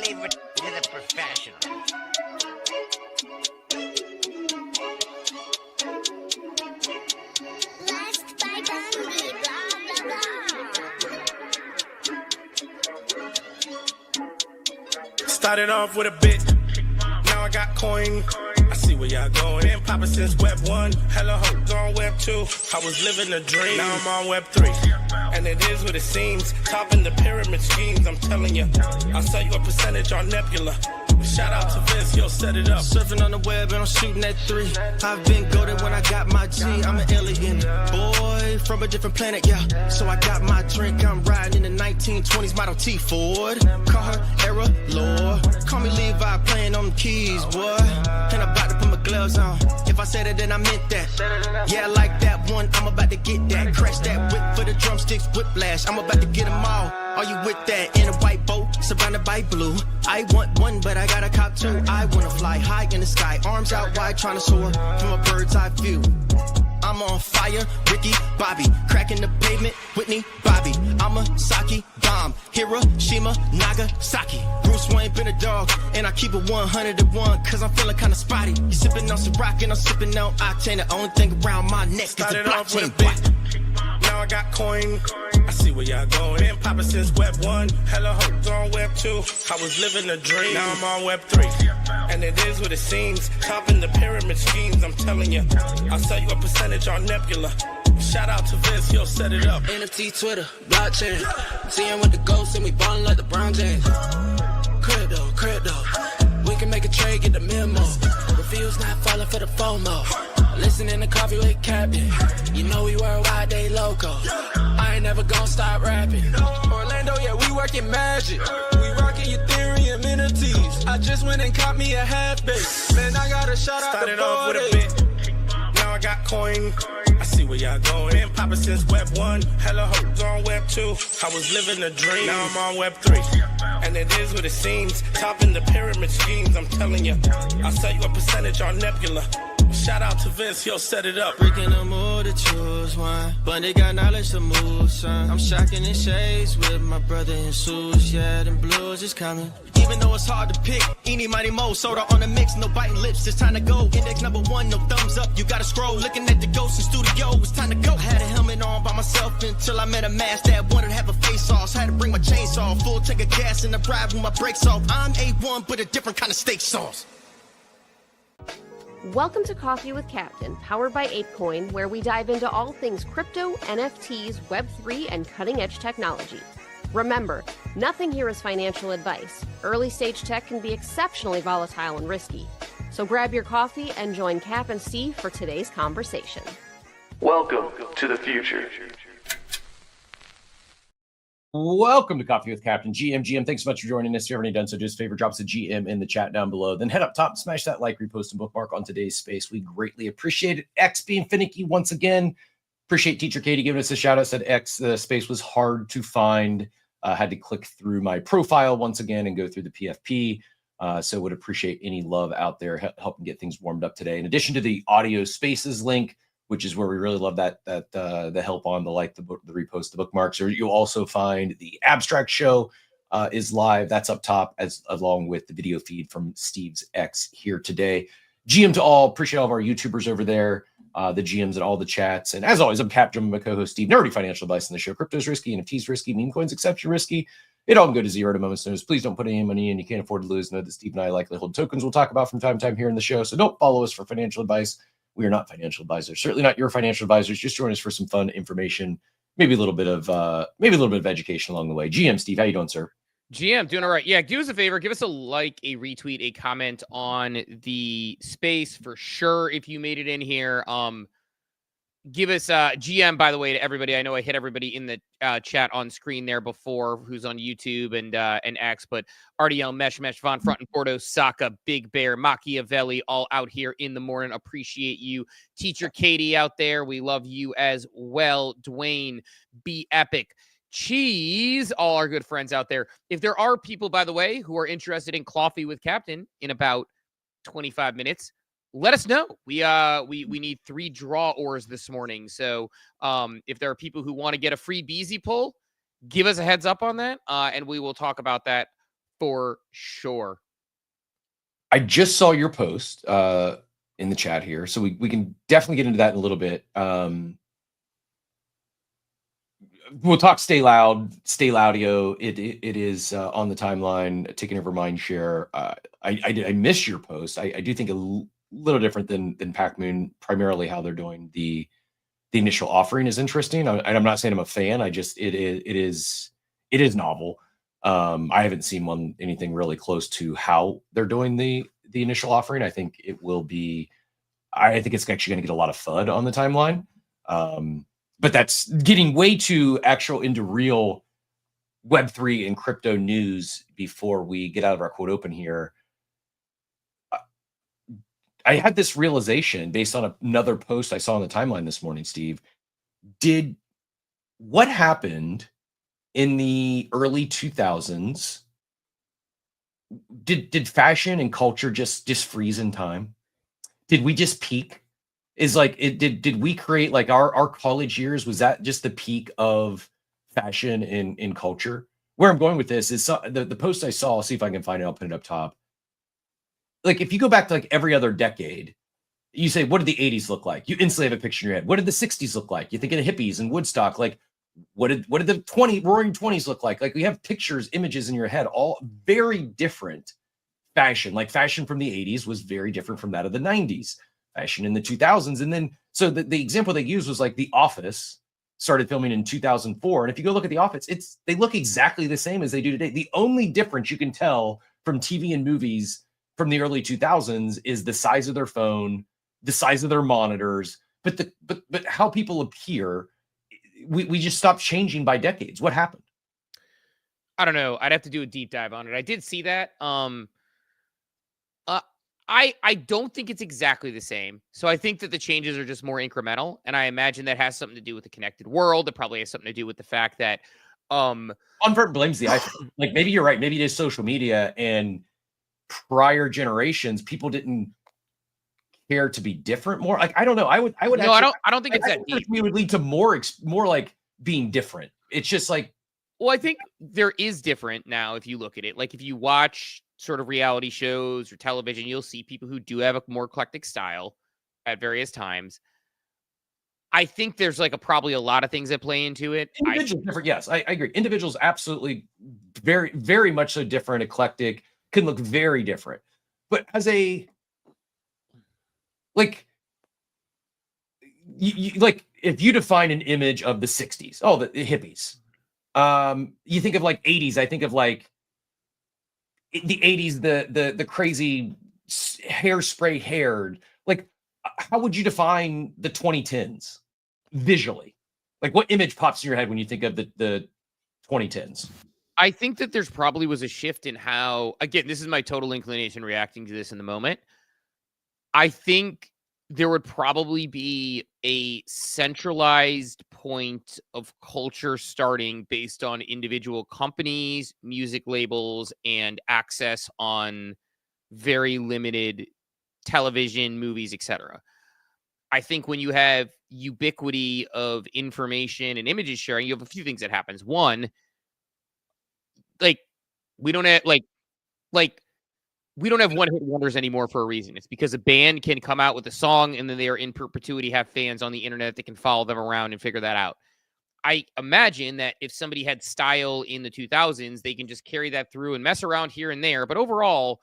leave it to the professionals. Started off with a bit, now I got coin. I see where y'all going. Been poppin' since Web 1, hella hoes on Web 2. I was living a dream, now I'm on Web 3. And it is what it seems, topping the pyramid schemes, I'm telling you. I'll sell you a percentage on Nebula. Shout out to Vince, he'll set it up. Surfing on the web and I'm shooting at 3. I've been golden when I got my G. I'm an alien boy from a different planet, yeah. So I got my drink, I'm riding in the 1920s Model T Ford. Call her Era Lord. Call me Levi, playing on the keys, boy. And I'm about to put my gloves on. If I said it, then I meant that. Yeah, I like that one, I'm about to get that. Crash that whip for the drumsticks, whiplash. I'm about to get them all. Are you with that? In a white boat, surrounded by blue. I want one, but I got a cop too. I wanna fly high in the sky, arms out wide, trying to soar from a bird's eye view. I'm on fire, Ricky, Bobby, cracking the pavement, Whitney, Bobby. I'm a Saki bomb, Hiroshima, Nagasaki. Bruce Wayne been a dog, and I keep it 101, cause I'm feeling kinda spotty. You sipping on some rock, and I'm sipping on octane. The only thing around my neck is the Started off with a blockchain. bit, now I got coin. I see where y'all going. Been poppin' since Web 1, hella hoes on Web 2. I was living a dream, now I'm on Web 3. And it is what it seems, topping the pyramid schemes, I'm telling you. I'll sell you a percentage on Nebula. Shout out to Vince, he'll set it up. NFT, Twitter, blockchain. Seeing with the ghosts and we ballin' like the Brown James. Crypto. We can make a trade, get the memo. Refuse not falling for the FOMO. Listening to Coffee with Captain. You know we worldwide, they loco. I ain't never gonna stop rapping. Orlando, yeah, we working magic. We rocking Ethereum NFTs. I just went and caught me a half base. Man, I gotta shout out Started the off with a board. bit, now I got coin. I see where y'all going. Been poppin' since Web 1, hella hoes on Web 2. I was living a dream, now I'm on Web 3. And it is what it seems, topping the pyramid schemes, I'm telling you. I'll sell you a percentage on Nebula. Shout out to Vince, he'll set it up. Freaking the mood to choose one, but they got knowledge to move, son. I'm shocking in shades with my brother in shoes. Yeah, them blues is coming. Even though it's hard to pick, eeny, mighty, mo, soda on the mix, no biting lips, it's time to go. Index number 1, no thumbs up, you gotta scroll. Looking at the ghost in studio, it's time to go. Had a helmet on by myself until I met a mask that wanted to have a face off. Had to bring my chainsaw, full tank of gas in the ride with my brakes off. I'm A1, but a different kind of steak sauce. Welcome to Coffee with Captain, powered by ApeCoin, where we dive into all things crypto, NFTs, Web3, and cutting-edge technology. Remember, nothing here is financial advice. Early-stage tech can be exceptionally volatile and risky. So grab your coffee and join Cap and Steve for today's conversation. Welcome to the future. Welcome to Coffee with Captain. GM, thanks so much for joining us. If you haven't already done so, do us a favor, drop us a GM in the chat down below. Then head up top, smash that like, repost, and bookmark on today's space. We greatly appreciate it. X being finicky once again. Appreciate Teacher Katie giving us a shout out. Said X, the space was hard to find. Had to click through my profile once again and go through the PFP. So would appreciate any love out there helping get things warmed up today. In addition to the audio spaces link, which is where we really love that the help on the like, the repost, the bookmarks. Or you'll also find the abstract show is live. That's up top along with the video feed from Steve's X here today. GM to all. Appreciate all of our YouTubers over there, the GMs and all the chats. And as always, I'm Cap Jim, my co-host Steve. Nerdy financial advice on the show. Crypto's risky, NFTs risky, meme coins exception risky. It all can go to zero at a moment's notice. Please don't put any money in. You can't afford to lose. Know that Steve and I likely hold tokens we'll talk about from time to time here in the show. So don't follow us for financial advice. We are not financial advisors. Certainly not your financial advisors. Just join us for some fun information, maybe a little bit of education along the way. GM Steve, how you doing, sir? GM, doing all right. Yeah, do us a favor. Give us a like, a retweet, a comment on the space for sure. If you made it in here, give us GM, by the way, to everybody. I know I hit everybody in the chat on screen there before, who's on YouTube and X, but RDL, Mesh, Von Front, and Porto, Saka, Big Bear, Machiavelli, all out here in the morning. Appreciate you. Teacher Katie out there, we love you as well. Dwayne, Be Epic, Cheese, all our good friends out there. If there are people, by the way, who are interested in Coffee with Captain in about 25 minutes, let us know. We need 3 drawers this morning. So if there are people who want to get a free Beezy pull, give us a heads up on that, and we will talk about that For sure. I just saw your post in the chat here, so we can definitely get into that in a little bit. We'll talk StayLoud. It is on the timeline, taking over mind share. I missed your post. I do think a little different than PacMoon. Primarily, how they're doing the initial offering is interesting. I'm not saying I'm a fan. It is novel. I haven't seen anything really close to how they're doing the initial offering. I think it will be. I think it's actually going to get a lot of FUD on the timeline. But that's getting way too into real Web3 and crypto news before we get out of our quote open here. I had this realization based on another post I saw on the timeline this morning, Steve. What happened in the early 2000s? Did fashion and culture just freeze in time? Did we just peak? Did we create like our college years? Was that just the peak of fashion in culture? Where I'm going with this is the post I saw. I'll see if I can find it. I'll put it up top. Like if you go back to like every other decade, you say, what did the 80s look like? You instantly have a picture in your head. What did the 60s look like? You think of the hippies and Woodstock. Like what did the roaring 20s look like? Like we have pictures, images in your head, all very different fashion. Like fashion from the 80s was very different from that of the 90s. Fashion in the 2000s. And then, so the example they used was like The Office started filming in 2004. And if you go look at The Office, they look exactly the same as they do today. The only difference you can tell from TV and movies from the early 2000s is the size of their phone, the size of their monitors, but how people appear, we just stopped changing by decades. What happened? I don't know. I'd have to do a deep dive on it. I did see that. I don't think it's exactly the same. So I think that the changes are just more incremental. And I imagine that has something to do with the connected world. It probably has something to do with the fact that Convert blames the iPhone. Like maybe you're right. Maybe it is social media, and prior generations, people didn't care to be different more. Like I don't know. I would no, I don't think it's that deep. We would lead to more like being different. It's just like, well, I think there is different now if you look at it. Like if you watch sort of reality shows or television, you'll see people who do have a more eclectic style at various times. I think there's like probably a lot of things that play into it. Individuals different. Yes, I agree. Individuals absolutely very, very much so different, eclectic, can look very different. But as a like like if you define an image of the 60s, the hippies. You think of like 80s, I think of like the 80s, the crazy hairspray haired. Like how would you define the 2010s visually? Like what image pops in your head when you think of the 2010s? I think that there's probably was a shift in how, again, this is my total inclination reacting to this in the moment. I think there would probably be a centralized point of culture starting based on individual companies, music labels, and access on very limited television, movies, etc. I think when you have ubiquity of information and images sharing, you have a few things that happens. One, like we don't have we don't have one-hit wonders anymore for a reason. It's because a band can come out with a song and then they are in perpetuity, have fans on the internet that can follow them around and figure that out. I imagine that if somebody had style in the 2000s, they can just carry that through and mess around here and there. But overall,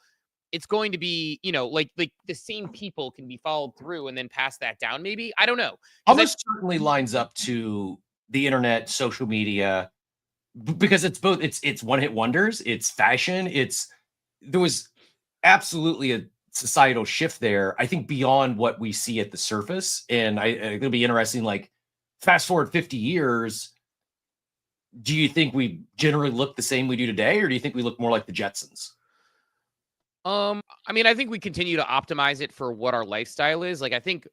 it's going to be, like the same people can be followed through and then pass that down. Maybe, I don't know. Almost certainly lines up to the internet, social media, because it's both. It's one-hit wonders. It's fashion. There was absolutely a societal shift there, I think, beyond what we see at the surface. And it'll be interesting, like fast forward 50 years, do you think we generally look the same we do today, or do you think we look more like the Jetsons? I mean, I think we continue to optimize it for what our lifestyle is. Like, 50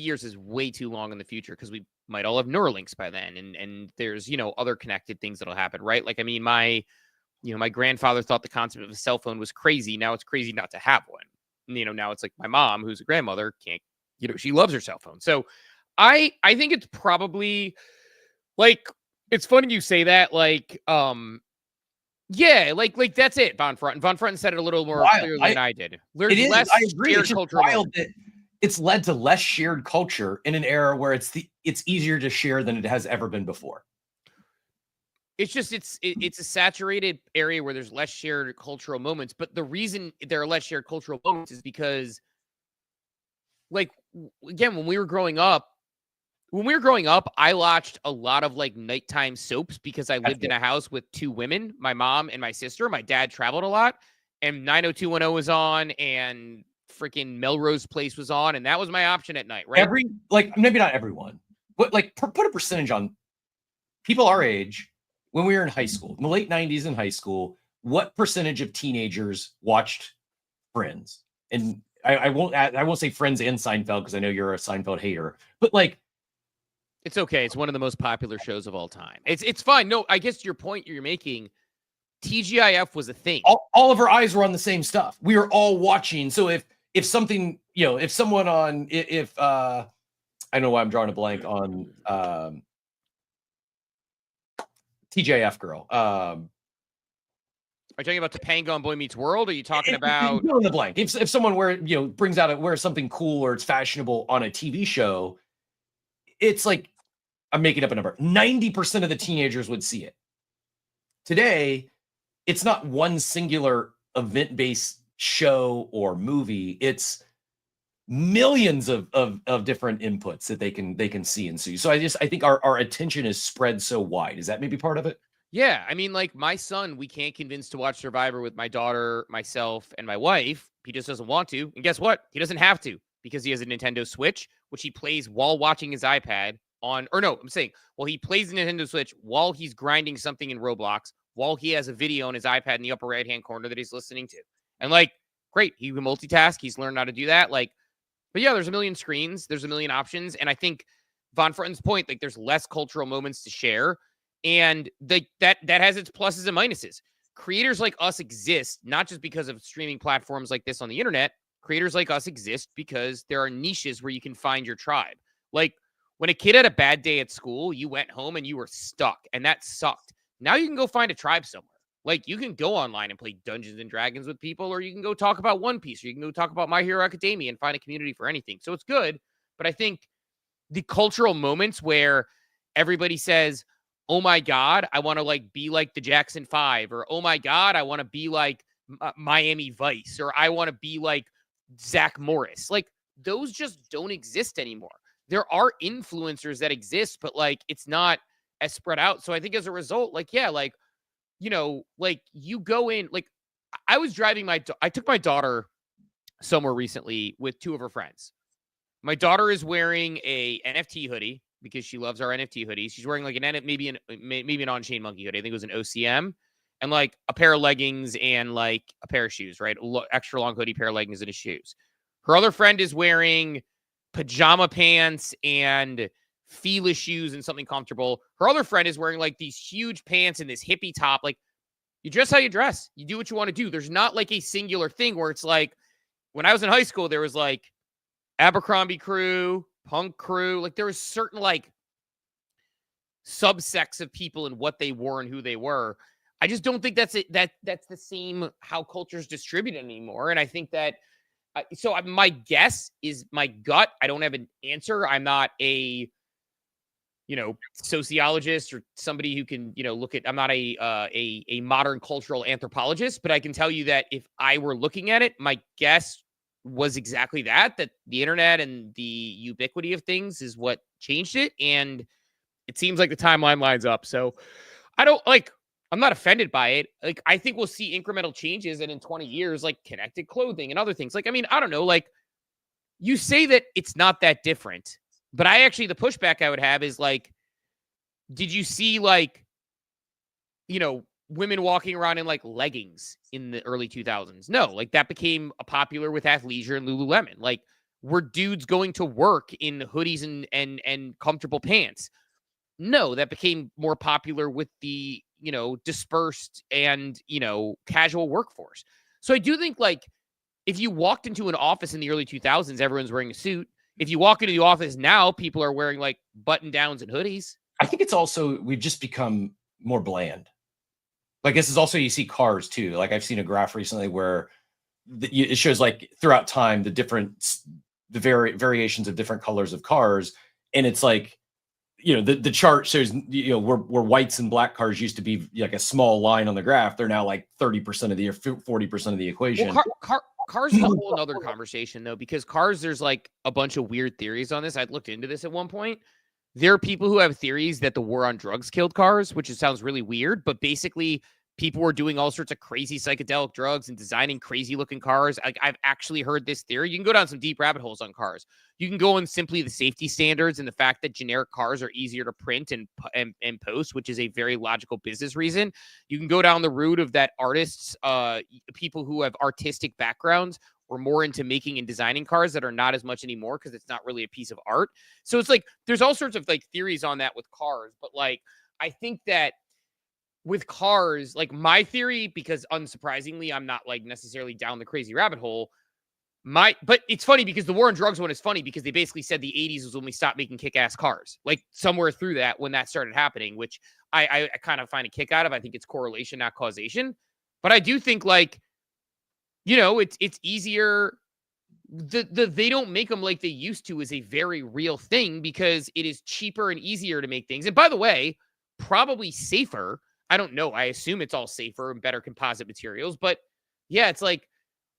years is way too long in the future because we might all have Neuralinks by then. And there's, other connected things that'll happen, right? Like, I mean, my grandfather thought the concept of a cell phone was crazy. Now it's crazy not to have one. Now it's like my mom, who's a grandmother, can't, she loves her cell phone. So I think it's probably like, it's funny you say that. Like, Yeah, like that's it. Von Frunten said it a little more clearly than I did. There's It is. less I agree. shared It's just cultural wild moments. that it's led to less shared culture in an era where it's easier to share than it has ever been before. It's just it's a saturated area where there's less shared cultural moments. But the reason there are less shared cultural moments is because, like, again, when we were growing up, I watched a lot of like nighttime soaps because I lived in a house with two women, my mom and my sister. My dad traveled a lot, and 90210 was on, and freaking Melrose Place was on, and that was my option at night, right? Maybe not everyone, but like put a percentage on people our age when we were in high school, in the late 90s in high school. What percentage of teenagers watched Friends? And I won't say Friends and Seinfeld because I know you're a Seinfeld hater, but like. It's okay. It's one of the most popular shows of all time. It's fine. No, I guess your point you're making, TGIF was a thing. All of our eyes were on the same stuff. We were all watching. So if something, if someone on, I know why I'm drawing a blank on TGIF girl. Are you talking about Topanga on Boy Meets World? Or are you talking about fill in the blank? If someone wears something cool or it's fashionable on a TV show, it's like, I'm making up a number, 90% of the teenagers would see it. Today, it's not one singular event-based show or movie. It's millions of different inputs that they can see and see. So I think our attention is spread so wide. Is that maybe part of it? Yeah. I mean, like my son, we can't convince to watch Survivor with my daughter, myself, and my wife. He just doesn't want to. And guess what? He doesn't have to, because he has a Nintendo Switch, which he plays while watching his iPad he plays the Nintendo Switch while he's grinding something in Roblox, while he has a video on his iPad in the upper right-hand corner that he's listening to. And like, great, he can multitask. He's learned how to do that. Like, but yeah, there's a million screens. There's a million options. And I think Von Frunten's point, like there's less cultural moments to share. And that has its pluses and minuses. Creators like us exist, not just because of streaming platforms like this on the internet. Creators like us exist because there are niches where you can find your tribe. Like when a kid had a bad day at school, you went home and you were stuck, and that sucked. Now you can go find a tribe somewhere. Like you can go online and play Dungeons and Dragons with people, or you can go talk about One Piece, or you can go talk about My Hero Academia and find a community for anything. So it's good. But I think the cultural moments where everybody says, oh my God, I want to like be like the Jackson 5, or oh my God, I want to be like Miami Vice, or I want to be like Zach Morris. Like those just don't exist anymore. There are influencers that exist, but like it's not as spread out. So I think as a result, like, yeah, like, like you go in, like I was driving I took my daughter somewhere recently with two of her friends. My daughter is wearing a NFT hoodie because she loves our NFT hoodies. She's wearing like maybe an on-chain monkey hoodie. I think it was an OCM, and like a pair of leggings and like a pair of shoes, right? Extra long hoodie, pair of leggings, and his shoes. Her other friend is wearing pajama pants and Fila shoes and something comfortable. Her other friend is wearing like these huge pants and this hippie top. Like you dress how you dress. You do what you want to do. There's not like a singular thing where it's like when I was in high school, there was like Abercrombie crew, punk crew. Like there was certain like subsects of people and what they wore and who they were. I just don't think that's it. That's the same how culture's distributed anymore. And I think that so my guess is my gut. I don't have an answer. I'm not a sociologist or somebody who can look at. I'm not a modern cultural anthropologist, but I can tell you that if I were looking at it, my guess was exactly that the internet and the ubiquity of things is what changed it. And it seems like the timeline lines up. So I'm not offended by it. Like, I think we'll see incremental changes, and in 20 years, like connected clothing and other things. Like, I mean, I don't know, like you say that it's not that different, but the pushback I would have is like, did you see like, women walking around in like leggings in the early 2000s? No, like that became popular with athleisure and Lululemon. Like, were dudes going to work in hoodies and comfortable pants? No, that became more popular with the, dispersed and, casual workforce. So I do think like if you walked into an office in the early 2000s, everyone's wearing a suit. If you walk into the office now, people are wearing like button downs and hoodies. I think it's also, we've just become more bland. Like this is also, you see cars too. Like I've seen a graph recently where it shows like throughout time the variations of different colors of cars, and it's like, the chart shows, where whites and black cars used to be like a small line on the graph, they're now like 30% of the 40% of the equation. Well, cars is a whole other conversation though, because cars, there's like a bunch of weird theories on this. I'd looked into this at one point. There are people who have theories that the war on drugs killed cars, which sounds really weird, but basically people were doing all sorts of crazy psychedelic drugs and designing crazy looking cars. I've actually heard this theory. You can go down some deep rabbit holes on cars. You can go on simply the safety standards and the fact that generic cars are easier to print and post, which is a very logical business reason. You can go down the route of that artists, people who have artistic backgrounds, were more into making and designing cars that are not as much anymore because it's not really a piece of art. So it's like there's all sorts of like theories on that with cars. But like I think that with cars, like my theory, because unsurprisingly, I'm not like necessarily down the crazy rabbit hole. But it's funny because the war on drugs one is funny because they basically said the 80s was when we stopped making kick-ass cars. Like somewhere through that, when that started happening, which I kind of find a kick out of. I think it's correlation, not causation. But I do think like, it's easier. They don't make them like they used to is a very real thing because it is cheaper and easier to make things. And by the way, probably safer. I don't know. I assume it's all safer and better composite materials. But yeah, it's like,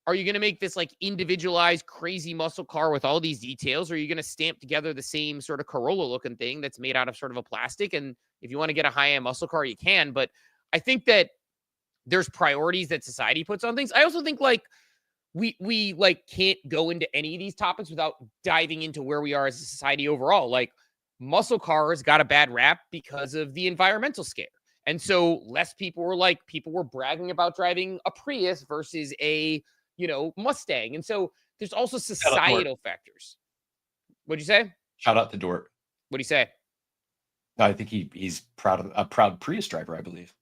are you going to make this like individualized crazy muscle car with all these details? Or are you going to stamp together the same sort of Corolla looking thing that's made out of sort of a plastic? And if you want to get a high-end muscle car, you can. But I think that there's priorities that society puts on things. I also think like we like can't go into any of these topics without diving into where we are as a society overall. Like muscle cars got a bad rap because of the environmental scare. And so less people were bragging about driving a Prius versus a, Mustang. And so there's also societal factors. What'd you say? Shout out to Dort. What'd he say? No, I think he's a proud Prius driver, I believe.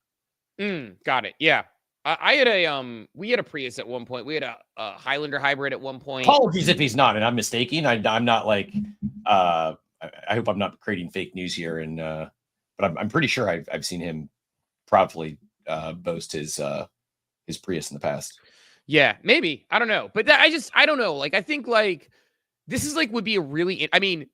Got it. Yeah. I had we had a Prius at one point. We had a Highlander hybrid at one point. Apologies if he's not, and I'm mistaken. I'm not like, I hope I'm not creating fake news here. And, but I'm pretty sure I've seen him proudly boast his Prius in the past. Yeah, maybe. I don't know. But I don't know. Like, I think like this is like would be a really, I mean,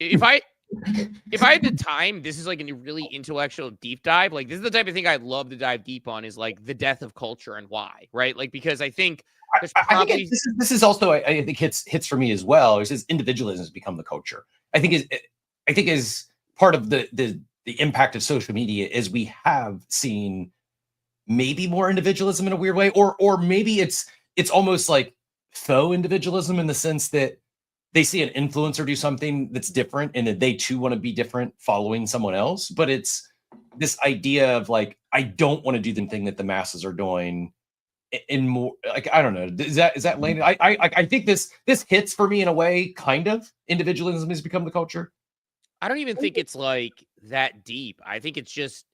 if I had the time, this is like a really intellectual deep dive. Like this is the type of thing I'd love to dive deep on is like the death of culture and why, right? Like, because I think there's probably... I think this is also, I think hits for me as well. It says individualism has become the culture. I think is part of the impact of social media is we have seen maybe more individualism in a weird way, or maybe it's almost like faux individualism in the sense that they see an influencer do something that's different and that they too want to be different following someone else. But it's this idea of like, I don't want to do the thing that the masses are doing in more like, I don't know. Is that lane? I think this hits for me in a way, kind of. Individualism has become the culture. I don't even think it's like that deep. I think it's just,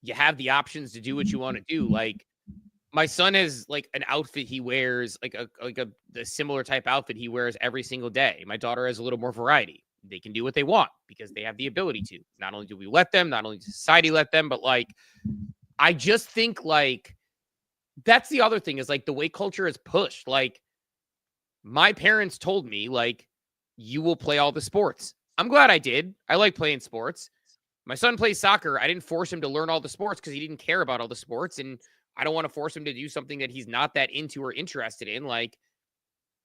you have the options to do what you want to do. Like my son has like an outfit he wears, like the similar type outfit he wears every single day. My daughter has a little more variety. They can do what they want because they have the ability to. Not only do we let them, not only does society let them, but like, I just think like, that's the other thing is like the way culture is pushed. Like my parents told me like, you will play all the sports. I'm glad I did. I like playing sports. My son plays soccer. I didn't force him to learn all the sports because he didn't care about all the sports. And I don't want to force him to do something that he's not that into or interested in. Like,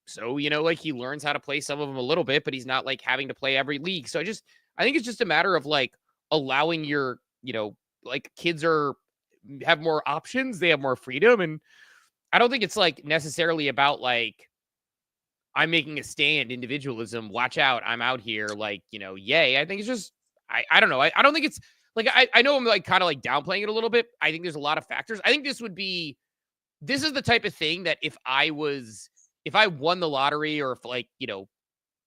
so, like he learns how to play some of them a little bit, but he's not like having to play every league. So I think it's just a matter of like allowing your, like kids have more options. They have more freedom. And I don't think it's like necessarily about like, I'm making a stand, individualism, watch out, I'm out here, like, yay. I think it's just, I don't know. I don't think it's like, I know I'm like kind of like downplaying it a little bit. I think there's a lot of factors. I think this is the type of thing that if I won the lottery or if like,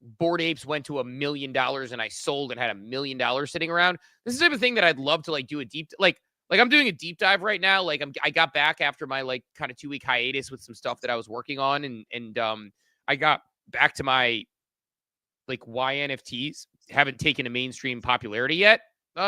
Bored Apes went to $1 million and I sold and had $1 million sitting around, this is the type of thing that I'd love to like do a deep, like I'm doing a deep dive right now. Like I got back after my like kind of 2-week hiatus with some stuff that I was working on. And I got back to my like why NFTs haven't taken a mainstream popularity yet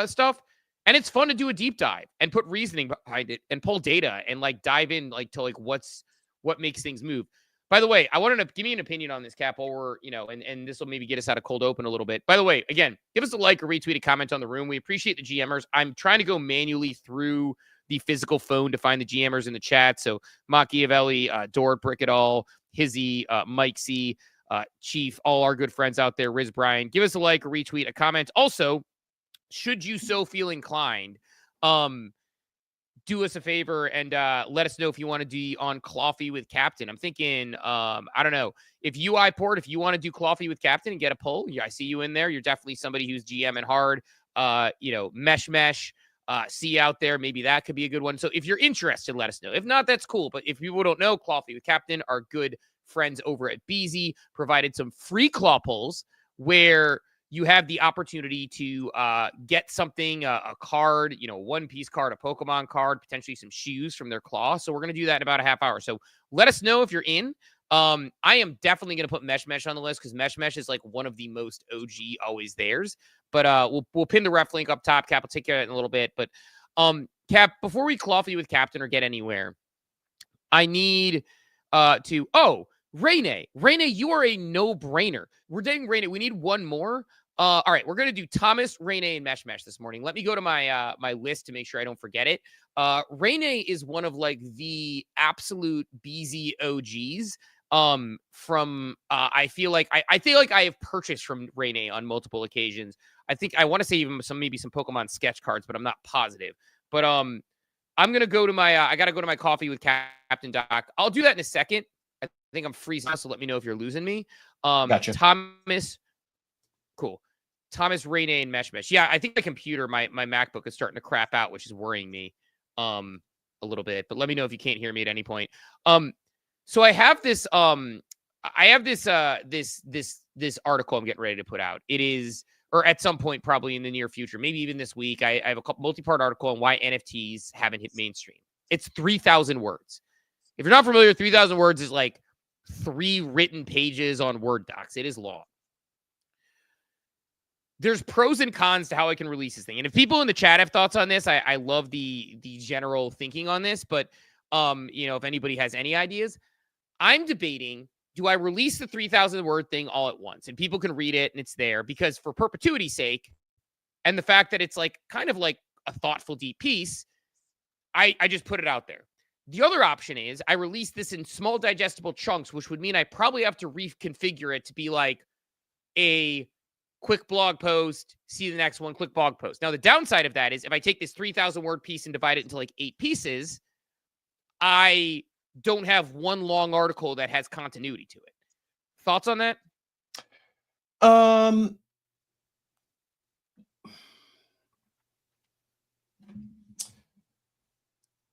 stuff. And it's fun to do a deep dive and put reasoning behind it and pull data and like dive in like to like what makes things move. By the way, I wanted to give me an opinion on this, Cap, while we're, and this will maybe get us out of cold open a little bit. By the way, again, give us a like or retweet, a comment on the room. We appreciate the GMers. I'm trying to go manually through the physical phone to find the GMers in the chat. So Machiavelli, Dort, Brickadall, Hizzy, Mike C, Chief, all our good friends out there, Riz Brian. Give us a like or retweet, a comment. Also, should you so feel inclined, do us a favor and let us know if you want to be on Coffee with Captain. I'm thinking, I don't know, if you want to do Coffee with Captain and get a poll, I see you in there. You're definitely somebody who's GMing hard. Mesh, see out there. Maybe that could be a good one. So if you're interested, let us know. If not, that's cool. But if people don't know, Coffee with Captain, our good friends over at Beezy provided some free claw polls where you have the opportunity to get something, a card, a One Piece card, a Pokemon card, potentially some shoes from their claw. So we're going to do that in about a half hour. So let us know if you're in. I am definitely going to put Mesh on the list because Mesh is like one of the most OG always theirs. But we'll pin the ref link up top. Cap will take care of it in a little bit. But Cap, before we coffee with Captain or get anywhere, I need Rene, you are a no-brainer. We're dating Rene. We need one more. All right, we're going to do Thomas, Rene, and Mesh this morning. Let me go to my my list to make sure I don't forget it. Rene is one of like the absolute BZ OGs. I feel like I have purchased from Rene on multiple occasions. I want to say even maybe some Pokemon sketch cards, but I'm not positive. But I'm gonna go to my I gotta go to my coffee with Captain Doc. I'll do that in a second. I think I'm freezing, so let me know if you're losing me. Gotcha. Thomas, cool. Thomas, Rene, and Mesh. Yeah, I think the computer, my MacBook is starting to crap out, which is worrying me a little bit. But let me know if you can't hear me at any point. So I have this this article I'm getting ready to put out. It is, or at some point probably in the near future, maybe even this week, I have a multi-part article on why NFTs haven't hit mainstream. It's 3,000 words. If you're not familiar, 3,000 words is like 3 written pages on Word docs. It is long. There's pros and cons to how I can release this thing. And if people in the chat have thoughts on this, I love the general thinking on this. But, if anybody has any ideas, I'm debating, do I release the 3,000 word thing all at once? And people can read it and it's there because for perpetuity's sake and the fact that it's like kind of like a thoughtful, deep piece, I just put it out there. The other option is I release this in small digestible chunks, which would mean I probably have to reconfigure it to be like a quick blog post, see the next one, quick blog post. Now, the downside of that is if I take this 3,000 word piece and divide it into like 8 pieces, I don't have one long article that has continuity to it. Thoughts on that?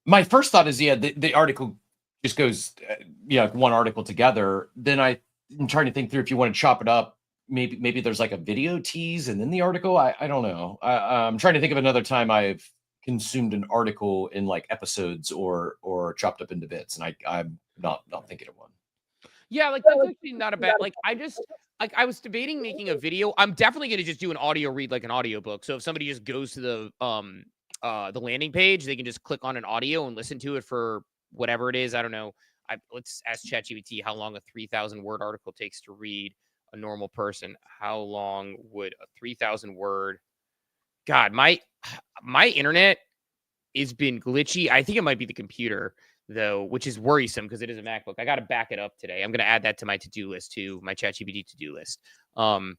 My first thought is, the article just goes, one article together. Then I'm trying to think through if you want to chop it up. Maybe there's like a video tease and then the article. I don't know. I'm trying to think of another time I've consumed an article in like episodes or chopped up into bits, and I'm not thinking of one. Yeah, like that's actually not a bad. Like I was debating making a video. I'm definitely gonna just do an audio read, like an audiobook. So if somebody just goes to the landing page, they can just click on an audio and listen to it for whatever it is. I don't know. Let's ask ChatGPT how long a 3,000 word article takes to read a normal person. How long would a 3,000 word? God, my internet has been glitchy. I think it might be the computer though, which is worrisome because it is a MacBook. I got to back it up today. I'm going to add that to my to-do list too, my ChatGPT to-do list. I'm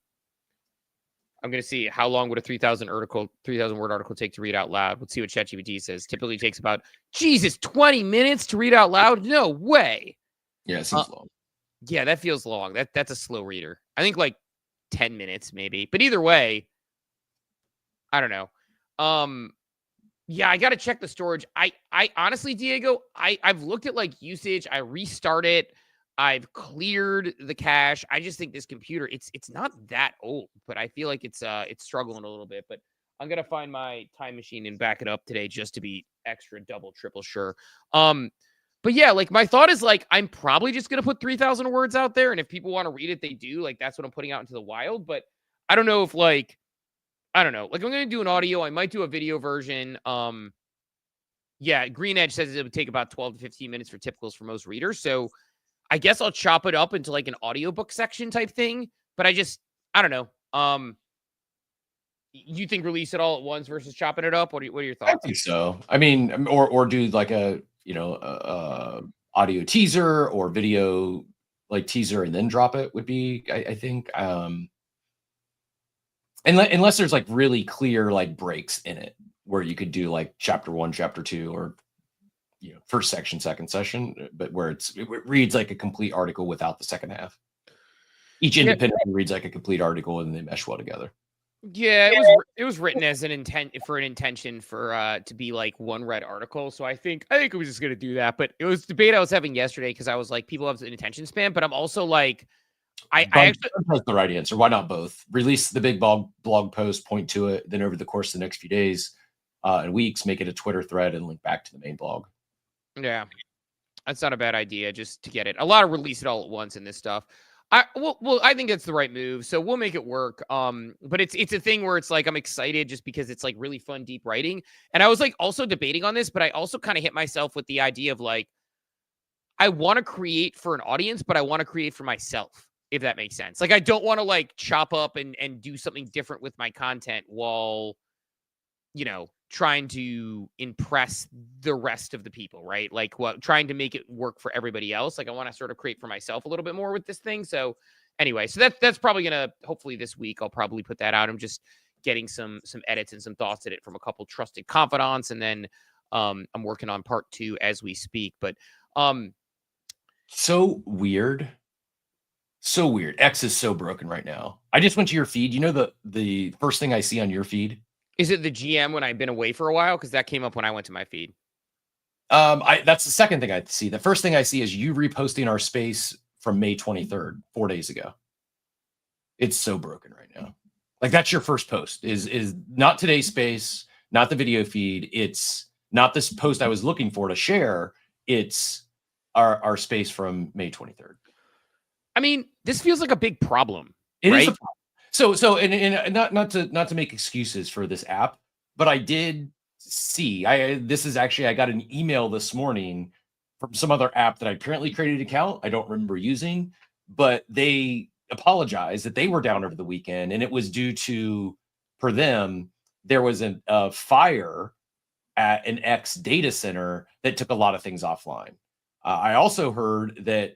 going to see how long would a 3,000 word article take to read out loud. Let's see what ChatGPT says. Typically takes about 20 minutes to read out loud. No way. Yeah, it seems long. Yeah, that feels long. That's a slow reader. I think like 10 minutes maybe. But either way, I don't know. Yeah, I got to check the storage. I honestly, Diego, I've looked at like usage. I restart it. I've cleared the cache. I just think this computer, it's not that old, but I feel like it's struggling a little bit. But I'm gonna find my time machine and back it up today just to be extra, double, triple sure. But yeah, like my thought is like I'm probably just gonna put 3,000 words out there, and if people want to read it, they do. Like that's what I'm putting out into the wild. But I don't know if like I don't know. Like, I'm going to do an audio. I might do a video version. Yeah, Green Edge says it would take about 12 to 15 minutes for typicals for most readers. So I guess I'll chop it up into like an audiobook section type thing. But I don't know. You think release it all at once versus chopping it up? What are your thoughts? I think so. I mean, or do like a audio teaser or video like teaser and then drop it would be, I think. Unless there's like really clear like breaks in it where you could do like chapter 1, chapter 2, or first section, second session, but where it reads like a complete article without the second half. Each independently reads like a complete article and they mesh well together. Yeah, it was written as an intention for to be like one red article. So I think it was just gonna do that. But it was debate I was having yesterday because I was like, people have an attention span, but I'm also like, I actually that's the right answer. Why not both? Release the big blog post, point to it, then over the course of the next few days and weeks, make it a Twitter thread and link back to the main blog. Yeah, that's not a bad idea. Just to get it, a lot of release it all at once in this stuff. I think that's the right move. So we'll make it work. But it's a thing where it's like I'm excited just because it's like really fun, deep writing. And I was like also debating on this, but I also kind of hit myself with the idea of like I want to create for an audience, but I want to create for myself, if that makes sense. Like I don't want to like chop up and do something different with my content while trying to impress the rest of the people, right? Like trying to make it work for everybody else. Like I want to sort of create for myself a little bit more with this thing. So anyway, so that's probably going to, hopefully this week, I'll probably put that out. I'm just getting some edits and some thoughts at it from a couple trusted confidants. And then I'm working on part 2 as we speak, but so weird. X is so broken right now. I just went to your feed. The first thing I see on your feed, is it the GM when I've been away for a while? Because that came up when I went to my feed. That's the second thing I see. The first thing I see is you reposting our space from May 23rd, 4 days ago. It's so broken right now. Like that's your first post is not today's space, not the video feed. It's not this post I was looking for to share. It's our space from May 23rd. I mean, this feels like a big problem. It right? is a problem. So and not to make excuses for this app, but I did see I got an email this morning from some other app that I apparently created an account I don't remember using, but they apologized that they were down over the weekend and it was due to, for them, there was a fire at an X data center that took a lot of things offline. I also heard that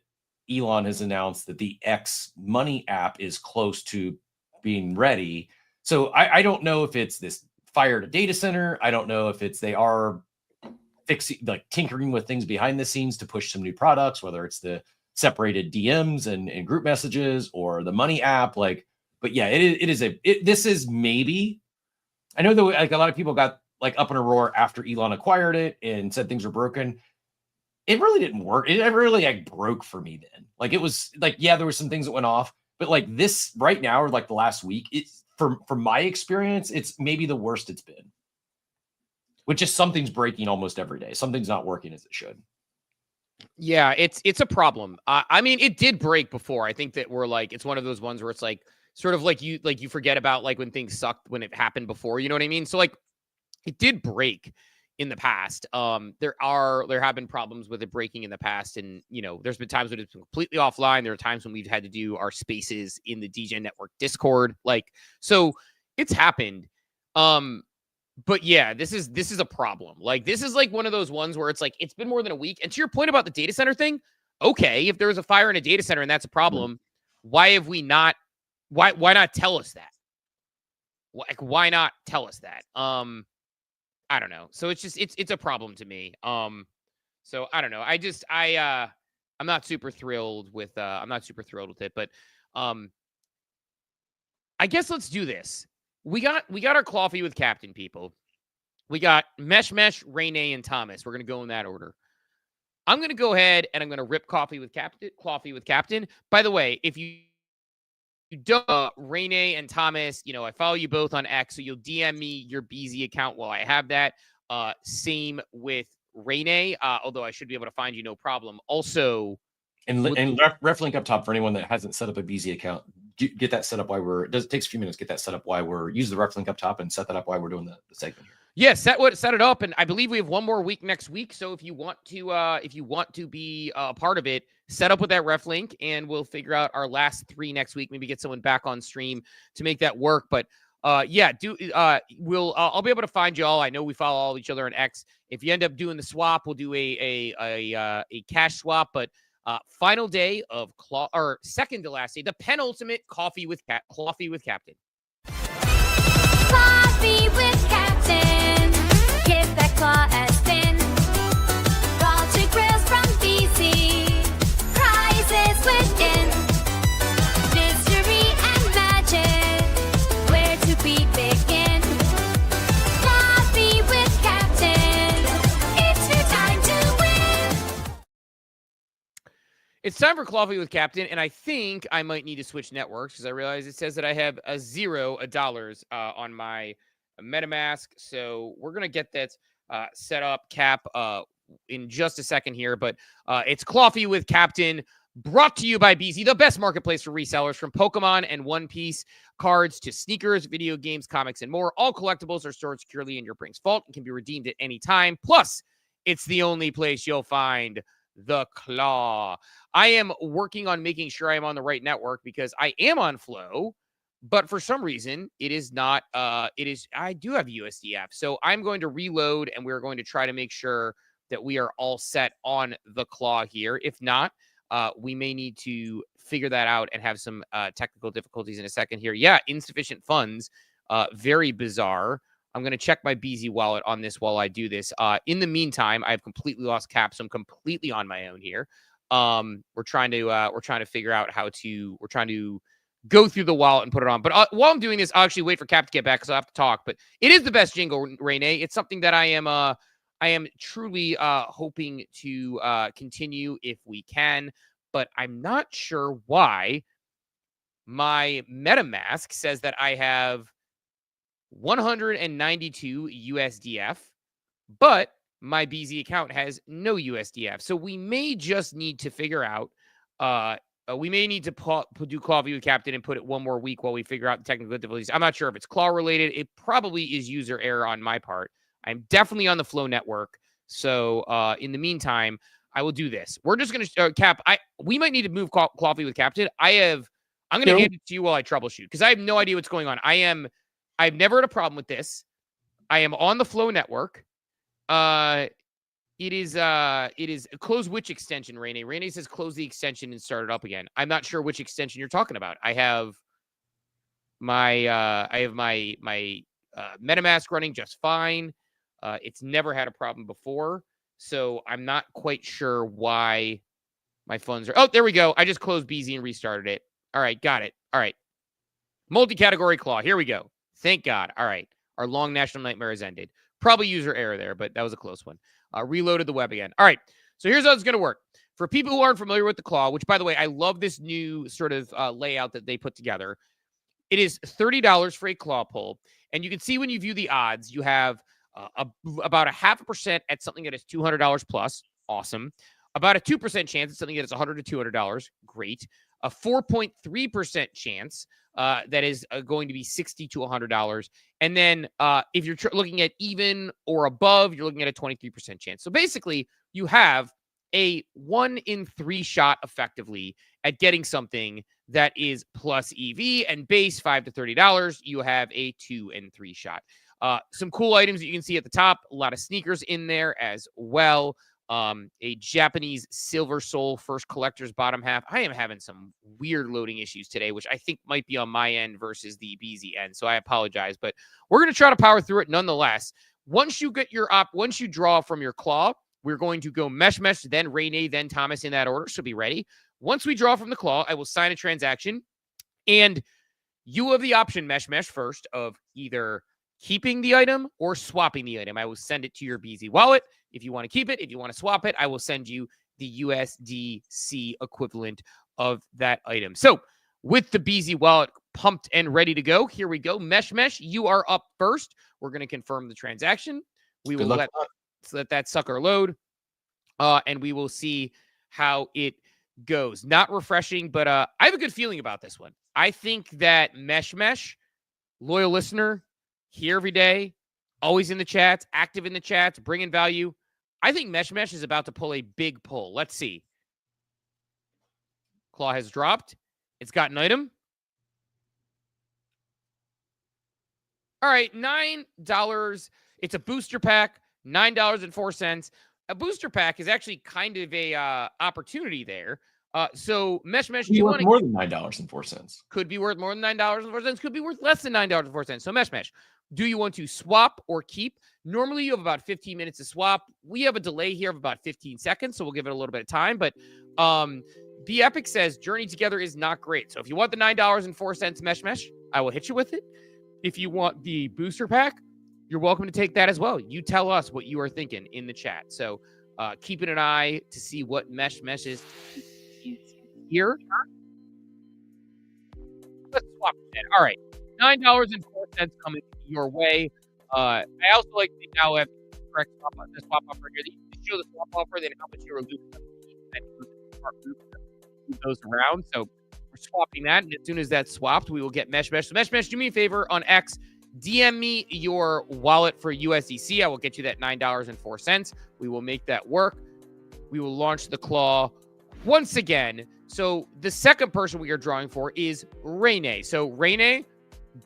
Elon has announced that the X Money app is close to being ready. So I don't know if it's this fire at a data center. I don't know if they are fixing, like tinkering with things behind the scenes to push some new products, whether it's the separated DMs and group messages or the money app. But yeah, this is maybe, I know that like a lot of people got like up in a roar after Elon acquired it and said things were broken. It really didn't work. It really like broke for me then. Like it was like, yeah, there were some things that went off, but like this right now or like the last week, it's from my experience, it's maybe the worst it's been. Which is something's breaking almost every day. Something's not working as it should. Yeah, it's a problem. I mean, it did break before. I think that it's one of those ones where it's like sort of like you forget about like when things sucked when it happened before. You know what I mean? So like it did break in the past. There have been problems with it breaking in the past, and there's been times when it's been completely offline. There are times when we've had to do our spaces in the DJ Network Discord. So it's happened. But yeah, this is a problem. Like this is like one of those ones where it's like it's been more than a week. And to your point about the data center thing, okay, if there was a fire in a data center and that's a problem, why have we not? Why not tell us that? Like why not tell us that? I don't know. So it's just it's a problem to me. So I don't know. I'm not super thrilled with it, but I guess let's do this. We got our coffee with Captain people. We got Mesh, Rene, and Thomas. We're gonna go in that order. I'm gonna go ahead and I'm gonna rip coffee with Captain. By the way, if you don't, Rene and Thomas, I follow you both on X, so you'll DM me your BZ account while I have that. Same with Rene, although I should be able to find you no problem. Also, and ref link up top for anyone that hasn't set up a BZ account. get that set up while we're, it takes a few minutes, get that set up while we're, use the ref link up top and set that up while we're doing the segment here. Yeah, set it up, and I believe we have one more week next week. So if you want to be a part of it, set up with that ref link, and we'll figure out our last 3 next week. Maybe get someone back on stream to make that work. But I'll be able to find you all. I know we follow all each other on X. If you end up doing the swap, we'll do a cash swap. But final day of second to last day, the penultimate coffee with Captain. Coffee with Captain. Give that claw a spin. Roger grills from BC. Prizes within. Mystery and magic. Where to begin? Coffee with Captain. It's your time to win. It's time for Coffee with Captain, and I think I might need to switch networks because I realize it says that I have $0 on my MetaMask. So we're going to get that set up, Cap, in just a second here. But it's Coffee with Captain, brought to you by BZ, the best marketplace for resellers, from Pokemon and One Piece cards to sneakers, video games, comics, and more. All collectibles are stored securely in your Brink's vault and can be redeemed at any time. Plus, it's the only place you'll find the claw. I am working on making sure I am on the right network because I am on Flow, but for some reason it is not. I do have USDF, so I'm going to reload, and we're going to try to make sure that we are all set on the claw here. If not, we may need to figure that out and have some technical difficulties in a second here. Yeah, insufficient funds. Very bizarre. I'm going to check my BZ wallet on this while I do this. In the meantime, I've completely lost Cap, so I'm completely on my own here. We're trying to figure out how to. We're trying to go through the wallet and put it on. But while I'm doing this, I'll actually wait for Cap to get back because I have to talk. But it is the best jingle, Rene. It's something that I am truly hoping to continue if we can. But I'm not sure why my MetaMask says that I have 192 USDF, but my BZ account has no USDF. So we may just need to figure out, we may need to do Coffee with Captain and put it one more week while we figure out the technical difficulties. I'm not sure if it's claw related. It probably is user error on my part. I'm definitely on the Flow network. So in the meantime, I will do this. We're just going to, Cap, we might need to move Coffee with Captain. I'm going to hand it to you while I troubleshoot because I have no idea what's going on. I've never had a problem with this. I am on the Flow network. It is close which extension, Rene? Rene says close the extension and start it up again. I'm not sure which extension you're talking about. I have my MetaMask running just fine. It's never had a problem before, so I'm not quite sure why my funds are. Oh, there we go. I just closed BZ and restarted it. All right, got it. All right, multi-category claw. Here we go. Thank God. All right. Our long national nightmare has ended. Probably user error there, but that was a close one. Reloaded the web again. All right. So here's how it's going to work. For people who aren't familiar with the claw, which, by the way, I love this new sort of layout that they put together. It is $30 for a claw pull. And you can see when you view the odds, you have about a 0.5% at something that is $200 plus. Awesome. About a 2% chance at something that is $100 to $200. Great. A 4.3% chance that is going to be $60 to $100. And then if you're looking at even or above, you're looking at a 23% chance. So basically, you have a 1 in 3 shot effectively at getting something that is plus EV and base $5 to $30. You have a 2 in 3 shot. Some cool items that you can see at the top. A lot of sneakers in there as well. A Japanese silver soul first collector's bottom half. I am having some weird loading issues today, which I think might be on my end versus the BZ end. So I apologize, but we're going to try to power through it nonetheless. Once you get once you draw from your claw, we're going to go mesh, then Rene, then Thomas in that order. So be ready. Once we draw from the claw, I will sign a transaction, and you have the option mesh first of either keeping the item or swapping the item. I will send it to your BZ wallet. If you want to keep it, if you want to swap it, I will send you the USDC equivalent of that item. So with the BZ wallet pumped and ready to go, here we go. Mesh, you are up first. We're going to confirm the transaction. We will let that sucker load, and we will see how it goes. Not refreshing, but I have a good feeling about this one. I think that Mesh, loyal listener, here every day, always in the chats, active in the chats, bringing value. I think Mesh is about to pull a big pull. Let's see. Claw has dropped. It's got an item. All right, $9. It's a booster pack, $9.04. A booster pack is actually kind of a opportunity there. So Mesh, do you want more than $9.04? Could be worth more than $9.04. Could be worth less than $9.04. So Mesh, do you want to swap or keep? Normally you have about 15 minutes to swap. We have a delay here of about 15 seconds, so we'll give it a little bit of time. But B Epic says Journey Together is not great. So if you want the $9.04 Mesh, I will hit you with it. If you want the booster pack, you're welcome to take that as well. You tell us what you are thinking in the chat. So keeping an eye to see what Mesh is here. Let's swap it. All right. $9.04 coming your way. I also like to now have the correct swap offer here. You show the swap offer, then how much you're losing. Move those around. So we're swapping that. And as soon as that's swapped, we will get Mesh. So Mesh, do me a favor on X. DM me your wallet for USDC. I will get you that $9.04. We will make that work. We will launch the claw once again. So the second person we are drawing for is Rene. So Rene,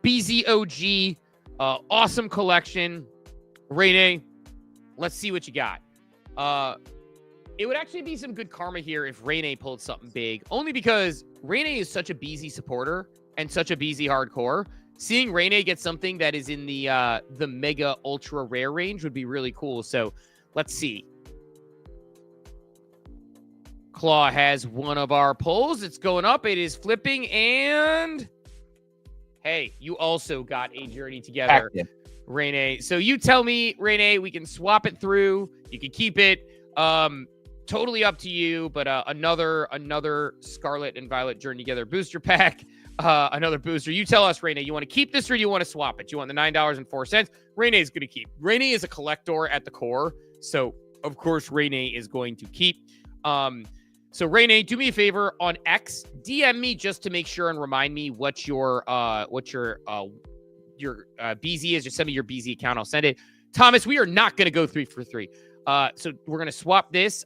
BZOG, awesome collection. Rene, let's see what you got. It would actually be some good karma here if Rene pulled something big, only because Rene is such a BZ supporter and such a BZ hardcore. Seeing Rene get something that is in the mega ultra rare range would be really cool. So let's see. Claw has one of our pulls. It's going up. It is flipping. And hey, you also got a Journey Together, Rene. So you tell me, Rene, we can swap it through. You can keep it. Totally up to you. But another Scarlet and Violet Journey Together booster pack. Another booster. You tell us, Rene, you want to keep this or do you want to swap it? You want the $9.04? Rene is going to keep. Rene is a collector at the core. So, of course, Rene is going to keep. So, Rene, do me a favor on X. DM me just to make sure and remind me what your BZ is. Just send me your BZ account. I'll send it. Thomas, we are not going to go 3 for 3. So we're going to swap this.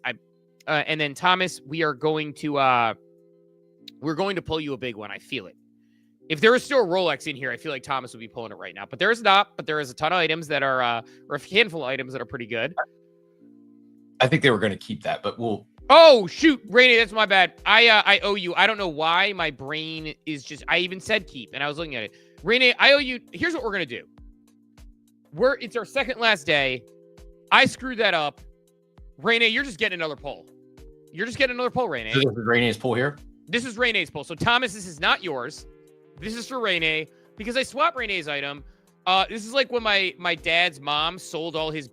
And then, Thomas, we're going to pull you a big one. I feel it. If there is still a Rolex in here, I feel like Thomas would be pulling it right now. But there is not. But there is a ton of items that are, or a handful of items that are pretty good. I think they were going to keep that, but we'll. Oh, shoot. Rainy, that's my bad. I owe you. I don't know why my brain is just, I even said keep, and I was looking at it. Rainy, I owe you. Here's what we're going to do. It's our second last day. I screwed that up. Rainy, you're just getting another pull. You're just getting another pull, Rainy. This is Rainy's pull here? This is Rainy's pull. So, Thomas, this is not yours. This is for Rainy because I swapped Rainy's item. This is like when my dad's mom sold all his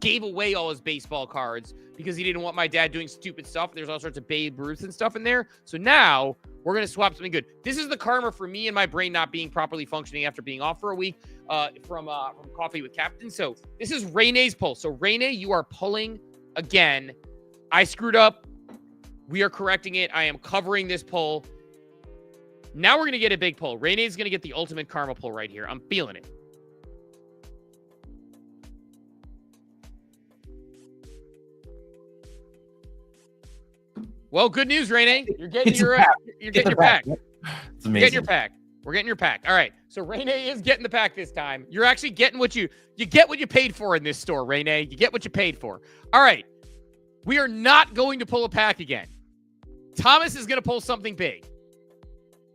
gave away all his baseball cards because he didn't want my dad doing stupid stuff. There's all sorts of Babe Ruth and stuff in there. So now we're going to swap something good. This is the karma for me and my brain not being properly functioning after being off for a week from Coffee with Captain. So this is Renee's pull. So Renee, you are pulling again. I screwed up. We are correcting it. I am covering this pull. Now we're going to get a big pull. Renee's going to get the ultimate karma pull right here. I'm feeling it. Well, good news, Renee. You're getting your pack. It's amazing. You're getting your pack. We're getting your pack. All right. So Renee is getting the pack this time. You're actually getting what you get what you paid for in this store, Renee. You get what you paid for. All right. We are not going to pull a pack again. Thomas is going to pull something big.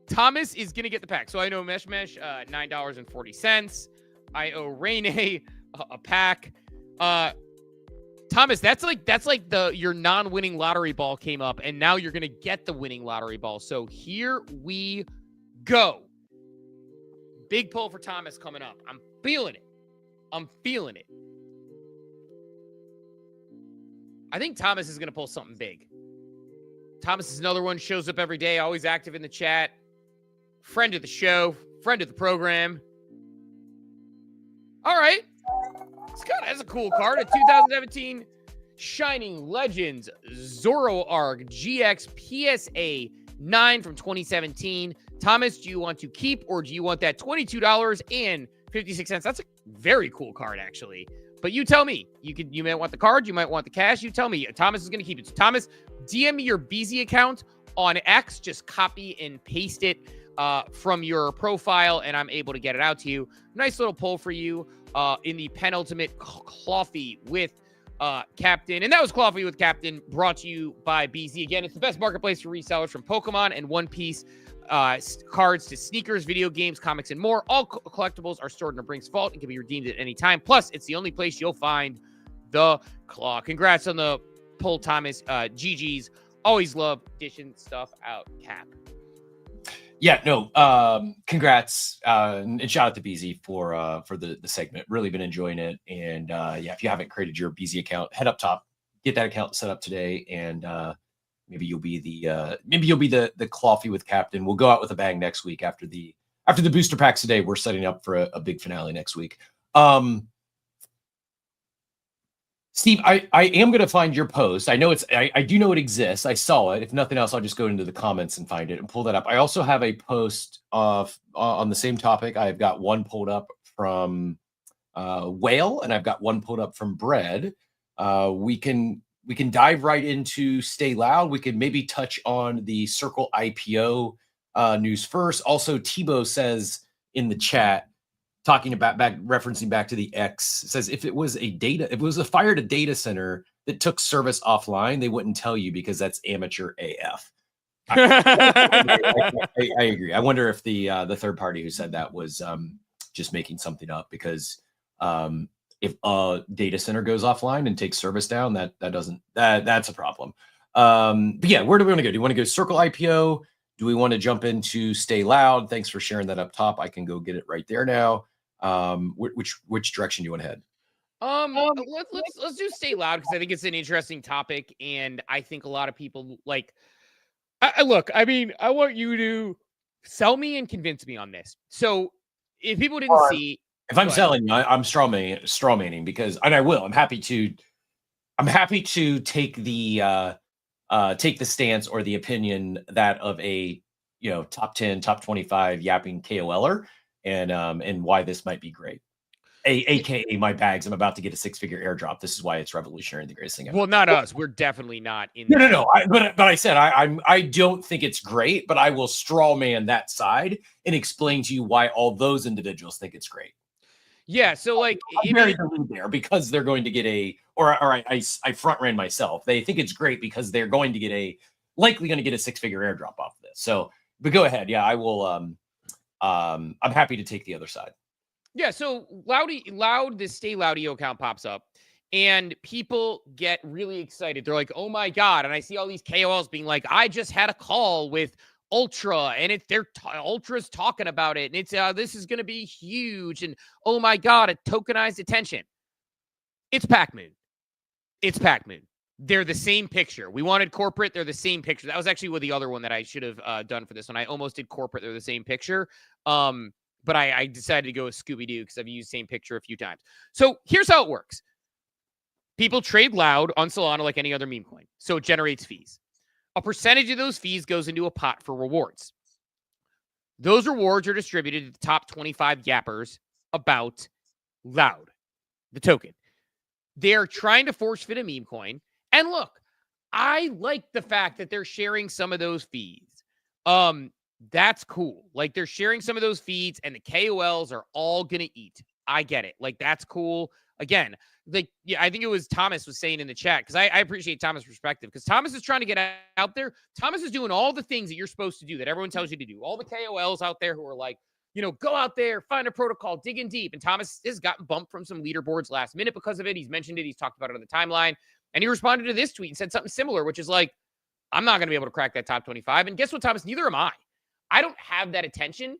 Thomas is going to get the pack. So I know Mesh, $9.40. I owe Renee a pack. Thomas, that's like your non-winning lottery ball came up, and now you're going to get the winning lottery ball. So here we go. Big pull for Thomas coming up. I'm feeling it. I think Thomas is going to pull something big. Thomas is another one, shows up every day, always active in the chat. Friend of the show, friend of the program. All right. That's a cool card. A 2017 Shining Legends, Zoroark, GX, PSA 9 from 2017. Thomas, do you want to keep or do you want that $22.56? That's a very cool card, actually. But you tell me. You might want the card, you might want the cash. You tell me. Thomas is going to keep it. So Thomas, DM me your BZ account on X. Just copy and paste it from your profile, and I'm able to get it out to you. Nice little pull for you in the penultimate Coffee with Captain. And that was Coffee with Captain, brought to you by BZ. Again, it's the best marketplace for resellers from Pokemon and One Piece cards to sneakers, video games, comics, and more. All collectibles are stored in a Brink's vault and can be redeemed at any time. Plus, it's the only place you'll find the claw. Congrats on the pull, Thomas. GG's. Always love dishing stuff out, Cap. Yeah, no, congrats. And shout out to BZ for the segment. Really been enjoying it. And yeah, if you haven't created your BZ account, head up top, get that account set up today, and maybe you'll be the Coffee with Captain. We'll go out with a bang next week after the booster packs today. We're setting up for a big finale next week. Steve, I am going to find your post. I know I do know it exists. I saw it. If nothing else, I'll just go into the comments and find it and pull that up. I also have a post on the same topic. I've got one pulled up from Whale, and I've got one pulled up from Bread. We can dive right into StayLoud. We can maybe touch on the Circle IPO news first. Also, Tebow says in the chat, talking about referencing back to the X, says if it was a fire to data center that took service offline, they wouldn't tell you because that's amateur AF. I agree. I wonder if the third party who said that was just making something up, because if a data center goes offline and takes service down, that's a problem. But yeah, where do we want to go? Do you want to go Circle IPO? Do we want to jump into StayLoud? Thanks for sharing that up top. I can go get it right there now. Which direction do you want to head? Let's do StayLoud, because I think it's an interesting topic, and I think a lot of people like. Look, I mean, I want you to sell me and convince me on this. So, if people didn't see, if I'm selling you, I'm straw manning because, and I will. I'm happy to take the stance or the opinion that of a top 10, top 25 yapping KOLer, and why this might be great. AKA my bags. I'm about to get a 6-figure airdrop. This is why it's revolutionary and the greatest thing ever. Well, not us. We're definitely not in. No. But I said I don't think it's great, but I will straw man that side and explain to you why all those individuals think it's great. Yeah. So like, I'm very there because they're going to get I front ran myself. They think it's great because they're going to get likely going to get a 6-figure airdrop off of this. So, but go ahead. Yeah, I will. I'm happy to take the other side. Yeah, so Loud, this StayLoud account pops up, and people get really excited. They're like, "Oh my god!" And I see all these KOLs being like, "I just had a call with Ultra, and Ultra's talking about it, and it's this is going to be huge, and oh my god, a tokenized attention." It's Pac-Moon. It's Pac-Moon. They're the same picture. We wanted corporate. They're the same picture. That was actually the other one that I should have done for this one. I almost did corporate. They're the same picture. But I decided to go with Scooby-Doo because I've used same picture a few times. So here's how it works. People trade Loud on Solana like any other meme coin. So it generates fees. A percentage of those fees goes into a pot for rewards. Those rewards are distributed to the top 25 yappers about Loud, the token. They're trying to force fit a meme coin. And look, I like the fact that they're sharing some of those fees. That's cool. Like, they're sharing some of those feeds, and the KOLs are all going to eat. I get it. Like, that's cool. Again, like, yeah, I think it was Thomas was saying in the chat, because I appreciate Thomas' perspective, because Thomas is trying to get out there. Thomas is doing all the things that you're supposed to do, that everyone tells you to do. All the KOLs out there who are like, go out there, find a protocol, dig in deep. And Thomas has gotten bumped from some leaderboards last minute because of it. He's mentioned it. He's talked about it on the timeline. And he responded to this tweet and said something similar, which is like, I'm not going to be able to crack that top 25. And guess what, Thomas? Neither am I. I don't have that attention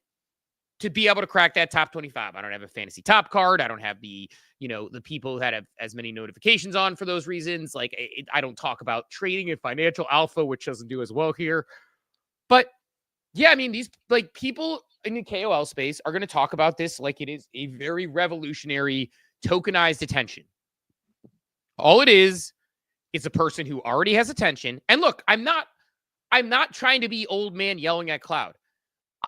to be able to crack that top 25. I don't have a fantasy top card. I don't have the people that have as many notifications on for those reasons. Like, I don't talk about trading and financial alpha, which doesn't do as well here. But yeah, I mean, these like people in the KOL space are going to talk about this like it is a very revolutionary tokenized attention. All it is is a person who already has attention. And look, I'm not trying to be old man yelling at cloud.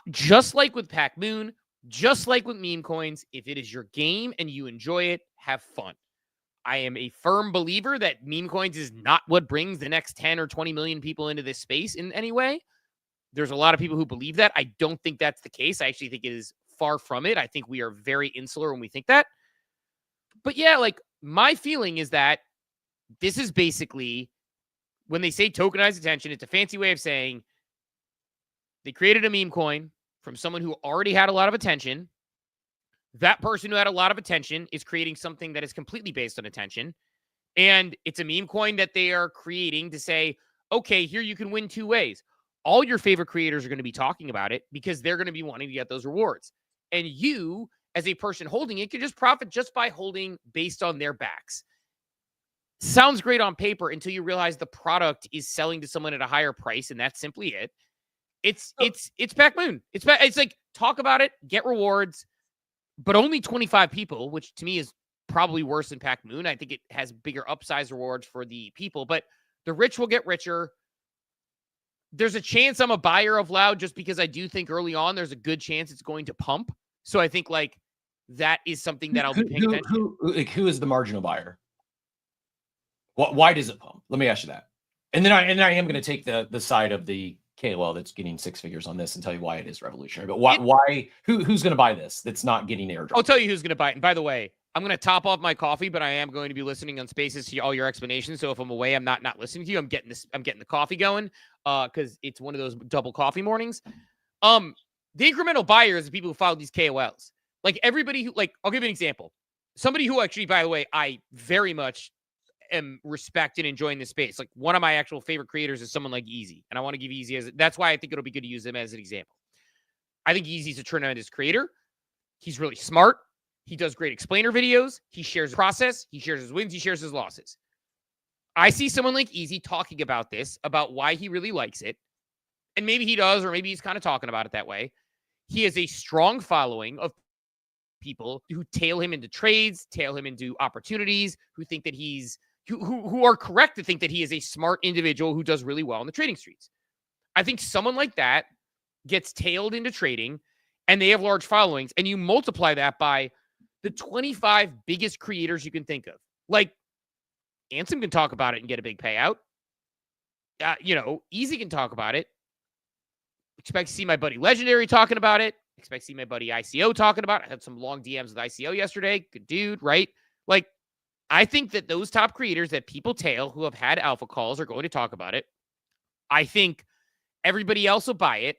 Just like with Pac Moon, just like with meme coins, if it is your game and you enjoy it, have fun. I am a firm believer that meme coins is not what brings the next 10 or 20 million people into this space in any way. There's a lot of people who believe that. I don't think that's the case. I actually think it is far from it. I think we are very insular when we think that. But yeah, like my feeling is that this is basically, when they say tokenized attention, it's a fancy way of saying they created a meme coin from someone who already had a lot of attention. That person who had a lot of attention is creating something that is completely based on attention. And it's a meme coin that they are creating to say, okay, here you can win two ways. All your favorite creators are going to be talking about it because they're going to be wanting to get those rewards. And you, as a person holding it, can just profit just by holding based on their backs. Sounds great on paper until you realize the product is selling to someone at a higher price, and that's simply it. It's Pac Moon. It's like, talk about it, get rewards, but only 25 people, which to me is probably worse than Pac Moon. I think it has bigger upsize rewards for the people, but the rich will get richer. There's a chance I'm a buyer of Loud just because I do think early on there's a good chance it's going to pump. So I think like that is something that I'll be paying attention to. Who is the marginal buyer? Why does it pump? Let me ask you that. And then I am going to take the side of the KOL that's getting six figures on this and tell you why it is revolutionary. But who's going to buy this that's not getting airdrop? I'll tell you who's going to buy it. And by the way, I'm going to top off my coffee, but I am going to be listening on Spaces to all your explanations. So if I'm away, I'm not listening to you. I'm getting the coffee going because it's one of those double coffee mornings. The incremental buyers are people who follow these KOLs. Like everybody who, like, I'll give you an example. Somebody who actually, by the way, I very much am respect and enjoying this space. Like one of my actual favorite creators is someone like Easy. And I want to give Easy that's why I think it'll be good to use him as an example. I think Easy's a tremendous creator. He's really smart. He does great explainer videos. He shares the process. He shares his wins. He shares his losses. I see someone like Easy talking about this, about why he really likes it. And maybe he does, or maybe he's kind of talking about it that way. He has a strong following of people who tail him into trades, tail him into opportunities, who think that he's who are correct to think that he is a smart individual who does really well in the trading streets. I think someone like that gets tailed into trading and they have large followings, and you multiply that by the 25 biggest creators you can think of. Like Ansem can talk about it and get a big payout. Easy can talk about it. Expect to see my buddy Legendary talking about it. Expect to see my buddy ICO talking about it. I had some long DMs with ICO yesterday. Good dude, right? Like, I think that those top creators that people tail who have had alpha calls are going to talk about it. I think everybody else will buy it.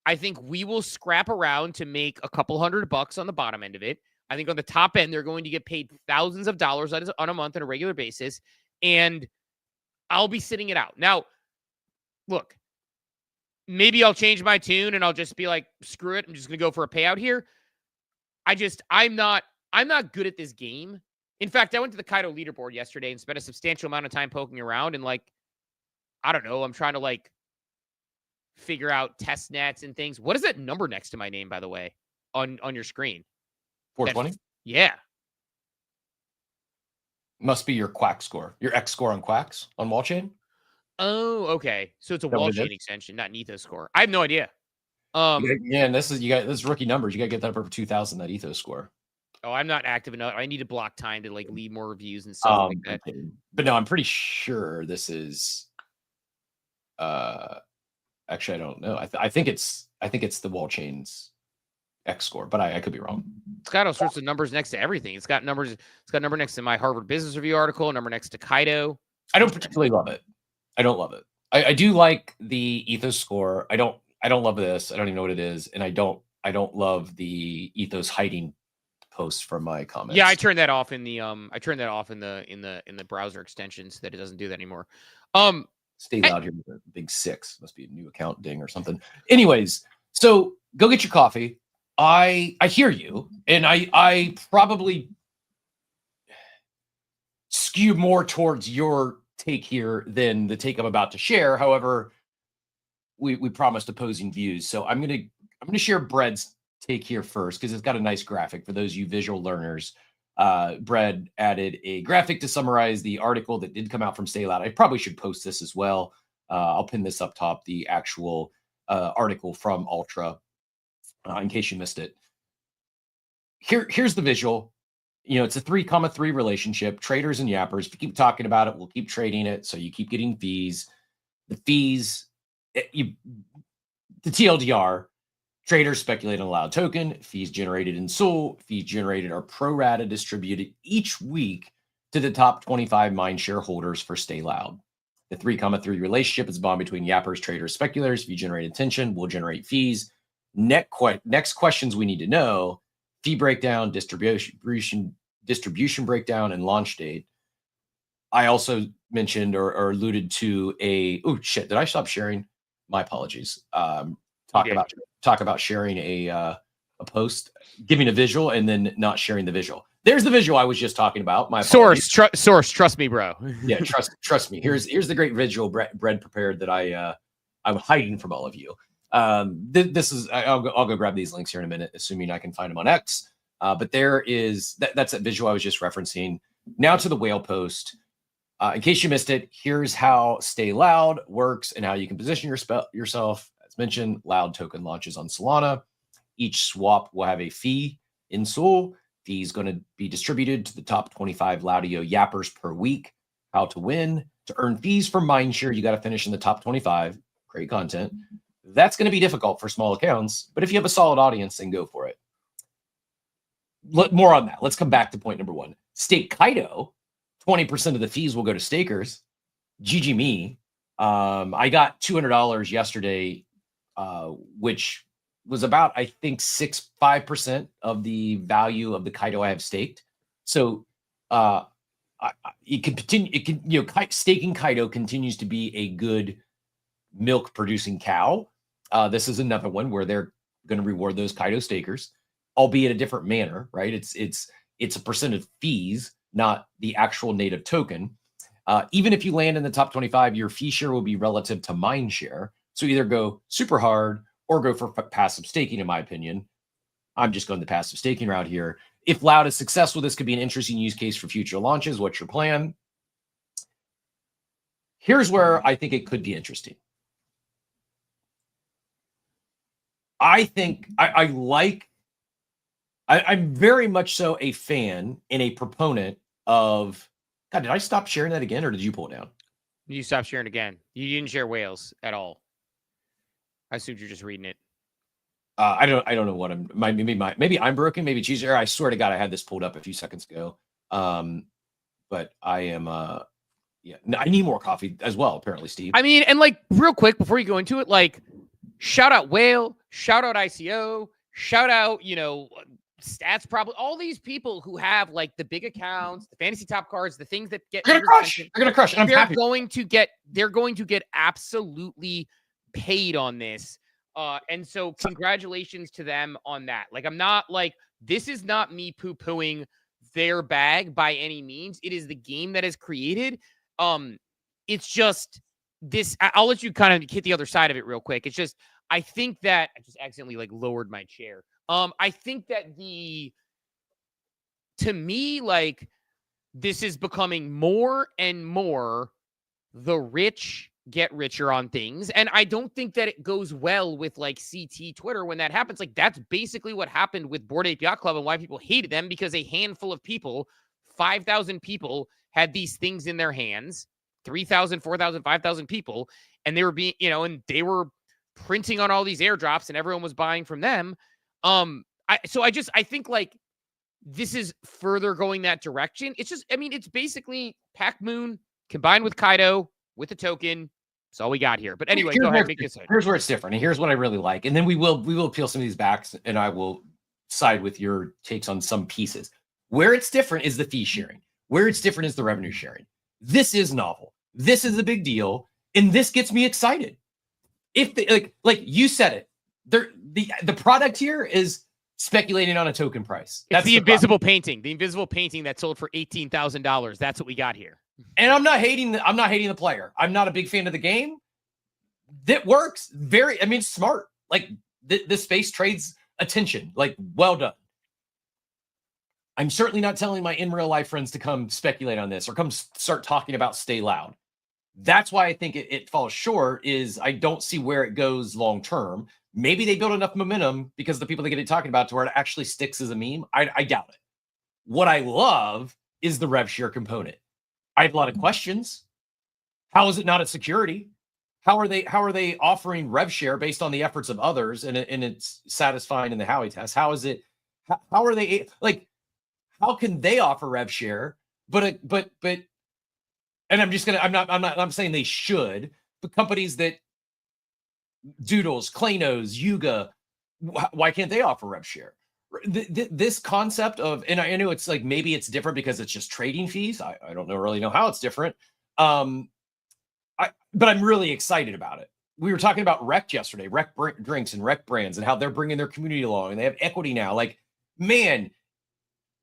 I think we will scrap around to make a couple $100 on the bottom end of it. I think on the top end, they're going to get paid thousands of dollars on a month on a regular basis. And I'll be sitting it out. Now, look, maybe I'll change my tune and I'll just be like, screw it. I'm just going to go for a payout here. I'm not good at this game. In fact, I went to the Kaido leaderboard yesterday and spent a substantial amount of time poking around and I don't know. I'm trying to figure out test nets and things. What is that number next to my name, by the way, on your screen? 420? Yeah. Must be your Quack score, your X score on Quacks on wall chain. Oh, okay. So it's a wall chain extension, not an ethos score. I have no idea. And this is rookie numbers. You got to get that up over 2,000, that ethos score. Oh, I'm not active enough. I need to block time to leave more reviews and stuff like that. But no, I'm pretty sure this is. Actually, I don't know. I think it's the wall chain's X score, but I could be wrong. It's got all sorts of numbers next to everything. It's got numbers. It's got a number next to my Harvard Business Review article. A number next to Kaido. I don't particularly love it. I don't love it. I do like the ethos score. I don't love this. I don't even know what it is, and I don't love the ethos hiding posts from my comments. Yeah, I turned that off in the in the browser extensions that it doesn't do that anymore. StayLoud here with a big 6. Must be a new account ding or something. Anyways, so go get your coffee. I hear you, and I probably skew more towards your take here than the take I'm about to share. However, we promised opposing views, so I'm gonna share Bread's take here first because it's got a nice graphic for those of you visual learners. Brad added a graphic to summarize the article that did come out from StayLoud. I probably should post this as well. I'll pin this up top, the actual article from Ultra, in case you missed it. Here's the visual. It's a 3,3 relationship, traders and yappers. If you keep talking about it, we'll keep trading it. So you keep getting fees. The fees, the TLDR, traders speculate on a Loud token, fees generated in Sol, fees generated are pro rata distributed each week to the top 25 mine shareholders for StayLoud. The 3,3 relationship is a bond between yappers, traders, speculators. If you generate attention, we'll generate fees. Next questions we need to know: fee breakdown, distribution breakdown, and launch date. I also mentioned or alluded to oh shit, did I stop sharing? My apologies. Talk about sharing a post, giving a visual, and then not sharing the visual. There's the visual I was just talking about. My source, trust me, bro. Yeah, trust me. Here's the great visual Brad prepared that I'm hiding from all of you. This is I'll go grab these links here in a minute, assuming I can find them on X. But there is that's that visual I was just referencing. Now to the whale post. In case you missed it, here's how StayLoud works and how you can position yourself. As mentioned, Loud token launches on Solana. Each swap will have a fee in Sol. Fee is going to be distributed to the top 25 Loud.io yappers per week. How to win: to earn fees from mindshare, you got to finish in the top 25. Great content. That's going to be difficult for small accounts, but if you have a solid audience, then go for it. More on that. Let's come back to point number one. Stake Kaido, 20% of the fees will go to stakers. GG me. I got $200 yesterday, which was about, I think, 5% of the value of the Kaido I have staked. So it can continue. Staking Kaido continues to be a good milk producing cow. This is another one where they're going to reward those Kaido stakers, albeit a different manner, right? It's a percent of fees, not the actual native token. Even if you land in the top 25, your fee share will be relative to mine share. So either go super hard or go for passive staking, in my opinion. I'm just going the passive staking route here. If Loud is successful, this could be an interesting use case for future launches. What's your plan? Here's where I think it could be interesting. I think I'm very much so a fan and a proponent of. God, did I stop sharing that again, or did you pull it down? You stopped sharing again. You didn't share whales at all. I assumed you're just reading it. I don't know what maybe I'm broken. Maybe it's easier. I swear to God, I had this pulled up a few seconds ago. But I am. Yeah, I need more coffee as well. Apparently, Steve. I mean, and like real quick before you go into it, like shout out Whale, shout out ICO, shout out Stats, probably all these people who have like the big accounts, the fantasy top cards, the things that get they're gonna crush. And they're going to get absolutely paid on this. And so congratulations to them on that. Like, I'm not like, this is not me poo-pooing their bag by any means. It is the game that is created. It's just this, I'll let you kind of hit the other side of it real quick. It's just, I think that I just accidentally like lowered my chair. I think that to me, like, this is becoming more and more the rich get richer on things. And I don't think that it goes well with like CT Twitter when that happens. Like, that's basically what happened with Bored Ape Yacht Club and why people hated them, because a handful of people, 5,000 people, had these things in their hands, 3,000, 4,000, 5,000 people, and they were being, and they were printing on all these airdrops and everyone was buying from them. I think like this is further going that direction. It's just, I mean, it's basically Pac Moon combined with Kaido with a token. That's all we got here. But anyway, go ahead. Here's where it's different. And here's what I really like. And then we will peel some of these back, and I will side with your takes on some pieces. Where it's different is the fee sharing. Where it's different is the revenue sharing. This is novel. This is a big deal. And this gets me excited. If they, like you said it, the product here is speculating on a token price. That's the invisible painting. The invisible painting that sold for $18,000. That's what we got here. And I'm not hating the player. I'm not a big fan of the game. That works smart. Like this space trades attention. Like, well done. I'm certainly not telling my in real life friends to come speculate on this or come start talking about StayLoud. That's why I think it falls short. Is I don't see where it goes long term. Maybe they build enough momentum because the people they get it talking about to where it actually sticks as a meme. I doubt it. What I love is the rev share component. I have a lot of questions. How is it not a security? How are they offering rev share based on the efforts of others and it's satisfying in the Howey test? How is it? How are they like? How can they offer rev share? But and I'm saying they should, but companies that Doodles, Klanos, Yuga, why can't they offer rev share? This concept of, and I know it's like maybe it's different because it's just trading fees. I don't really know how it's different. But I'm really excited about it. We were talking about Rec yesterday, Rec Drinks and Rec Brands and how they're bringing their community along and they have equity now. Like, man,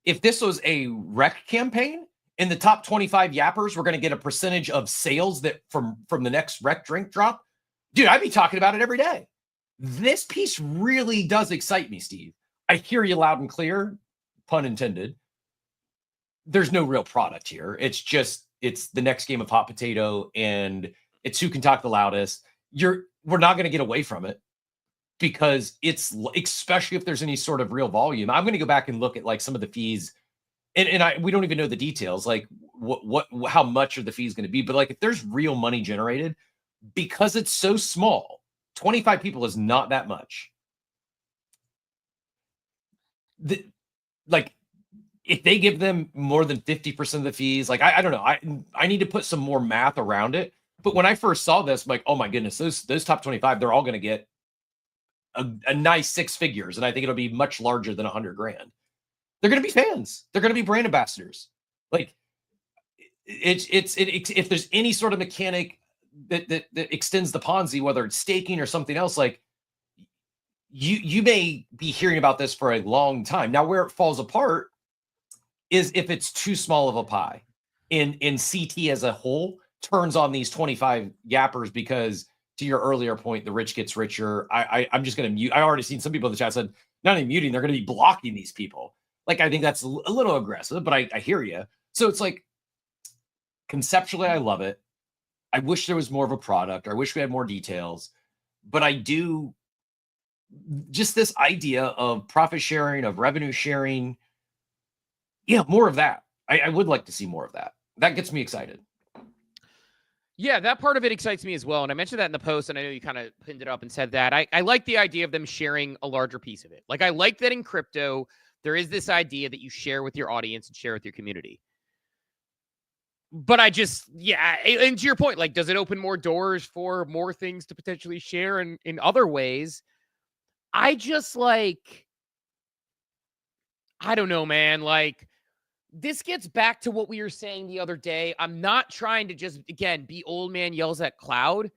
if this was a Rec campaign and the top 25 yappers were going to get a percentage of sales that from the next Rec drink drop, dude, I'd be talking about it every day. This piece really does excite me, Steve. I hear you loud and clear, pun intended. There's no real product here. It's the next game of hot potato and it's who can talk the loudest. We're not going to get away from it because it's, especially if there's any sort of real volume. I'm going to go back and look at like some of the fees and we don't even know the details, like how much are the fees going to be, but like if there's real money generated, because it's so small, 25 people is not that much. Like if they give them more than 50% of the fees, like I don't know, I need to put some more math around it. But when I first saw this, I'm like, oh my goodness, those top 25, they're all going to get a nice 6 figures, and I think it'll be much larger than $100 grand. They're going to be fans. They're going to be brand ambassadors. Like if there's any sort of mechanic that extends the Ponzi, whether it's staking or something else, like you may be hearing about this for a long time. Now, where it falls apart is if it's too small of a pie in CT as a whole turns on these 25 yappers, because to your earlier point, the rich gets richer. I'm just going to mute. I already seen some people in the chat said, not even muting, they're going to be blocking these people. Like, I think that's a little aggressive, but I hear you. So it's like, conceptually, I love it. I wish there was more of a product. I wish we had more details, but I do just this idea of profit sharing, of revenue sharing. Yeah, more of that. I would like to see more of that. That gets me excited. Yeah, that part of it excites me as well. And I mentioned that in the post, and I know you kind of pinned it up and said that. I like the idea of them sharing a larger piece of it. Like, I like that in crypto, there is this idea that you share with your audience and share with your community. But I just, yeah, and to your point, like, does it open more doors for more things to potentially share in other ways? I just like, I don't know, man. Like, this gets back to what we were saying the other day. I'm not trying to just, again, be old man yells at cloud.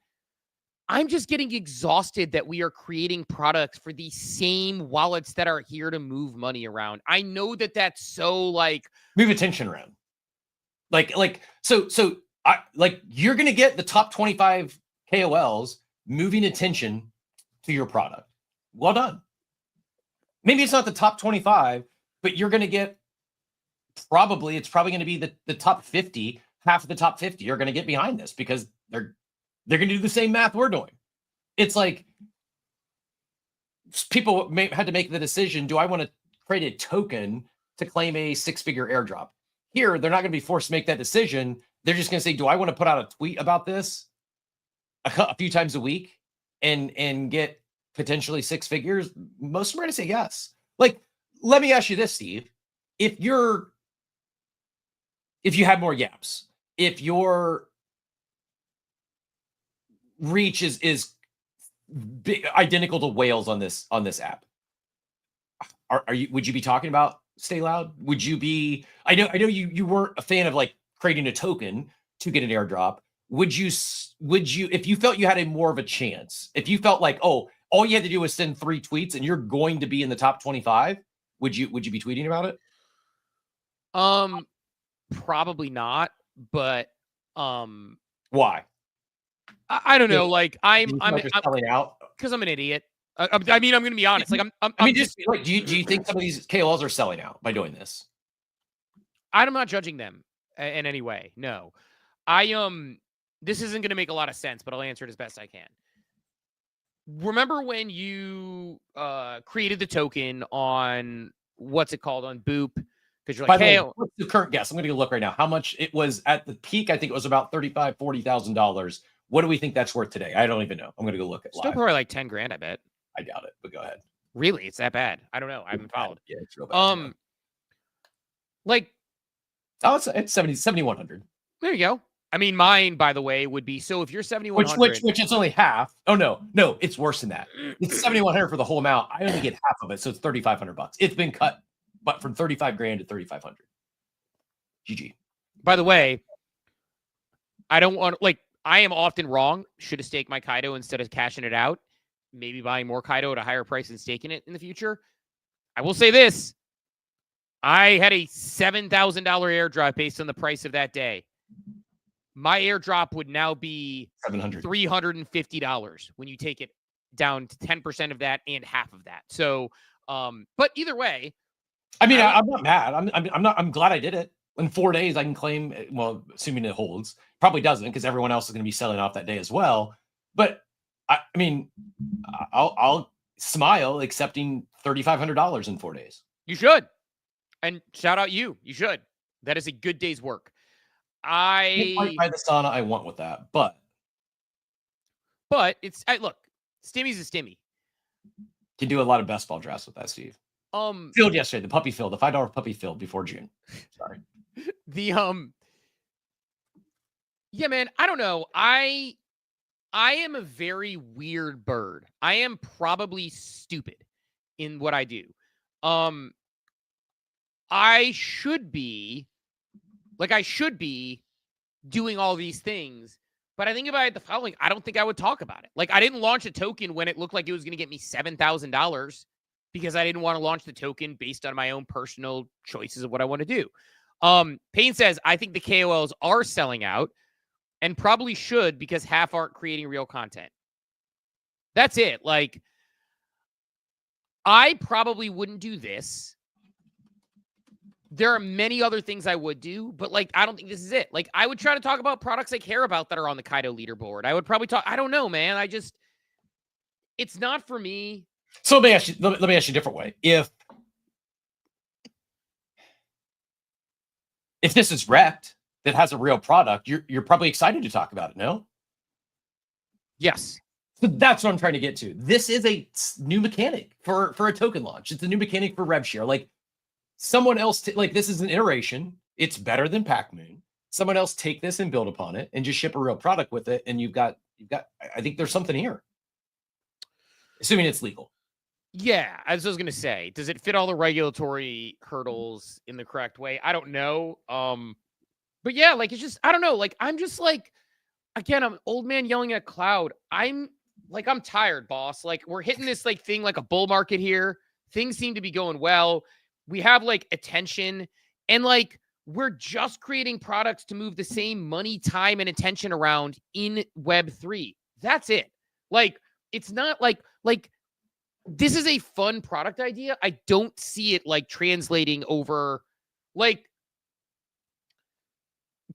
I'm just getting exhausted that we are creating products for the same wallets that are here to move money around. I know that that's so like move attention around. So you're going to get the top 25 KOLs moving attention to your product. Well done. Maybe it's not the top 25, but you're going to get it's probably going to be the top 50. Half of the top 50 are going to get behind this because they're going to do the same math we're doing. It's like people had to make the decision. Do I want to create a token to claim a 6-figure airdrop? Here, they're not going to be forced to make that decision. They're just going to say, do I want to put out a tweet about this a few times a week and get potentially 6 figures? Most of them are going to say yes. Like, let me ask you this, Steve. If you had more yaps, if your reach is identical to whales on this app, would you be talking about StayLoud? Would you be? I know you weren't a fan of like creating a token to get an airdrop. Would you if you felt you had a more of a chance, if you felt like, oh, all you had to do was send 3 tweets and you're going to be in the top 25, would you be tweeting about it? Probably not, but why? I don't know. Like I'm selling out because I'm an idiot. I mean, I'm going to be honest. Like I'm just like, do you think some of these KOLs are selling out by doing this? I'm not judging them in any way. No, this isn't going to make a lot of sense, but I'll answer it as best I can. Remember when you created the token on what's it called on Boop? Because you're like, hey, what's the current guess? I'm going to look right now. How much it was at the peak? I think it was about $35,000, $40,000. What do we think that's worth today? I don't even know. I'm going to go look at still live. probably like 10 grand. I bet. I doubt it, but go ahead. Really, it's that bad? I don't know. I haven't followed. Yeah, it's real bad. Like, oh, it's 7,100. There you go. I mean, mine, by the way, would be so if you're 7,100, which is only half. Oh no, it's worse than that. It's 7,100 for the whole amount. I only get half of it, so it's $3,500. It's been cut, but from 35 grand to 3,500. GG. By the way, I don't want I am often wrong. Should have staked my Kaido instead of cashing it out. Maybe buying more Kaido at a higher price and staking it in the future. I will say this. I had a $7,000 airdrop based on the price of that day. My airdrop would now be $350 when you take it down to 10% of that and half of that. So, but either way, I mean, I'm not mad. I'm glad I did it. In 4 days, I can claim. Well, assuming it holds, probably doesn't because everyone else is going to be selling off that day as well. But I mean, I'll smile accepting $3,500 in 4 days. You should, and shout out you. You should. That is a good day's work. I buy the sauna I want with that, but it's look, Stimmy's a Stimmy. Can do a lot of best ball drafts with that, Steve. Field yesterday, the puppy field, the $5 puppy field before June. Sorry. Yeah, man, I don't know. I am a very weird bird. I am probably stupid in what I do. I should be doing all these things, but I think if I had the following, I don't think I would talk about it. Like, I didn't launch a token when it looked like it was going to get me $7,000 because I didn't want to launch the token based on my own personal choices of what I want to do. Payne says, I think the KOLs are selling out and probably should because half aren't creating real content. That's it. Like, I probably wouldn't do this. There are many other things I would do, but like, I don't think this is it. Like, I would try to talk about products I care about that are on the Kaido leaderboard. I would probably talk, I don't know, man. It's not for me. So let me ask you a different way. If this is wrecked, that has a real product, you're probably excited to talk about it, no? Yes. So that's what I'm trying to get to. This is a new mechanic for a token launch. It's a new mechanic for rev share. Like, someone else, this is an iteration. It's better than Pac-Moon. Someone else take this and build upon it and just ship a real product with it. And you've got, I think there's something here. Assuming it's legal. Yeah, as I was going to say, does it fit all the regulatory hurdles in the correct way? I don't know. But yeah, like, it's just, I don't know. Like, I'm just like, again, I'm an old man yelling at a cloud. I'm tired, boss. Like, we're hitting this like thing, like a bull market here. Things seem to be going well. We have like attention and like, we're just creating products to move the same money, time, and attention around in Web3. That's it. Like, it's not like this is a fun product idea. I don't see it like translating over. Like,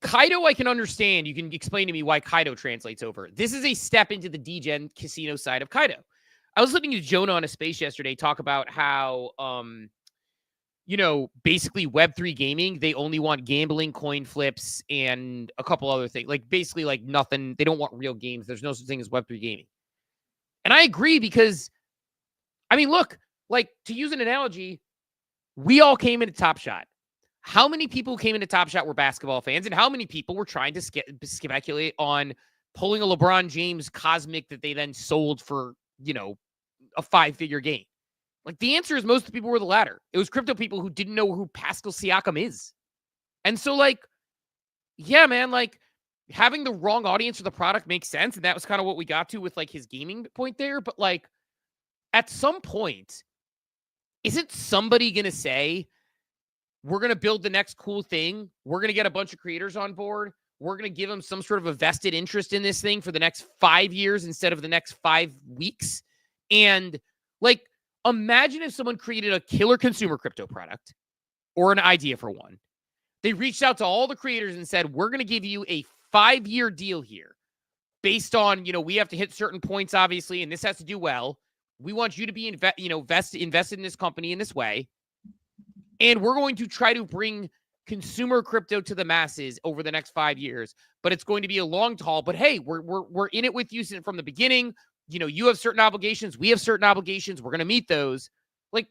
Kaido, I can understand. You can explain to me why Kaido translates over. This is a step into the degen casino side of Kaido. I was listening to Jonah on a space yesterday talk about how, basically Web3 gaming, they only want gambling, coin flips, and a couple other things. Like, basically, like, nothing. They don't want real games. There's no such thing as Web3 gaming. And I agree because, I mean, look, like, to use an analogy, we all came into Top Shot. How many people who came into Top Shot were basketball fans, and how many people were trying to speculate on pulling a LeBron James cosmic that they then sold for, a 5-figure gain? Like, the answer is most of the people were the latter. It was crypto people who didn't know who Pascal Siakam is. And so, like, yeah, man, like, having the wrong audience for the product makes sense. And that was kind of what we got to with, like, his gaming point there. But, like, at some point, isn't somebody going to say, we're going to build the next cool thing. We're going to get a bunch of creators on board. We're going to give them some sort of a vested interest in this thing for the next 5 years instead of the next 5 weeks. And, like, imagine if someone created a killer consumer crypto product or an idea for one They reached out to all the creators and said, we're going to give you a 5-year deal here based on, we have to hit certain points, obviously, and this has to do well. We want you to be invested in this company in this way. And we're going to try to bring consumer crypto to the masses over the next 5 years, but it's going to be a long haul. But hey, we're in it with you from the beginning. You have certain obligations. We have certain obligations. We're going to meet those. Like,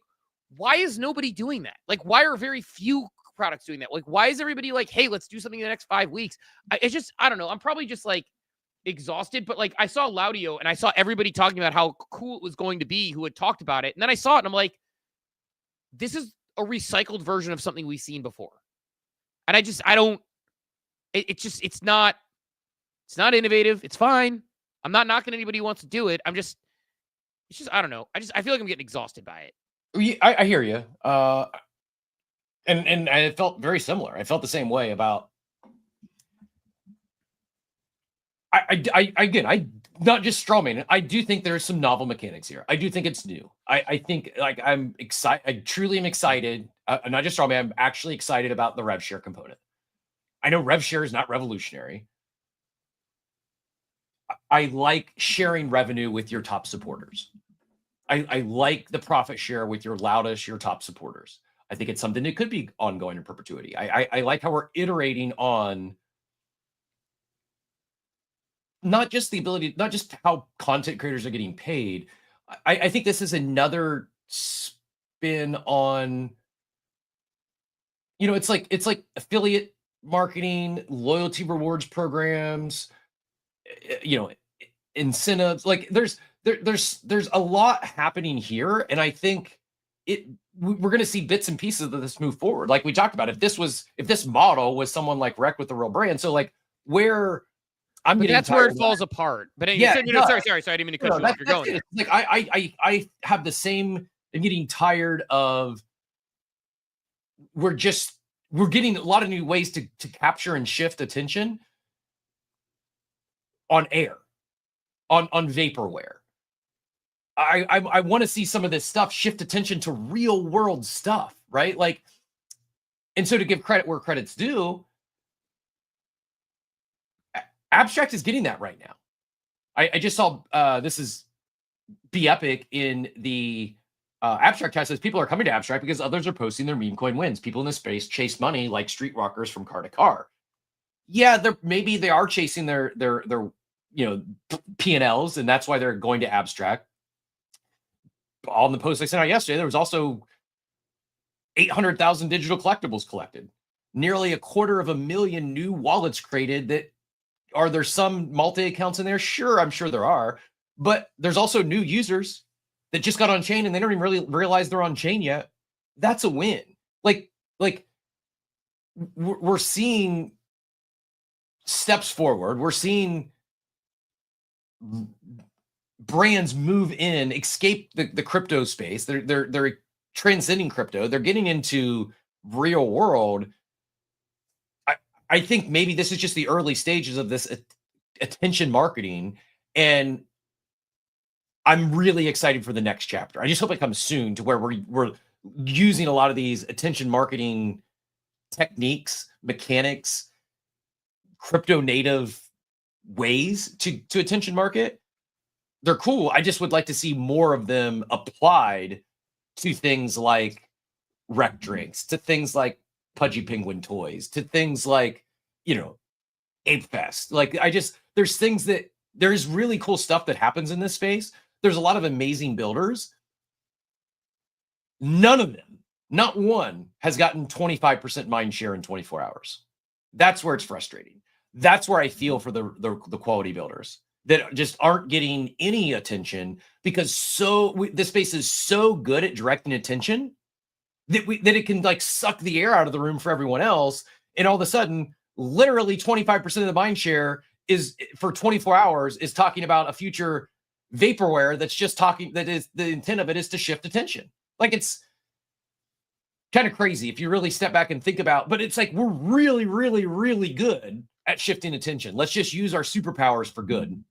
why is nobody doing that? Like, why are very few products doing that? Like, why is everybody like, hey, let's do something in the next 5 weeks? I don't know. I'm probably just like exhausted, but like I saw Laudio and I saw everybody talking about how cool it was going to be who had talked about it. And then I saw it and I'm like, this is a recycled version of something we've seen before. And it's not innovative. It's fine. I'm not knocking anybody who wants to do it. I don't know. I feel like I'm getting exhausted by it. I hear you. And I felt very similar. I felt the same way about. I not just strawman. I do think there's some novel mechanics here. I do think it's new. I think like I'm excited. I truly am excited. I'm not just strawman. I'm actually excited about the rev share component. I know rev share is not revolutionary. I like sharing revenue with your top supporters. I like the profit share with your loudest, your top supporters. I think it's something that could be ongoing in perpetuity. I like how we're iterating on not just the ability, not just how content creators are getting paid. I think this is another spin on, it's like affiliate marketing, loyalty rewards programs, incentives. Like there's a lot happening here. And I think we're going to see bits and pieces of this move forward. Like we talked about, if this model was someone like Rec with the real brand. So like where that's where it falls apart. But yeah, sorry. I didn't mean to cut you off. You're going there. Like I have the same. I'm getting tired of. We're getting a lot of new ways to capture and shift attention on air, on vaporware. I want to see some of this stuff shift attention to real world stuff, right? Like, and so to give credit where credit's due, Abstract is getting that right now. I just saw this is Be Epic in the Abstract chat says people are coming to Abstract because others are posting their meme coin wins. People in this space chase money like streetwalkers from car to car. Yeah, maybe they are chasing their P&Ls, and that's why they're going to Abstract. On the post I sent out yesterday, there was also 800,000 digital collectibles collected. Nearly 250,000 new wallets created. Are there some multi-accounts in there? Sure, I'm sure there are. But there's also new users that just got on chain and they don't even really realize they're on chain yet. That's a win. Like we're seeing steps forward. We're seeing brands move in, escape the crypto space. They're transcending crypto. They're getting into real world. I think maybe this is just the early stages of this attention marketing, and I'm really excited for the next chapter. I just hope it comes soon to where we're using a lot of these attention marketing techniques, mechanics, crypto native ways to attention market. They're cool. I just would like to see more of them applied to things like rec drinks, to things like Pudgy Penguin toys, to things like, Ape Fest. Like there's really cool stuff that happens in this space. There's a lot of amazing builders. None of them, not one, has gotten 25% mind share in 24 hours. That's where it's frustrating. That's where I feel for the quality builders that just aren't getting any attention because this space is so good at directing attention that it can like suck the air out of the room for everyone else. And all of a sudden, literally 25% of the mind share is for 24 hours is talking about a future vaporware that's just talking, that is the intent of it is to shift attention. Like it's kind of crazy if you really step back and think about, but it's like, we're really, really, really good at shifting attention. Let's just use our superpowers for good.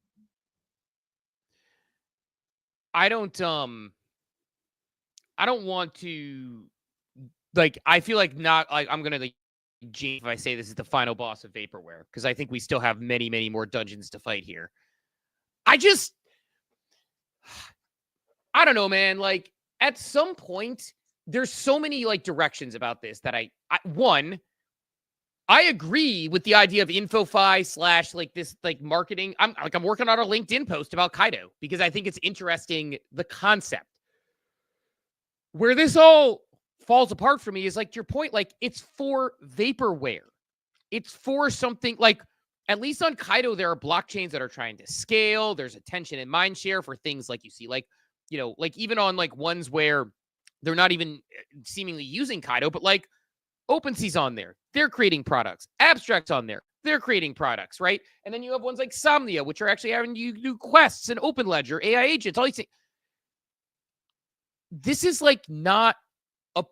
I don't want to, like, I feel like not like I'm going to like if I say this is the final boss of vaporware, because I think we still have many, many more dungeons to fight here. I don't know, man. Like, at some point, there's so many like directions about this that I agree with the idea of InfoFi / like this like marketing. I'm working on a LinkedIn post about Kaido because I think it's interesting, the concept. Where this all falls apart for me is like your point, like it's for vaporware. It's for something like, at least on Kaido, there are blockchains that are trying to scale. There's attention and mind share for things like you see, like, you know, like even on like ones where they're not even seemingly using Kaido, but like OpenSea's on there. They're creating products. Abstract's on there. They're creating products, right? And then you have ones like Somnia, which are actually having you do quests and Open Ledger, AI agents, all these things. This is like not a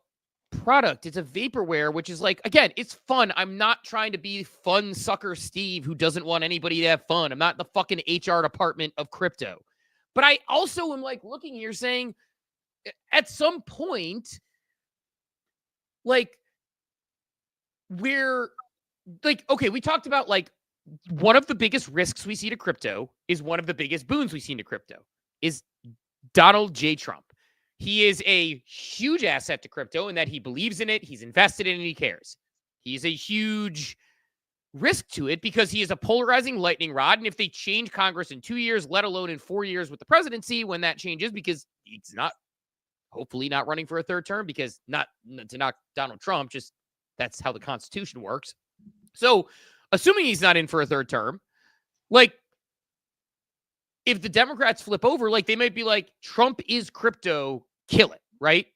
product. It's a vaporware, which is like, again, it's fun. I'm not trying to be fun sucker Steve who doesn't want anybody to have fun. I'm not the fucking HR department of crypto. But I also am like looking here saying, at some point, like, we're like, okay, we talked about like one of the biggest risks we see to crypto is one of the biggest boons we see to crypto is Donald J. Trump. He is a huge asset to crypto in that he believes in it, he's invested in it, and he cares. He's a huge risk to it because he is a polarizing lightning rod. And if they change Congress in 2 years, let alone in 4 years with the presidency, when that changes, because he's not, hopefully not running for a third term, because not to knock Donald Trump, just that's how the Constitution works. So assuming he's not in for a third term, like, if the Democrats flip over, like, they might be like, Trump is crypto, kill it, right?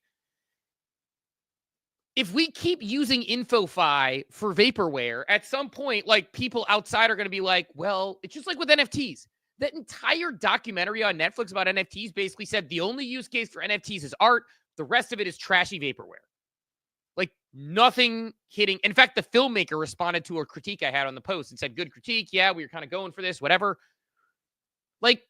If we keep using InfoFi for vaporware, at some point, like, people outside are going to be like, well, it's just like with NFTs. That entire documentary on Netflix about NFTs basically said the only use case for NFTs is art. The rest of it is trashy vaporware. Like, nothing hitting. In fact, the filmmaker responded to a critique I had on the post and said, good critique. Yeah, we were kind of going for this, whatever. Like,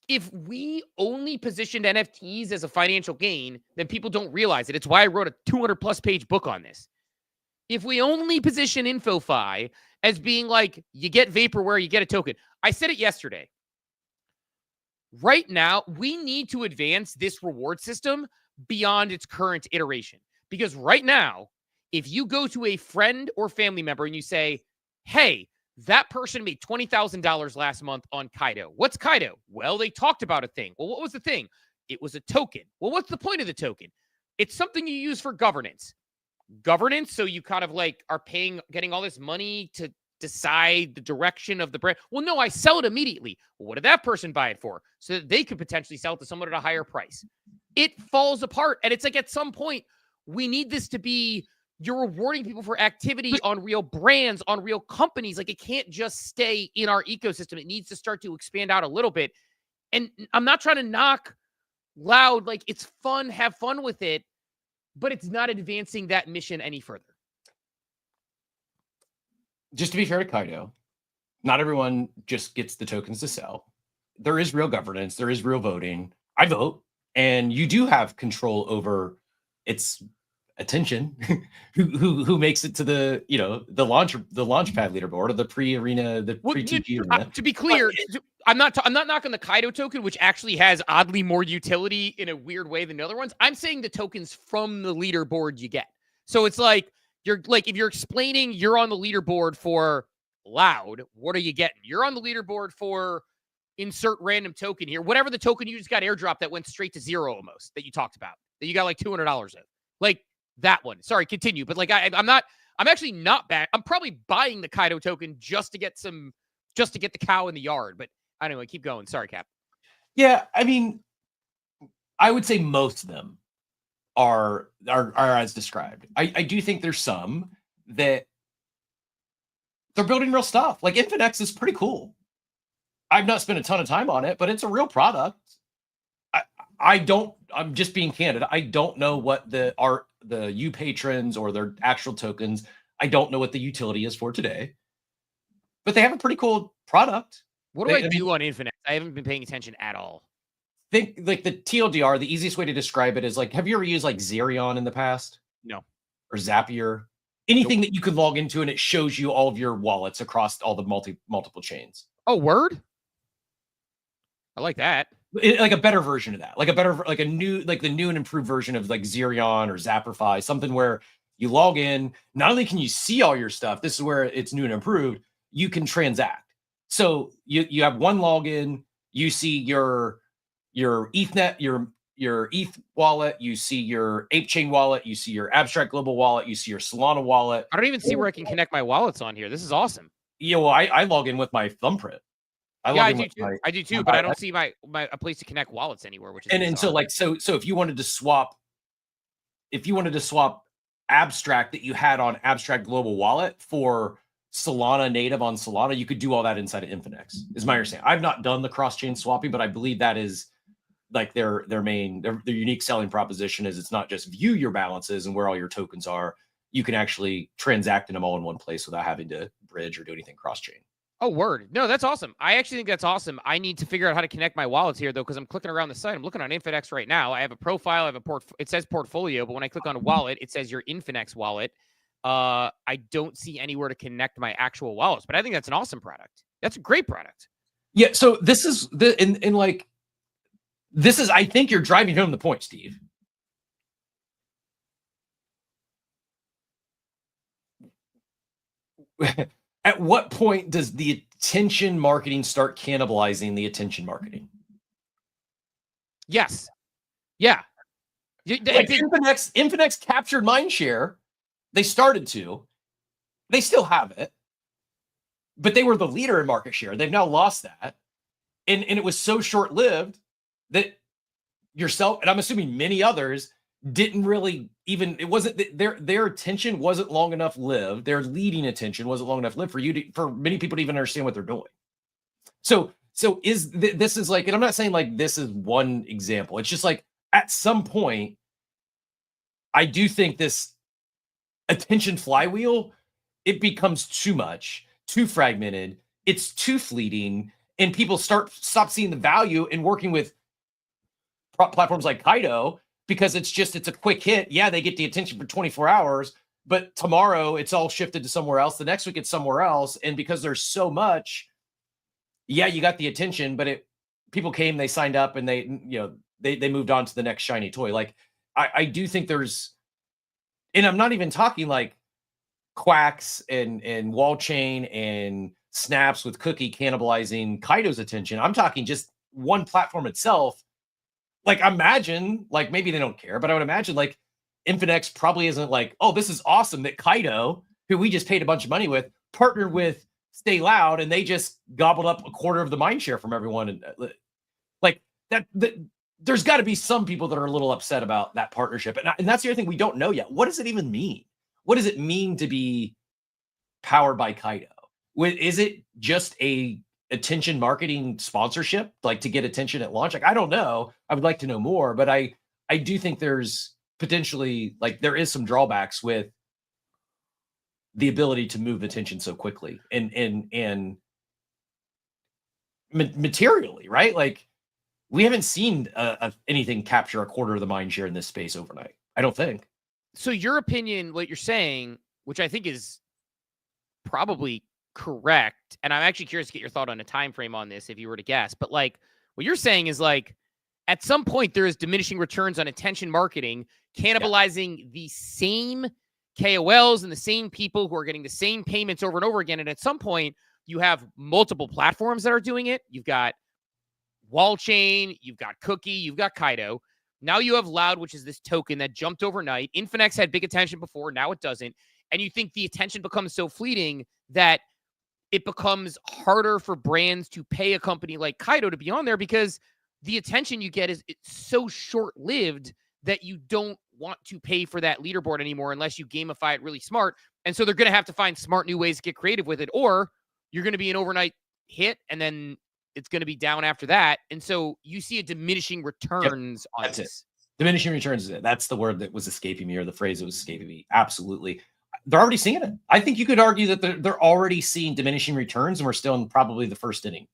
if we only positioned NFTs as a financial gain, then people don't realize it. It's why I wrote a 200-plus page book on this. If we only position InfoFi as being like, you get vaporware, you get a token. I said it yesterday. Right now, we need to advance this reward system beyond its current iteration. Because right now, if you go to a friend or family member and you say, hey, that person made $20,000 last month on Kaido. What's Kaido? Well, they talked about a thing. Well, what was the thing? It was a token. Well, what's the point of the token? It's something you use for governance. Governance, so you kind of like are getting all this money to decide the direction of the brand. Well, no, I sell it immediately. Well, what did that person buy it for? So that they could potentially sell it to someone at a higher price. It falls apart. And it's like, at some point, we need this to be, you're rewarding people for activity on real brands, on real companies. Like, it can't just stay in our ecosystem. It needs to start to expand out a little bit. And I'm not trying to knock Loud. Like, it's fun, have fun with it, but it's not advancing that mission any further. Just to be fair to Kaido, not everyone just gets the tokens to sell. There is real governance. There is real voting. I vote, and you do have control over its attention, who makes it to the, you know, the launch pad leaderboard or the pre-arena, the pre-TG arena. To be clear, I'm not knocking the Kaido token, which actually has oddly more utility in a weird way than the other ones. I'm saying the tokens from the leaderboard you get. So it's like, you're like, if you're explaining you're on the leaderboard for Loud, what are you getting? You're on the leaderboard for insert random token here, whatever the token you just got airdrop that went straight to zero almost, that you talked about, that you got like $200 of. Like, that one. Sorry, continue. But like, I'm actually not bad. I'm probably buying the Kaido token just to get the cow in the yard. But anyway, keep going. Sorry, Cap. Yeah, I mean, I would say most of them are as described. I do think there's some that they're building real stuff. Like Infinex is pretty cool. I've not spent a ton of time on it, but it's a real product. I'm just being candid. I don't know what the U patrons or their actual tokens. I don't know what the utility is for today, but they have a pretty cool product. What do I do on Infinex? I haven't been paying attention at all. Think like the TLDR, the easiest way to describe it is like, have you ever used like Xerion in the past? No. Or Zapier? anything that you could log into, and it shows you all of your wallets across all the multiple chains. Oh, word. I like that. Like a better version of that, like the new and improved version of like Xerion or Zappify, something where you log in. Not only can you see all your stuff, this is where it's new and improved. You can transact. So you have one login. You see your ETHNet, your ETH wallet. You see your ApeChain wallet. You see your Abstract Global wallet. You see your Solana wallet. I don't even see where I can connect my wallets on here. This is awesome. Yeah, well, I log in with my thumbprint. I do too, but I don't see a place to connect wallets anywhere, which is and so like so if you wanted to swap Abstract that you had on Abstract Global Wallet for Solana native on Solana, you could do all that inside of Infinex, is my understanding. I've not done the cross-chain swapping, but I believe that is like their unique selling proposition is it's not just view your balances and where all your tokens are. You can actually transact in them all in one place without having to bridge or do anything cross-chain. Oh, word. No, that's awesome. I actually think that's awesome. I need to figure out how to connect my wallets here, though, because I'm clicking around the site. I'm looking on Infinex right now. I have a profile. I have it says portfolio, but when I click on a wallet, it says your Infinex wallet. I don't see anywhere to connect my actual wallets, but I think that's an awesome product. That's a great product. Yeah. So this is I think you're driving home the point, Steve. At what point does the attention marketing start cannibalizing the attention marketing? Yes. Yeah. Like Infinex captured mindshare. They started to. They still have it. But they were the leader in market share. They've now lost that. And it was so short-lived that yourself, and I'm assuming many others, didn't really even, it wasn't their attention wasn't long enough lived. Their leading attention wasn't long enough lived for many people to even understand what they're doing. So this is like, and I'm not saying like this is one example. It's just like at some point, I do think this attention flywheel, it becomes too much, too fragmented. It's too fleeting, and people stop seeing the value in working with platforms like Kaido. Because it's a quick hit. Yeah, they get the attention for 24 hours, but tomorrow it's all shifted to somewhere else. The next week it's somewhere else. And because there's so much, yeah, you got the attention, but people came, they signed up, and they moved on to the next shiny toy. Like I do think there's, and I'm not even talking like quacks and wall chain and snaps with cookie cannibalizing Kaido's attention. I'm talking just one platform itself. Like, imagine, like, maybe they don't care, but I would imagine, like, Infinex probably isn't like, oh, this is awesome that Kaido, who we just paid a bunch of money with, partnered with StayLoud, and they just gobbled up a quarter of the mind share from everyone. And like that there's got to be some people that are a little upset about that partnership. And that's the other thing we don't know yet. What does it even mean? What does it mean to be powered by Kaido? Is it just a attention marketing sponsorship, like to get attention at launch? Like, I don't know. I would like to know more, but I do think there's potentially, like, there is some drawbacks with the ability to move attention so quickly and materially, right? Like, we haven't seen anything capture a quarter of the mind share in this space overnight, I don't think. So your opinion, what you're saying, which I think is probably correct, and I'm actually curious to get your thought on a time frame on this if you were to guess, but like what you're saying is, like, at some point there is diminishing returns on attention marketing, cannibalizing the same KOLs and the same people who are getting the same payments over and over again. And at some point you have multiple platforms that are doing it. You've got Wall Chain, you've got Cookie, you've got Kaido. Now you have Loud, which is this token that jumped overnight. Infinex had big attention before, now it doesn't. And you think the attention becomes so fleeting that it becomes harder for brands to pay a company like Kaido to be on there, because the attention you get is so short-lived that you don't want to pay for that leaderboard anymore unless you gamify it really smart. And so they're going to have to find smart new ways to get creative with it, or you're going to be an overnight hit and then it's going to be down after that. And so you see a diminishing returns on this. It. Diminishing returns. That's the word that was escaping me, or the phrase that was escaping me. Absolutely. They're already seeing it. I think you could argue that they're already seeing diminishing returns, and we're still in probably the first inning.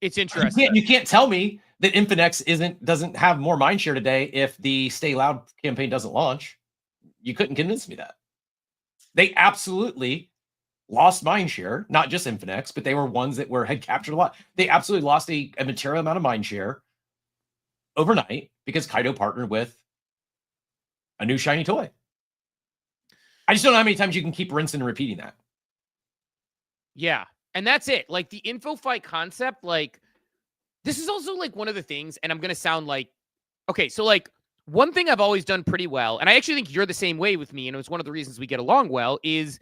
It's interesting. You can't tell me that Infinex doesn't have more mindshare today if the StayLoud campaign doesn't launch. You couldn't convince me that. They absolutely lost mindshare, not just Infinex, but they were ones that had captured a lot. They absolutely lost a material amount of mindshare overnight because Kaido partnered with a new shiny toy. I just don't know how many times you can keep rinsing and repeating that. Yeah. And that's it. Like the InfoFi concept, like this is also like one of the things, and I'm going to sound like, okay, so like one thing I've always done pretty well, and I actually think you're the same way with me, and it was one of the reasons we get along well, is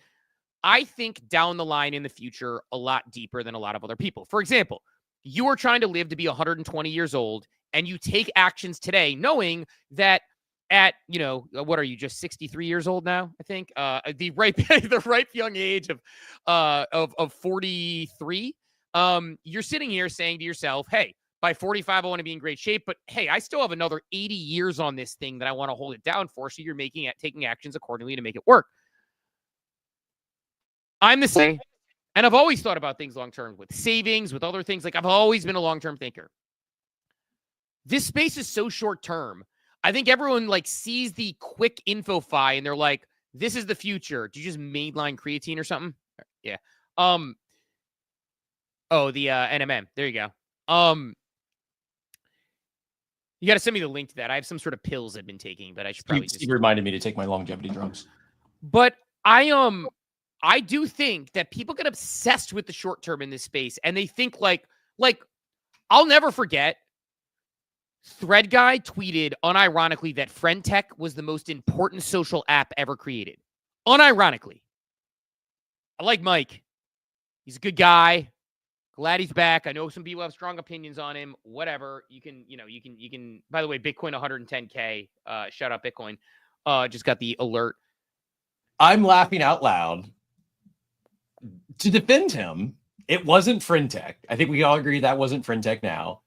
I think down the line in the future a lot deeper than a lot of other people. For example, you are trying to live to be 120 years old, and you take actions today knowing that at, you know, what are you, just 63 years old now, I think? The ripe young age of 43. You're sitting here saying to yourself, hey, by 45, I want to be in great shape, but hey, I still have another 80 years on this thing that I want to hold it down for. So you're taking actions accordingly to make it work. I'm the same. And I've always thought about things long-term with savings, with other things. Like I've always been a long-term thinker. This space is so short-term. I think everyone like sees the quick InfoFi and they're like, this is the future. Do you just mainline creatine or something? Yeah. Oh, the NMM. There you go. You got to send me the link to that. I have some sort of pills I've been taking, but I should probably Steve reminded me to take my longevity drugs. But I do think that people get obsessed with the short term in this space, and they think like I'll never forget. Thread guy tweeted unironically that FriendTech was the most important social app ever created. Unironically. I like Mike. He's a good guy. Glad he's back. I know some people have strong opinions on him. Whatever. You can, by the way, Bitcoin 110K. Shout out Bitcoin. Just got the alert. I'm laughing out loud. To defend him, it wasn't FriendTech. I think we all agree that wasn't FriendTech now.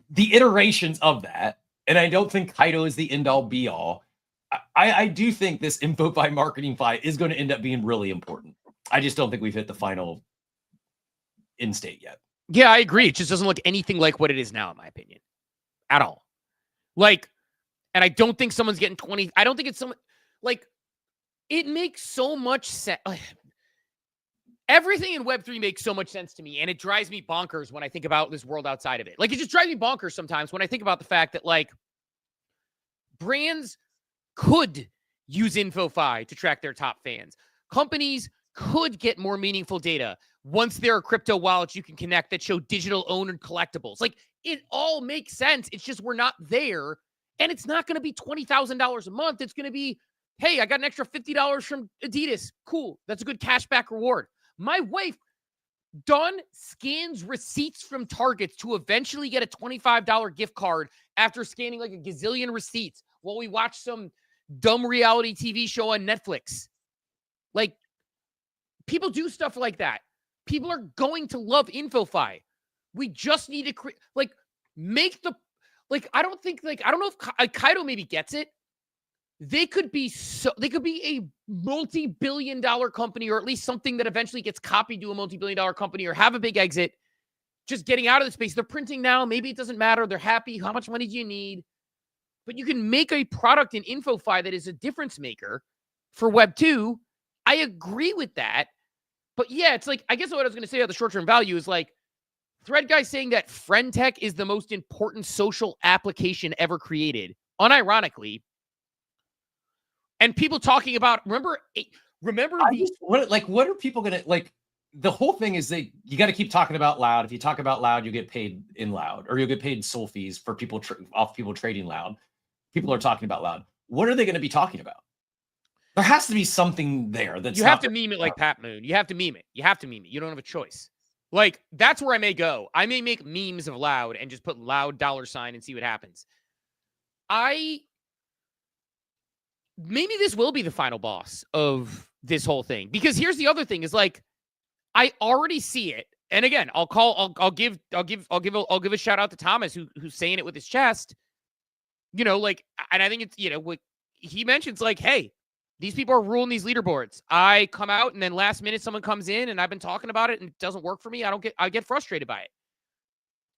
The iterations of that, and I don't think Kaido is the end-all be-all. I do think this InfoFi marketing fi is going to end up being really important. I just don't think we've hit the final end state yet. Yeah, I agree. It just doesn't look anything like what it is now, in my opinion. At all. Like, and I don't think someone's getting 20. I don't think it's someone, like, it makes so much sense. Everything in Web3 makes so much sense to me, and it drives me bonkers when I think about this world outside of it. Like, it just drives me bonkers sometimes when I think about the fact that, like, brands could use InfoFi to track their top fans. Companies could get more meaningful data once there are crypto wallets you can connect that show digital owned collectibles. Like, it all makes sense. It's just we're not there, and it's not going to be $20,000 a month. It's going to be, hey, I got an extra $50 from Adidas. Cool. That's a good cashback reward. My wife, Dawn, scans receipts from Targets to eventually get a $25 gift card after scanning like a gazillion receipts while we watch some dumb reality TV show on Netflix. Like, people do stuff like that. People are going to love InfoFi. We just need to create, like, make the, like, I don't know if Kaido maybe gets it. They could be a multi-billion-dollar company, or at least something that eventually gets copied to a multi-billion-dollar company, or have a big exit, just getting out of the space. They're printing now. Maybe it doesn't matter. They're happy. How much money do you need? But you can make a product in InfoFi that is a difference maker for Web 2. I agree with that. But yeah, it's like, I guess what I was going to say about the short-term value is like, Thread guy saying that FriendTech is the most important social application ever created, unironically. And people talking about, remember what are people going to, like, the whole thing is you got to keep talking about Loud. If you talk about Loud, you get paid in Loud, or you'll get paid SOL fees for people people trading Loud. People are talking about Loud. What are they going to be talking about? There has to be something there that's you have to meme it like Pat Moon. You have to meme it. You have to meme it. You don't have a choice. Like, that's where I may go. I may make memes of Loud and just put Loud $ and see what happens. Maybe this will be the final boss of this whole thing, because here's the other thing is, like, I already see it. And again, I'll give a shout out to Thomas who's saying it with his chest, you know, like, and I think it's, you know, what he mentions, like, hey, these people are ruling these leaderboards. I come out and then last minute someone comes in and I've been talking about it and it doesn't work for me. I get frustrated by it.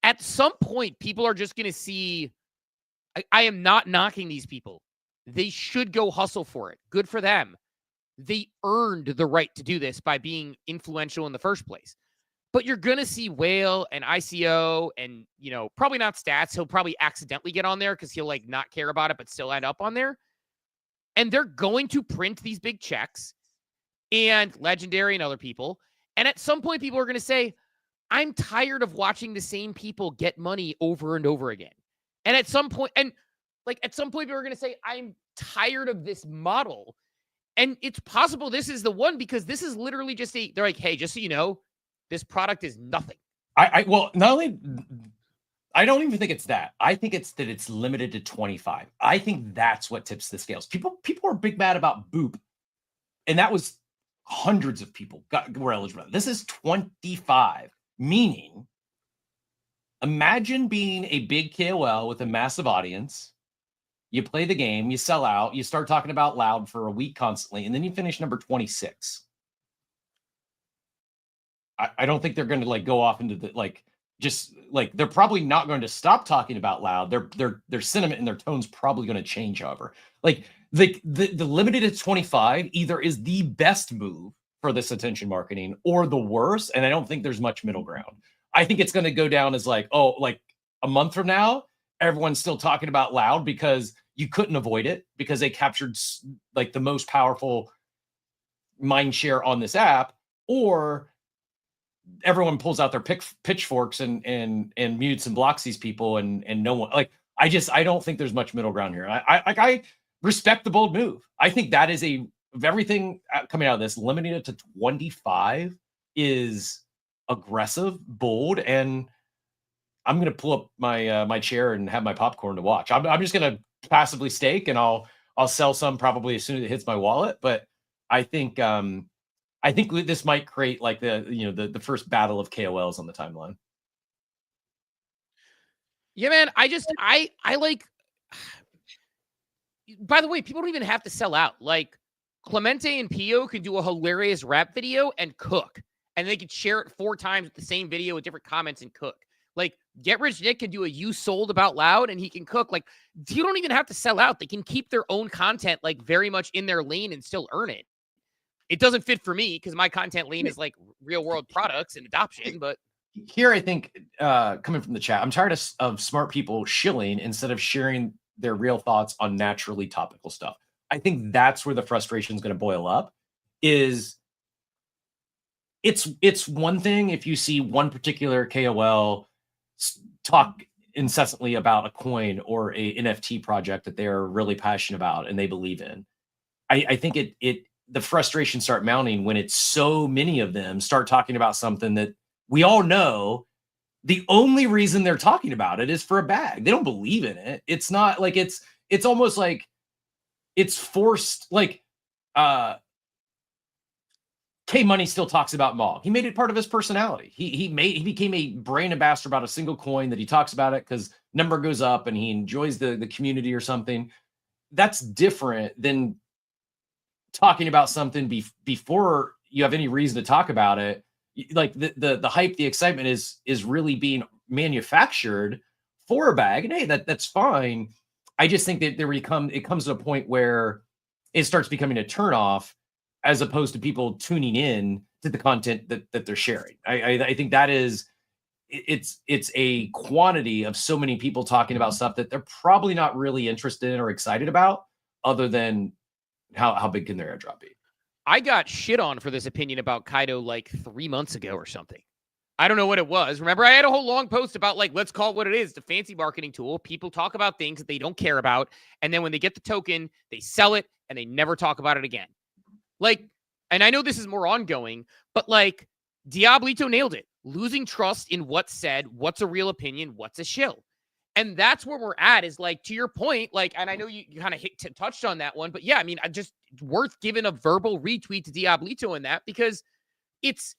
At some point, people are just going to see, I am not knocking these people. They should go hustle for it. Good for them. They earned the right to do this by being influential in the first place. But you're going to see Whale and ICO and, probably not Stats. He'll probably accidentally get on there because he'll like not care about it, but still end up on there. And they're going to print these big checks, and Legendary and other people. And at some point, people are going to say, I'm tired of watching the same people get money over and over again. And at some point, people are going to say, I'm tired of this model. And it's possible this is the one, because this is literally they're like, hey, just so you know, this product is nothing. Well, not only, I don't even think it's that. I think it's that it's limited to 25. I think that's what tips the scales. People are big mad about Boop, and that was hundreds of people were eligible. This is 25, meaning imagine being a big KOL with a massive audience. You play the game, you sell out, you start talking about loud for a week constantly, and then you finish number 26. I don't think they're going to like go off into the they're probably not going to stop talking about loud. Their sentiment and their tone's probably going to change, however. Like the limited to 25 either is the best move for this attention marketing or the worst, and I don't think there's much middle ground. I think it's going to go down as like a month from now, everyone's still talking about loud because you couldn't avoid it, because they captured like the most powerful mind share on this app, or everyone pulls out their pitchforks and mutes and blocks these people, and no one I don't think there's much middle ground here. I respect the bold move. I think that is of everything coming out of this, limiting it to 25 is aggressive, bold, and I'm going to pull up my chair and have my popcorn to watch. I'm just going to passively stake, and I'll sell some probably as soon as it hits my wallet. But I think this might create like the first battle of KOLs on the timeline. Yeah, man. I like. By the way, people don't even have to sell out. Like Clemente and Pio can do a hilarious rap video and cook, and they could share it 4 times with the same video with different comments and cook. Like Get Rich Nick can do a "You Sold" about loud, and he can cook. Like you don't even have to sell out. They can keep their own content like very much in their lane and still earn it. It doesn't fit for me because my content lane is like real world products and adoption. But here, I think coming from the chat, I'm tired of smart people shilling instead of sharing their real thoughts on naturally topical stuff. I think that's where the frustration is going to boil up. It's one thing if you see one particular KOL talk incessantly about a coin or a NFT project that they're really passionate about and they believe in. I think the frustration start mounting when it's so many of them start talking about something that we all know the only reason they're talking about it is for a bag. They don't believe in it. It's not like it's almost like it's forced. Like K Money still talks about Mog. He made it part of his personality. He became a brand ambassador about a single coin that he talks about it because number goes up and he enjoys the community or something. That's different than talking about something before you have any reason to talk about it. Like the hype, the excitement is really being manufactured for a bag, and hey, that's fine. I just think that it comes to a point where it starts becoming a turnoff, as opposed to people tuning in to the content that they're sharing. I think that is it's a quantity of so many people talking about stuff that they're probably not really interested in or excited about, other than how big can their airdrop be. I got shit on for this opinion about Kaido like 3 months ago or something. I don't know what it was. Remember, I had a whole long post about like, let's call it what it is. The fancy marketing tool. People talk about things that they don't care about. And then when they get the token, they sell it and they never talk about it again. Like, and I know this is more ongoing, but like Diablito nailed it. Losing trust in what's said, what's a real opinion, what's a shill. And that's where we're at, is like, to your point, like, and I know you kind of touched on that one, but yeah, I mean, it's worth giving a verbal retweet to Diablito in that, because it's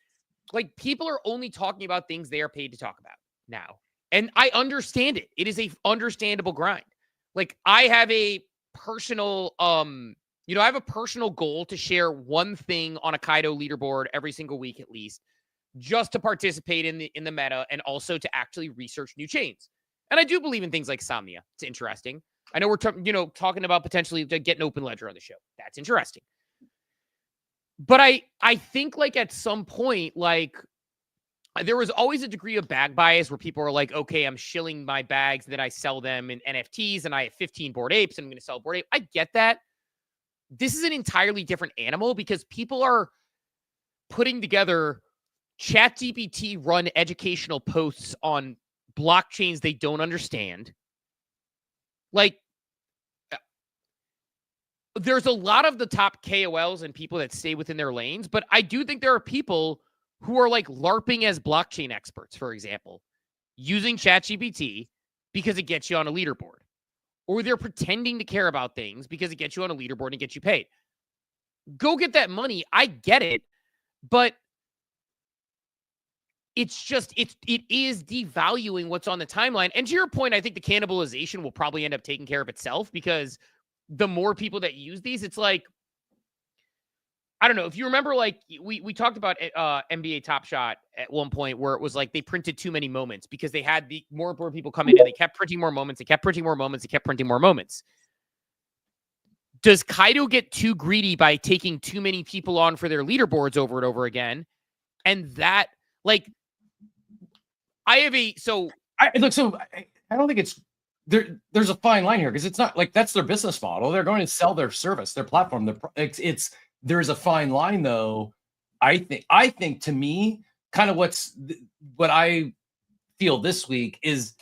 like people are only talking about things they are paid to talk about now. And I understand it. It is a understandable grind. Like I have a personal, I have a personal goal to share one thing on a Kaido leaderboard every single week, at least, just to participate in the meta and also to actually research new chains. And I do believe in things like Somnia. It's interesting. I know we're talking about potentially getting open ledger on the show. That's interesting. But I think like at some point, like there was always a degree of bag bias where people are like, okay, I'm shilling my bags, then I sell them in NFTs and I have 15 Bored Apes and I'm going to sell Bored Ape. I get that. This is an entirely different animal because people are putting together ChatGPT run educational posts on blockchains they don't understand. Like, there's a lot of the top KOLs and people that stay within their lanes, but I do think there are people who are like LARPing as blockchain experts, for example, using ChatGPT because it gets you on a leaderboard. Or they're pretending to care about things because it gets you on a leaderboard and gets you paid. Go get that money. I get it. But it's just, it is devaluing what's on the timeline. And to your point, I think the cannibalization will probably end up taking care of itself because the more people that use these, it's like, I don't know. If you remember, like we talked about NBA Top Shot at one point where it was like they printed too many moments because they had the more and more people come in and they kept printing more moments. They kept printing more moments. They kept printing more moments. Does Kaido get too greedy by taking too many people on for their leaderboards over and over again? And that, like, I don't think it's there. There's a fine line here because it's not like that's their business model. They're going to sell their service, their platform. There's a fine line, though. I think to me, kind of what I feel this week is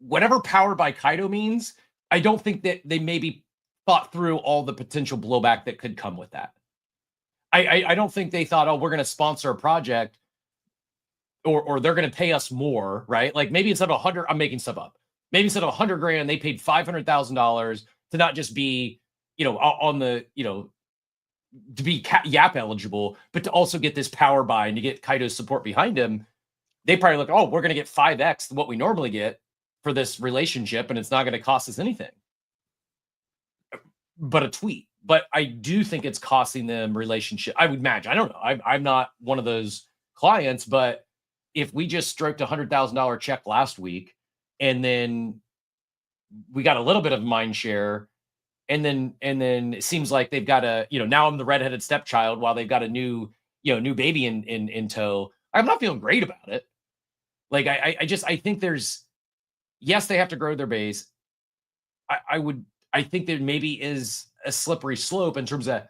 whatever powered by Kaido means. I don't think that they maybe thought through all the potential blowback that could come with that. I don't think they thought, oh, we're going to sponsor a project or they're going to pay us more, right? Like maybe instead of 100, I'm making stuff up. Maybe instead of 100 grand, they paid $500,000 to not just be, on the, to be YAP eligible, but to also get this power buy and to get Kaido's support behind him. They probably look, oh, we're going to get 5x what we normally get for this relationship, and it's not going to cost us anything but a tweet. But I do think it's costing them relationship. I would imagine. I don't know. I'm not one of those clients, but if we just stroked $100,000 check last week, and then we got a little bit of mind share, and then it seems like they've got now I'm the redheaded stepchild while they've got a new baby in tow. I'm not feeling great about it. Like I think there's, yes, they have to grow their base. I think there maybe is a slippery slope in terms of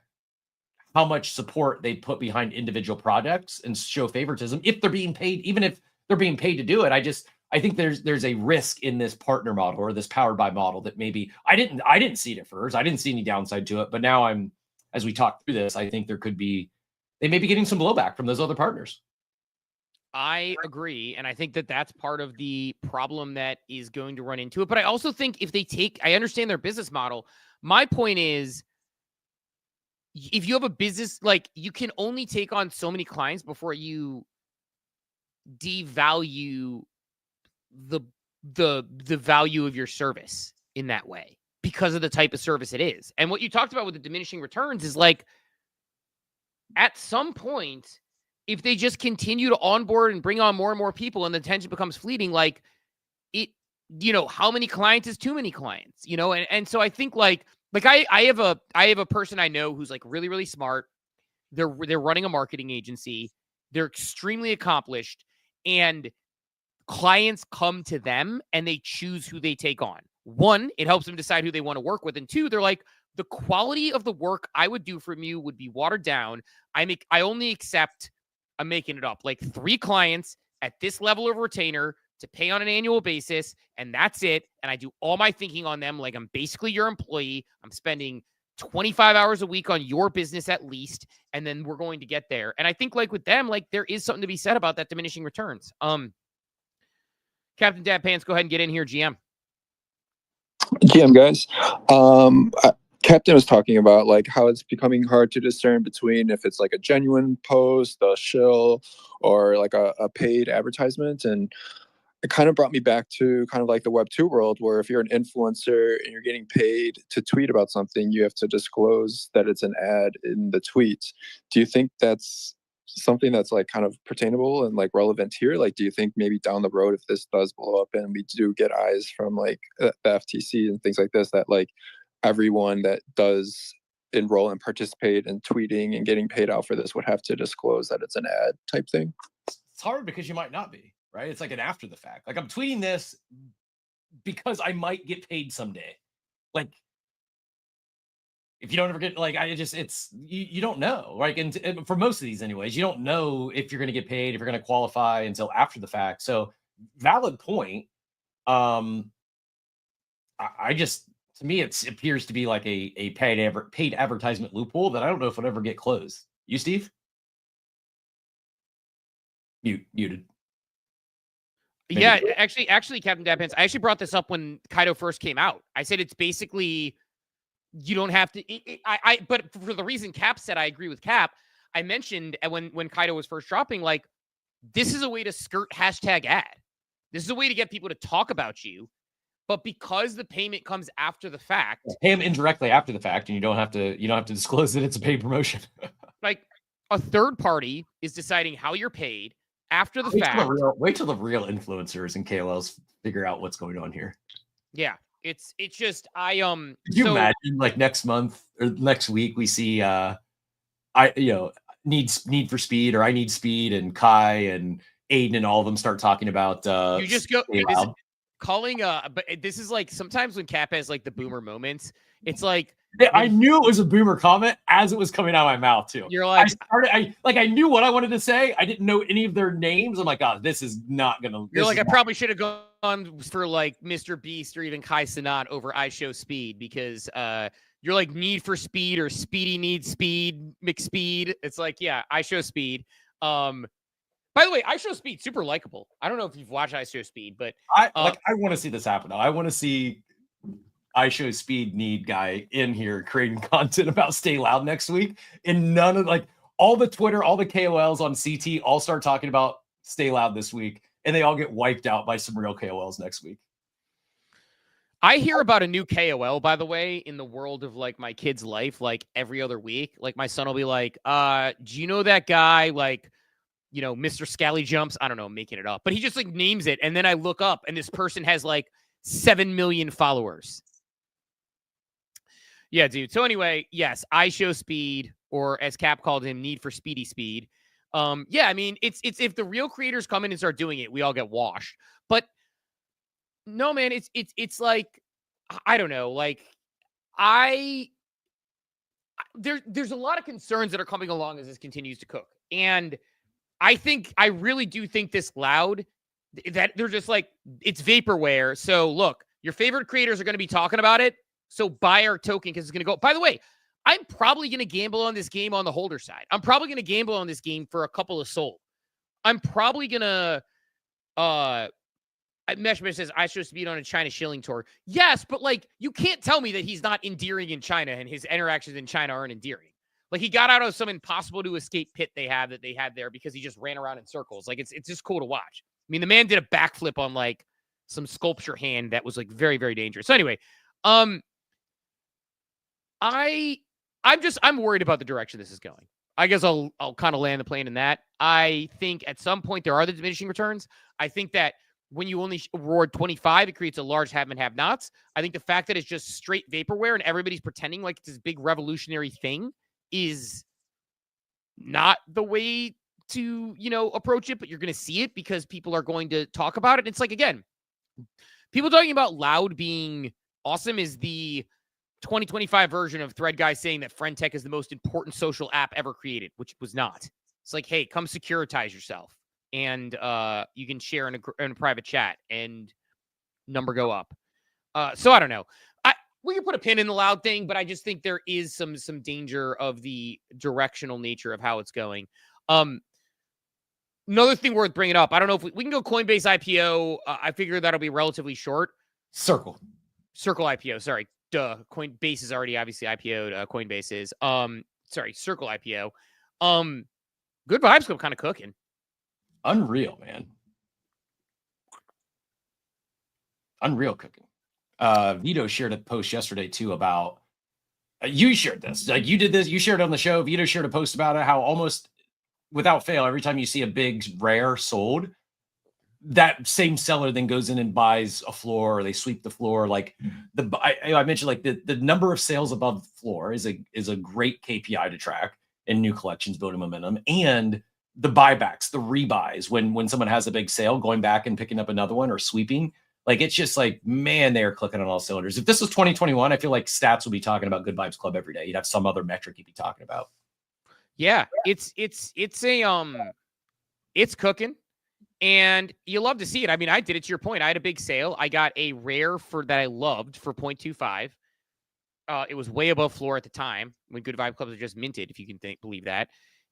how much support they put behind individual projects and show favoritism if they're being paid, even if they're being paid to do it. I think there's a risk in this partner model or this powered by model that maybe I didn't see it at first. I didn't see any downside to it, but now as we talk through this, I think they may be getting some blowback from those other partners. I agree. And I think that that's part of the problem that is going to run into it. But I also think I understand their business model. My point is, if you have a business, like you can only take on so many clients before you devalue the value of your service in that way because of the type of service it is. And what you talked about with the diminishing returns is like, at some point, if they just continue to onboard and bring on more and more people and the tension becomes fleeting, like it, how many clients is too many clients, and so I think like I have a person I know who's like really, really smart. They're running a marketing agency. They're extremely accomplished, and clients come to them and they choose who they take on. One, it helps them decide who they want to work with. And two, they're like, the quality of the work I would do from you would be watered down. I only accept, I'm making it up, like 3 clients at this level of retainer to pay on an annual basis. And that's it. And I do all my thinking on them. Like I'm basically your employee. I'm spending 25 hours a week on your business at least. And then we're going to get there. And I think like with them, like there is something to be said about that diminishing returns. Captain Dad Pants, go ahead and get in here, GM. GM guys, Captain was talking about like how it's becoming hard to discern between if it's like a genuine post, a shill, or like a paid advertisement. And it kind of brought me back to kind of like the Web2 world, where if you're an influencer and you're getting paid to tweet about something, you have to disclose that it's an ad in the tweet. Do you think that's something that's like kind of pertainable and like relevant here? Like, do you think maybe down the road, if this does blow up and we do get eyes from like the FTC and things like this, that like everyone that does enroll and participate in tweeting and getting paid out for this would have to disclose that it's an ad type thing? It's hard because you might not be, right? It's like an after the fact. Like, I'm tweeting this because I might get paid someday. Like, if you don't ever get, like, it's, you don't know, right? And for most of these anyways, you don't know if you're going to get paid, if you're going to qualify until after the fact. So valid point. I just, to me, it appears to be like a paid advertisement loophole that I don't know if it'll ever get closed. You, Steve? Muted. Maybe. Yeah, actually, Captain Dappins, I actually brought this up when Kaido first came out. I said it's basically, you don't have to. But for the reason Cap said, I agree with Cap. I mentioned when Kaido was first dropping, like, this is a way to skirt hashtag ad. This is a way to get people to talk about you. But because the payment comes after the fact, pay them indirectly after the fact, and you don't have to disclose that it's a paid promotion. Like, a third party is deciding how you're paid after the fact. Wait till the real influencers and KOLs figure out what's going on here. Yeah, it's just Could you imagine, like, next month or next week we see Need for Speed, or I Need Speed, and Kai and Aiden and all of them start talking about you just go but this is like sometimes when Cap has like the boomer moments, it's like, I knew it was a boomer comment as it was coming out of my mouth too. You're like, I knew what I wanted to say. I didn't know any of their names. I'm like, oh, this is not gonna. You're like, I probably should have gone for like Mr. Beast or even Kai Cenat over I Show Speed, because you're like Need for Speed or Speedy Needs Speed, McSpeed. It's like, yeah, I Show Speed. By the way, I Show Speed, super likable. I don't know if you've watched I Show Speed, but I want to see this happen. I want to see I Show Speed Need guy in here creating content about StayLoud next week. And none of, like, all the Twitter, all the KOLs on CT all start talking about StayLoud this week, and they all get wiped out by some real KOLs next week. I hear about a new KOL, by the way, in the world of like my kid's life, like every other week. Like, my son will be like, do you know that guy, like, you know, Mr. Scally Jumps? I don't know, I'm making it up. But he just like names it. And then I look up and this person has like 7 million followers. Yeah, dude. So anyway, yes, I Show Speed, or as Cap called him, Need for Speedy Speed. Yeah, I mean, it's if the real creators come in and start doing it, we all get washed. But no, man, it's like, I don't know, like, there's a lot of concerns that are coming along as this continues to cook. And I really do think this Loud, that they're just like, it's vaporware. So look, your favorite creators are going to be talking about it. So buy our token because it's going to go. By the way, I'm probably going to gamble on this game on the holder side. I'm probably going to gamble on this game for a couple of SOL. I'm probably going to, Meshmesh says, I Show Speed on a China shilling tour. Yes, but like, you can't tell me that he's not endearing in China and his interactions in China aren't endearing. Like, he got out of some impossible to escape pit they had there because he just ran around in circles. Like, it's just cool to watch. I mean, the man did a backflip on like some sculpture hand that was like very, very dangerous. So anyway, I'm worried about the direction this is going. I guess I'll kind of land the plane in that. I think at some point there are the diminishing returns. I think that when you only reward 25, it creates a large have and have nots. I think the fact that it's just straight vaporware and everybody's pretending like it's this big revolutionary thing is not the way to, approach it, but you're going to see it because people are going to talk about it. It's like, again, people talking about Loud being awesome is the 2025 version of Thread Guy saying that Friend Tech is the most important social app ever created, which was not. It's like, hey, come securitize yourself, and you can share in a private chat and number go up. So I don't know. We can put a pin in the Loud thing, but I just think there is some danger of the directional nature of how it's going. Another thing worth bringing up, I don't know if we can go Coinbase IPO. I figure that'll be relatively short. Circle IPO. Sorry. Duh. Coinbase is already obviously IPO'd. Coinbase is. Circle IPO. Good Vibes Club kind of cooking. Unreal, man. Unreal cooking. Vito shared a post yesterday too about you shared this. Like, you did this, you shared it on the show. Vito shared a post about it, how almost without fail, every time you see a big rare sold, that same seller then goes in and buys a floor, or they sweep the floor. Like I mentioned, like the number of sales above the floor is a great KPI to track in new collections building momentum, and the buybacks, the rebuys when someone has a big sale, going back and picking up another one or sweeping. Like it's just like, man, they are clicking on all cylinders. If this was 2021, I feel like stats would be talking about Good Vibes Club every day. You'd have some other metric you'd be talking about. Yeah, it's cooking. And you love to see it. I mean, I did it to your point. I had a big sale. I got a rare that I loved for 0.25. It was way above floor at the time when Good Vibe Clubs are just minted, if you can believe that.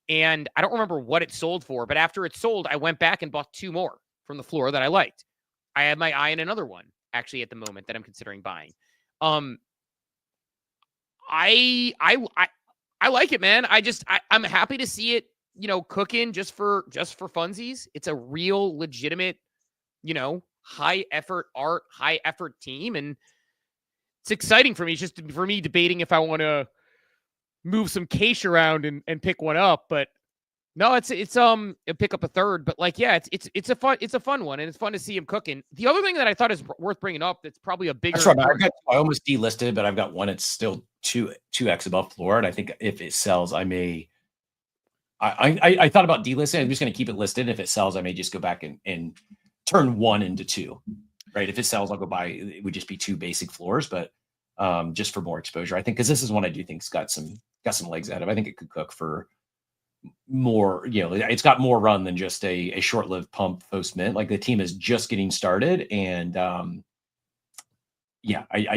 And I don't remember what it sold for, but after it sold, I went back and bought 2 more from the floor that I liked. I had my eye on another one actually at the moment that I'm considering buying. I like it, man. I'm happy to see it, cooking just for funsies. It's a real legitimate, high effort art, high effort team. And it's exciting for me. It's just for me debating if I want to move some cash around and pick one up. But no, it's pick up a third. But like, yeah, it's a fun one, and it's fun to see him cooking. The other thing that I thought is worth bringing up that's probably a bigger. That's right. I almost delisted, but I've got one. It's still 2x above floor, and I think if it sells, I may. I thought about delisting. I'm just going to keep it listed. If it sells, I may just go back and turn 1 into 2. Right? If it sells, I'll go buy. It would just be 2 basic floors, but just for more exposure, I think, because this is one I do think's got some legs out of. I think it could cook for more. It's got more run than just a short-lived pump post mint. Like the team is just getting started, and I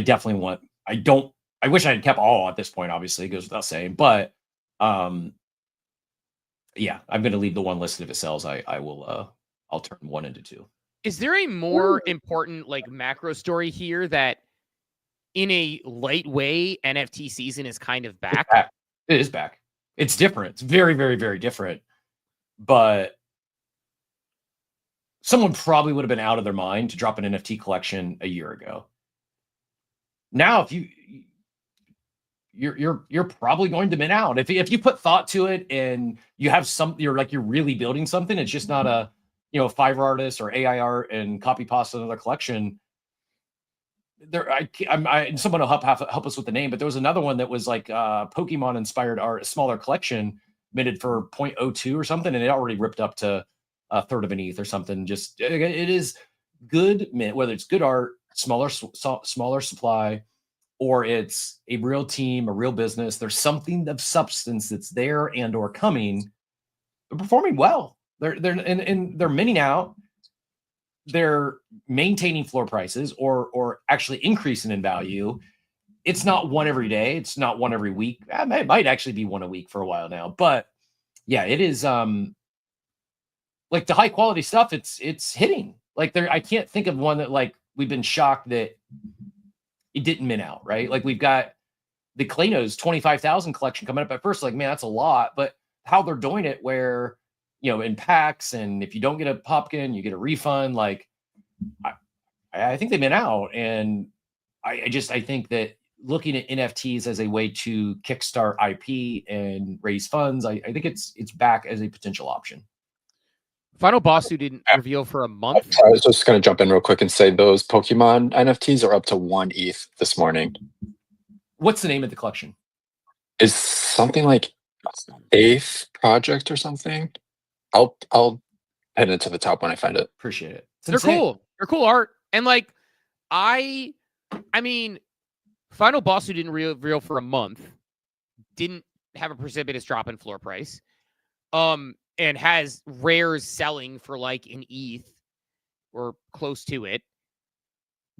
definitely want. I wish I had kept all at this point. Obviously, it goes without saying, but yeah, I'm going to leave the one listed. If it sells, I will. I'll turn 1 into 2. Is there a more important macro story here that in a light way, NFT season is kind of back? It is back. It's different. It's very, very, very different. But someone probably would have been out of their mind to drop an NFT collection a year ago. Now, if you're probably going to mint out. If you put thought to it and you have you're really building something. It's just not a Fiverr artist or AI art and copy pasta another collection. Someone will help us with the name, but there was another one that was like Pokemon inspired art, a smaller collection, minted for 0.02 or something, and it already ripped up to a third of an ETH or something. Just it is good mint, whether it's good art, smaller supply, or it's a real team, a real business. There's something of substance that's there and or coming. They're performing well. They're minting out. They're maintaining floor prices or actually increasing in value. It's not one every day. It's not one every week. It might actually be one a week for a while now. But yeah, it is like the high quality stuff. It's hitting. Like I can't think of one that we've been shocked that it didn't mint out, right? Like we've got the Klainos 25,000 collection coming up at first. Like, man, that's a lot. But how they're doing it where in packs, and if you don't get a Popkin, you get a refund. Like, I think they mint out, and I think that looking at NFTs as a way to kickstart IP and raise funds, I think it's back as a potential option. Final boss who didn't reveal for a month. I was just going to jump in real quick and say those Pokemon NFTs are up to 1 ETH this morning. What's the name of the collection? Is something like 8th Project or something? I'll pin it to the top when I find it. Appreciate it. They're cool. They're cool art. And I mean, Final Boss who didn't reveal for a month didn't have a precipitous drop in floor price. And has rares selling for an ETH or close to it.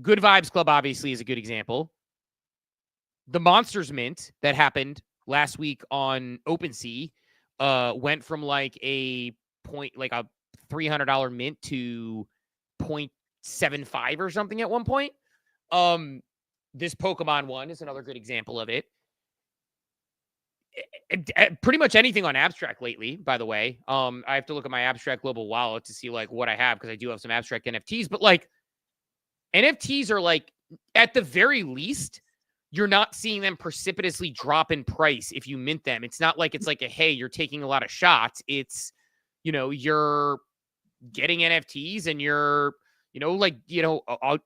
Good Vibes Club obviously is a good example. The Monsters Mint that happened last week on OpenSea went from a $300 mint to 0.75 or something at one point. This Pokemon one is another good example of it. Pretty much anything on Abstract lately, by the way. I have to look at my Abstract Global Wallet to see what I have, because I do have some Abstract NFTs. But NFTs are at the very least you're not seeing them precipitously drop in price if you mint them. It's not like it's like a, hey, you're taking a lot of shots. It's, you're getting NFTs and you're,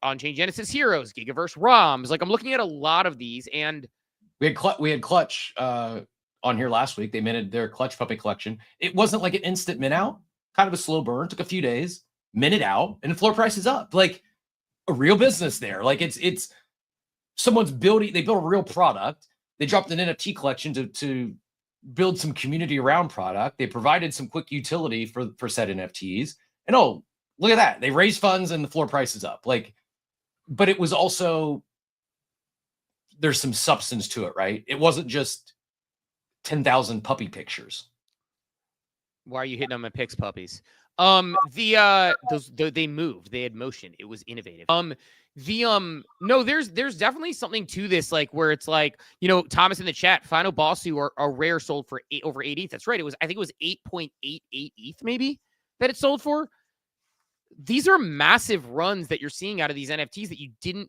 on-chain Genesis Heroes, Gigaverse ROMs. Like I'm looking at a lot of these, and we had Clutch on here last week. They minted their Clutch Puppy collection. It wasn't like an instant mint out, kind of a slow burn, took a few days, minted out, and the floor price is up. Like a real business there. Like it's someone's building, they built a real product. They dropped an NFT collection to build some community around product. They provided some quick utility for said NFTs. And oh, look at that. They raised funds and the floor price is up. Like, but it was also, there's some substance to it, right? It wasn't just 10,000 puppy pictures. Why are you hitting on my pics, puppies? They moved. They had motion. It was innovative. No, there's definitely something to this, like where it's like, Thomas in the chat, Final Bossu are rare, sold for over 8 ETH. That's right. I think it was 8.88 ETH maybe that it sold for. These are massive runs that you're seeing out of these NFTs that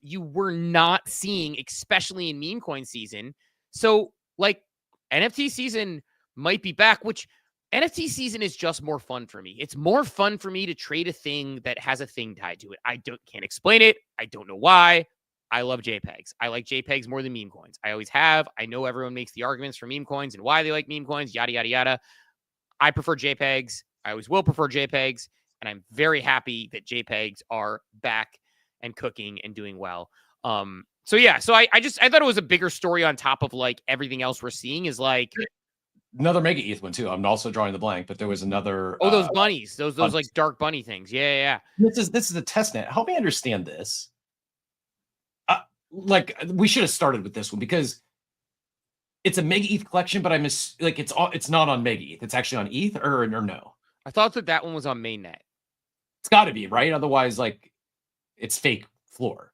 you were not seeing, especially in meme coin season. So like NFT season might be back, which NFT season is just more fun for me. It's more fun for me to trade a thing that has a thing tied to it. Can't explain it. I don't know why. I love JPEGs. I like JPEGs more than meme coins. I always have. I know everyone makes the arguments for meme coins and why they like meme coins, yada, yada, yada. I prefer JPEGs. I always will prefer JPEGs. And I'm very happy that JPEGs are back and cooking and doing well. So I thought it was a bigger story on top of like everything else we're seeing is like another Mega ETH one too. I'm also drawing the blank, but there was another. Oh, those bunnies, those like dark bunny things. Yeah. This is a test net. Help me understand this. Like we should have started with this one because it's a Mega ETH collection, but it's not on Mega ETH. It's actually on ETH or no. I thought that one was on mainnet. It's got to be, right? Otherwise, like, it's fake floor.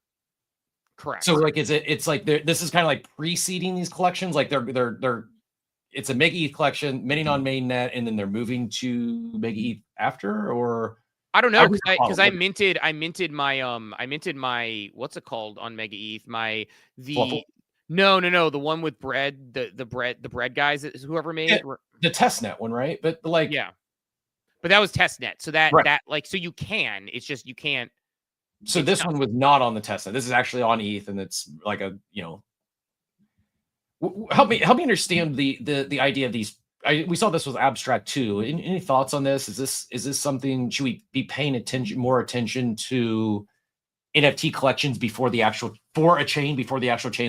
Correct. So, like, it's like this is kind of like preceding these collections. Like, it's a Mega ETH collection, minting on mainnet, and then they're moving to Mega ETH after, or I don't know because I minted my what's it called on Mega ETH? No, the one with bread, the bread guys, whoever made it, the testnet one, right? But like, yeah. But that was testnet. So so you can, it's just, you can't. So this one was not on the testnet. This is actually on ETH. And it's like help me understand the idea of these. We saw this with Abstract too. Any thoughts on this? Is this something, should we be paying more attention to NFT collections before the actual chain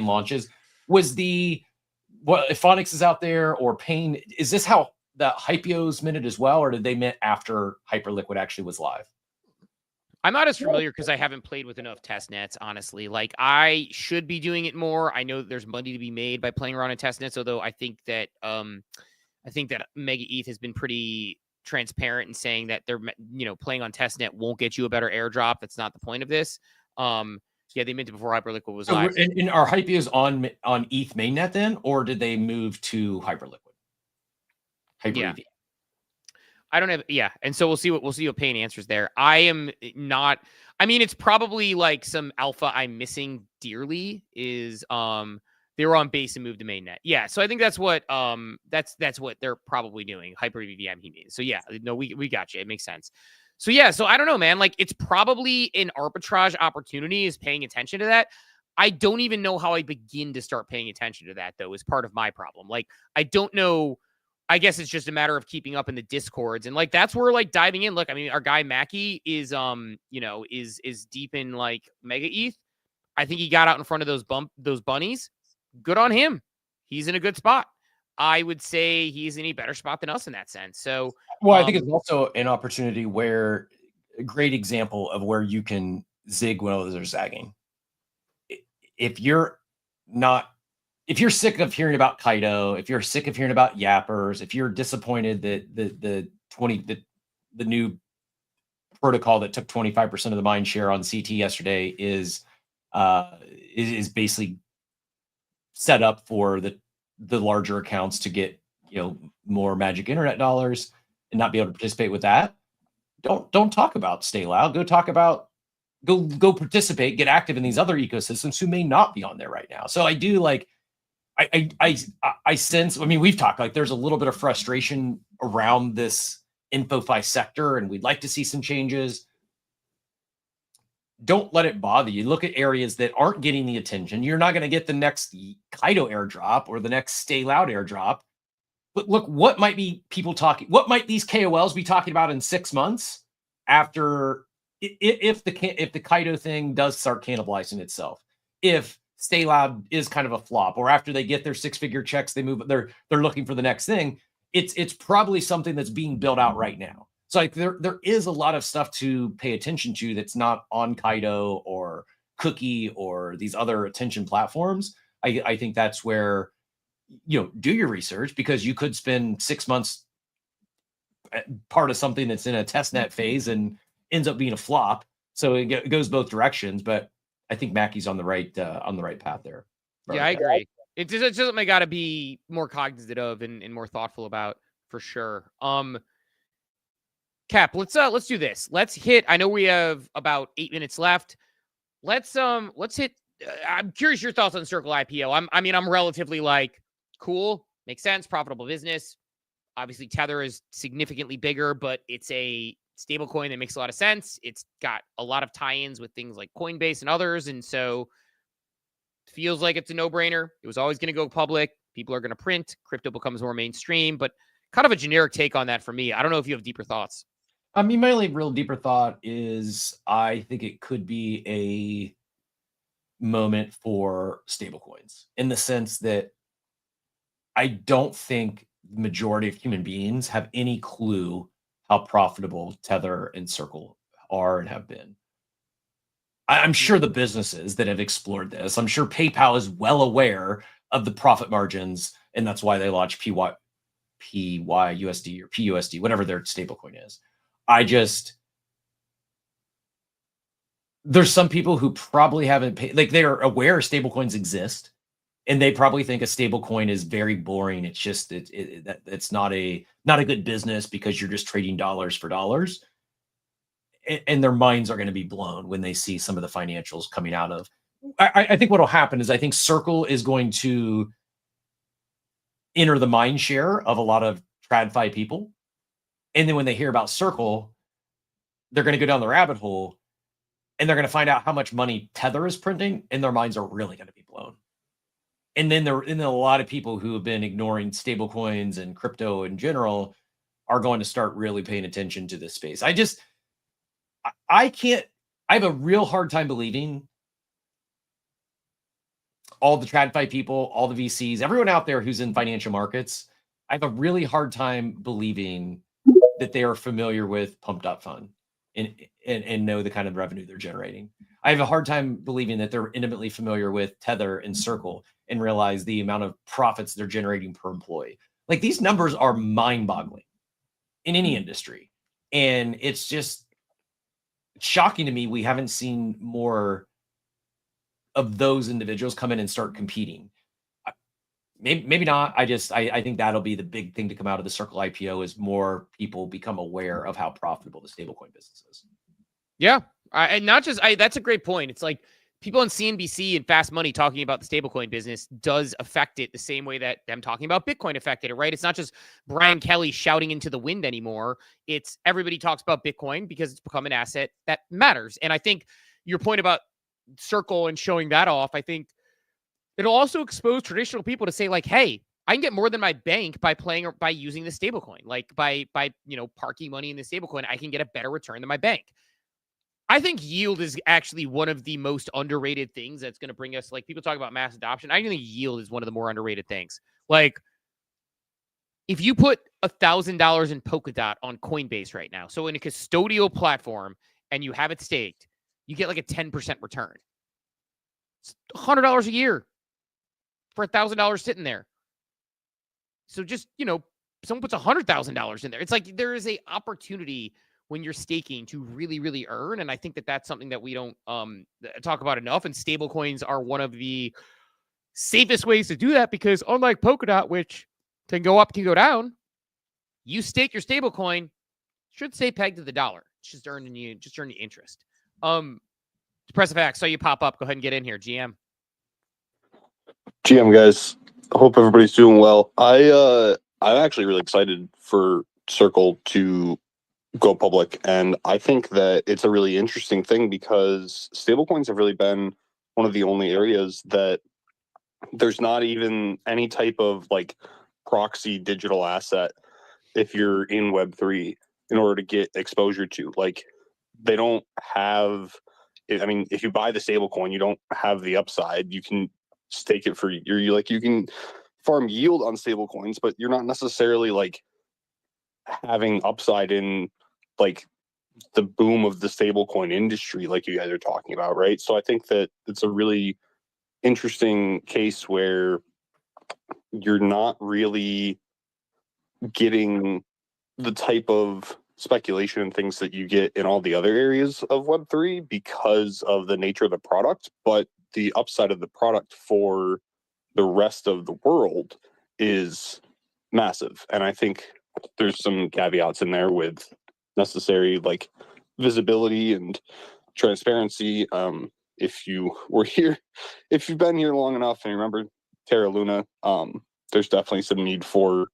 launches? Was if Phonics is out there or Pain, is this how the IPOs minted as well, or did they mint after Hyperliquid actually was live? I'm not as familiar because I haven't played with enough test nets, honestly. Like I should be doing it more. I know that there's money to be made by playing around in test nets, although I think that Mega ETH has been pretty transparent in saying that they're playing on test net won't get you a better airdrop. That's not the point of this. Yeah, they minted before Hyperliquid was live. And are IPOs on ETH mainnet then, or did they move to Hyperliquid? Yeah. I don't have, and so we'll see what Payne answers there. It's probably like some alpha I'm missing dearly is they were on base and moved to mainnet. Yeah, so I think that's what that's what they're probably doing. Hyper VVM he means. So yeah, no, we got you. It makes sense. So yeah, so I don't know, man. Like it's probably an arbitrage opportunity is paying attention to that. I don't even know how I begin to start paying attention to that though, is part of my problem. Like I don't know. I guess it's just a matter of keeping up in the discords and like that's where like diving in. Look, I mean, our guy Mackie is is deep in like Mega ETH. I think he got out in front of those bunnies. Good on him. He's in a good spot. I would say he's in a better spot than us in that sense. So, well, I think it's also an opportunity where a great example of where you can zig when others are zagging. If you're sick of hearing about Kaido, if you're sick of hearing about yappers, if you're disappointed that the new protocol that took 25% of the mind share on CT yesterday is basically set up for the larger accounts to get more magic internet dollars and not be able to participate with that, don't talk about StayLoud. Go talk about go participate, get active in these other ecosystems who may not be on there right now. So I do like, I sense, I mean, we've talked like there's a little bit of frustration around this InfoFi sector, and we'd like to see some changes. Don't let it bother you. Look at areas that aren't getting the attention. You're not going to get the next Kaido airdrop or the next StayLoud airdrop. But look, what might be people talking? What might these KOLs be talking about in 6 months after, if the Kaido thing does start cannibalizing itself? If StayLoud is kind of a flop, or after they get their 6-figure checks, they move. They're looking for the next thing. It's probably something that's being built out right now. So like there is a lot of stuff to pay attention to that's not on Kaido or Cookie or these other attention platforms. I think that's where, do your research, because you could spend 6 months part of something that's in a testnet phase and ends up being a flop. So it goes both directions, but I think Mackey's on the right path there. Yeah, I agree. It's just something I got to be more cognizant of and more thoughtful about, for sure. Cap, let's do this. Let's hit. I know we have about 8 minutes left. Let's hit. I'm curious your thoughts on Circle IPO. I'm relatively like cool, makes sense, profitable business. Obviously, Tether is significantly bigger, but it's a stablecoin that makes a lot of sense. It's got a lot of tie-ins with things like Coinbase and others, and so feels like it's a no-brainer. It was always going to go public. People are going to print. Crypto becomes more mainstream, but kind of a generic take on that for me. I don't know if you have deeper thoughts. I mean, my only real deeper thought is I think it could be a moment for stablecoins, in the sense that I don't think the majority of human beings have any clue how profitable Tether and Circle are and have been. I'm sure the businesses that have explored this, I'm sure PayPal is well aware of the profit margins, and that's why they launched PYUSD or PUSD, whatever their stablecoin is. There's some people who probably haven't paid, like they're aware stablecoins exist, and they probably think a stablecoin is very boring. It's just it's not a good business because you're just trading dollars for dollars, and their minds are going to be blown when they see some of the financials coming out of. I think what will happen is I think Circle is going to enter the mind share of a lot of TradFi people. And then when they hear about Circle, they're going to go down the rabbit hole, and they're going to find out how much money Tether is printing, and their minds are really going to be blown. And then a lot of people who have been ignoring stablecoins and crypto in general are going to start really paying attention to this space. I have a real hard time believing all the TradFi people, all the VCs, everyone out there who's in financial markets. I have a really hard time believing that they are familiar with Pump.Fun and know the kind of revenue they're generating. I have a hard time believing that they're intimately familiar with Tether and Circle and realize the amount of profits they're generating per employee. Like, these numbers are mind-boggling in any industry. And it's just shocking to me we haven't seen more of those individuals come in and start competing. Maybe not. I think that'll be the big thing to come out of the Circle IPO, is more people become aware of how profitable the stablecoin business is. Yeah. And not just, that's a great point. It's like people on CNBC and Fast Money talking about the stablecoin business does affect it the same way that them talking about Bitcoin affected it, right? It's not just Brian Kelly shouting into the wind anymore. It's everybody talks about Bitcoin because it's become an asset that matters. And I think your point about Circle and showing that off, I think it'll also expose traditional people to say, like, hey, I can get more than my bank by playing or by using the stablecoin. Like by parking money in the stablecoin, I can get a better return than my bank. I think yield is actually one of the most underrated things that's going to bring us, like, people talk about mass adoption. I think yield is one of the more underrated things. Like, if you put $1,000 in Polkadot on Coinbase right now, so in a custodial platform, and you have it staked, you get like a 10% return. It's $100 a year for $1,000 sitting there. So just, someone puts $100,000 in there. It's like there is a opportunity when you're staking to really, really earn. And I think that that's something that we don't talk about enough. And stable coins are one of the safest ways to do that, because unlike Polkadot, which can go up, can go down, you stake your stable coin, should stay pegged to the dollar. It's just earning you interest. Depressive X, saw you pop up. Go ahead and get in here, GM. GM guys, hope everybody's doing well. I'm actually really excited for Circle to go public, and I think that it's a really interesting thing because stablecoins have really been one of the only areas that there's not even any type of like proxy digital asset if you're in Web3 in order to get exposure to. Like, they don't have, I mean, if you buy the stablecoin, you don't have the upside. You can stake it for you can farm yield on stablecoins, but you're not necessarily like having upside in like the boom of the stablecoin industry like you guys are talking about, right? So I think that it's a really interesting case where you're not really getting the type of speculation and things that you get in all the other areas of Web3 because of the nature of the product, but the upside of the product for the rest of the world is massive. And I think there's some caveats in there with necessary like visibility and transparency. If you were here, if you've been here long enough and you remember Terra Luna, there's definitely some need for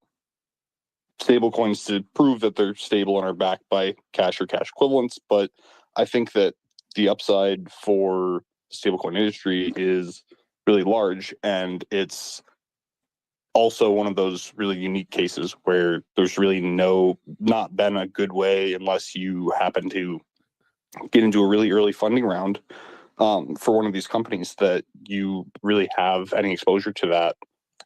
stable coins to prove that they're stable and are backed by cash or cash equivalents. But I think that the upside for the stablecoin industry is really large, and it's also one of those really unique cases where there's really not been a good way unless you happen to get into a really early funding round for one of these companies that you really have any exposure to that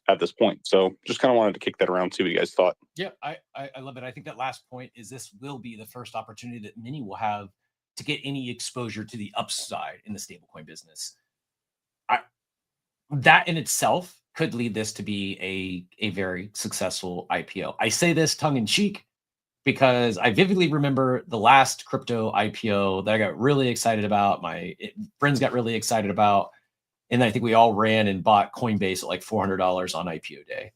at this point. So just kind of wanted to kick that around, see what you guys thought. Yeah, I love it. I think that last point is this will be the first opportunity that many will have to get any exposure to the upside in the stablecoin business. That in itself could lead this to be a very successful IPO. I say this tongue in cheek because I vividly remember the last crypto IPO that I got really excited about. My friends got really excited about, and I think we all ran and bought Coinbase at like $400 on IPO day.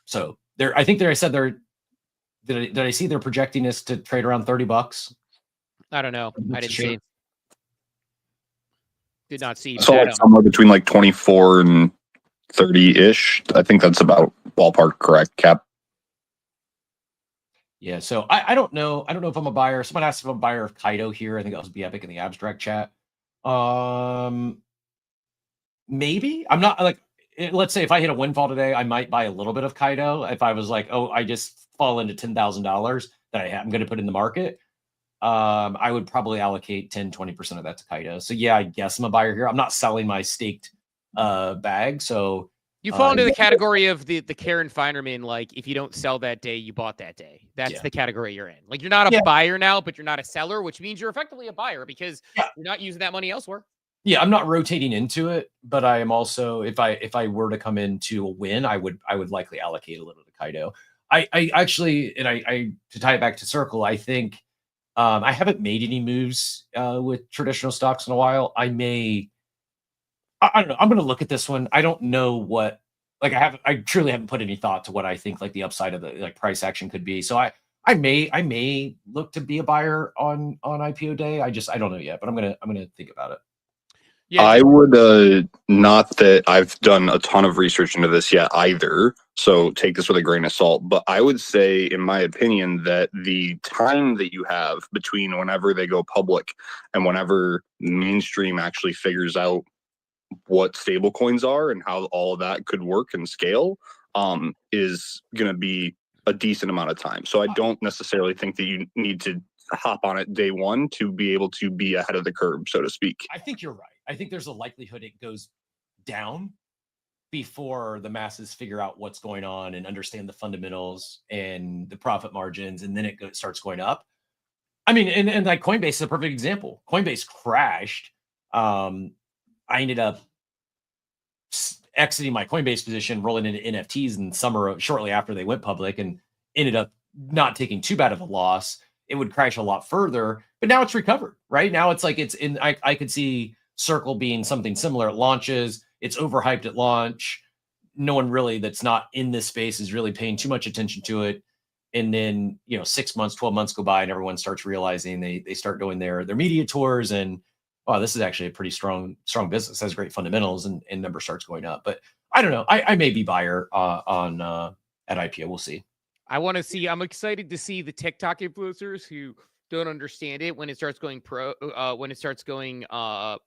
So there, I think there, I said there, did I see they're projecting this to trade around $30? I don't know. I didn't see. Did not see. So like somewhere between like 24 and 30-ish. I think that's about ballpark correct, Cap. Yeah, so I don't know. I don't know if I'm a buyer. Someone asked if I'm a buyer of Kaido here. I think that was Be Epic in the abstract chat. Maybe. I'm not like, let's say if I hit a windfall today, I might buy a little bit of Kaido. If I was like, oh, I just fall into $10,000 that I'm going to put in the market, I would probably allocate 10-20% of that to Kaido. So yeah, I guess I'm a buyer here. I'm not selling my staked bag. So you fall into the category of the Karen Finerman, like if you don't sell that day, you bought that day. That's the category you're in. Like you're not a buyer now, but you're not a seller, which means you're effectively a buyer because you're not using that money elsewhere. Yeah, I'm not rotating into it, but I am also, if I were to come into a win, I would likely allocate a little to Kaido. I actually, and I to tie it back to Circle, I think I haven't made any moves with traditional stocks in a while. I don't know. I'm going to look at this one. I don't know what, like I truly haven't put any thought to what I think like the upside of the like price action could be. So I may look to be a buyer on IPO day. I don't know yet, but I'm going to think about it. Yeah, I would not that I've done a ton of research into this yet either, so take this with a grain of salt, but I would say, in my opinion, that the time that you have between whenever they go public and whenever mainstream actually figures out what stable coins are and how all of that could work and scale is going to be a decent amount of time. So I don't necessarily think that you need to hop on it day one to be able to be ahead of the curve, so to speak. I think you're right. I think there's a likelihood it goes down before the masses figure out what's going on and understand the fundamentals and the profit margins, and then it starts going up. I mean, and like Coinbase is a perfect example. Coinbase crashed. I ended up exiting my Coinbase position, rolling into NFTs in summer shortly after they went public, and ended up not taking too bad of a loss. It would crash a lot further, but now it's recovered. Right now, it's like it's in. I could see Circle being something similar. It launches, it's overhyped at launch. No one really that's not in this space is really paying too much attention to it. And then, 6 months, 12 months go by and everyone starts realizing they start doing their media tours and, wow, this is actually a pretty strong business, has great fundamentals, and number starts going up. But I don't know. I may be buyer on at IPO. We'll see. I'm excited to see the TikTok influencers who don't understand it when it starts going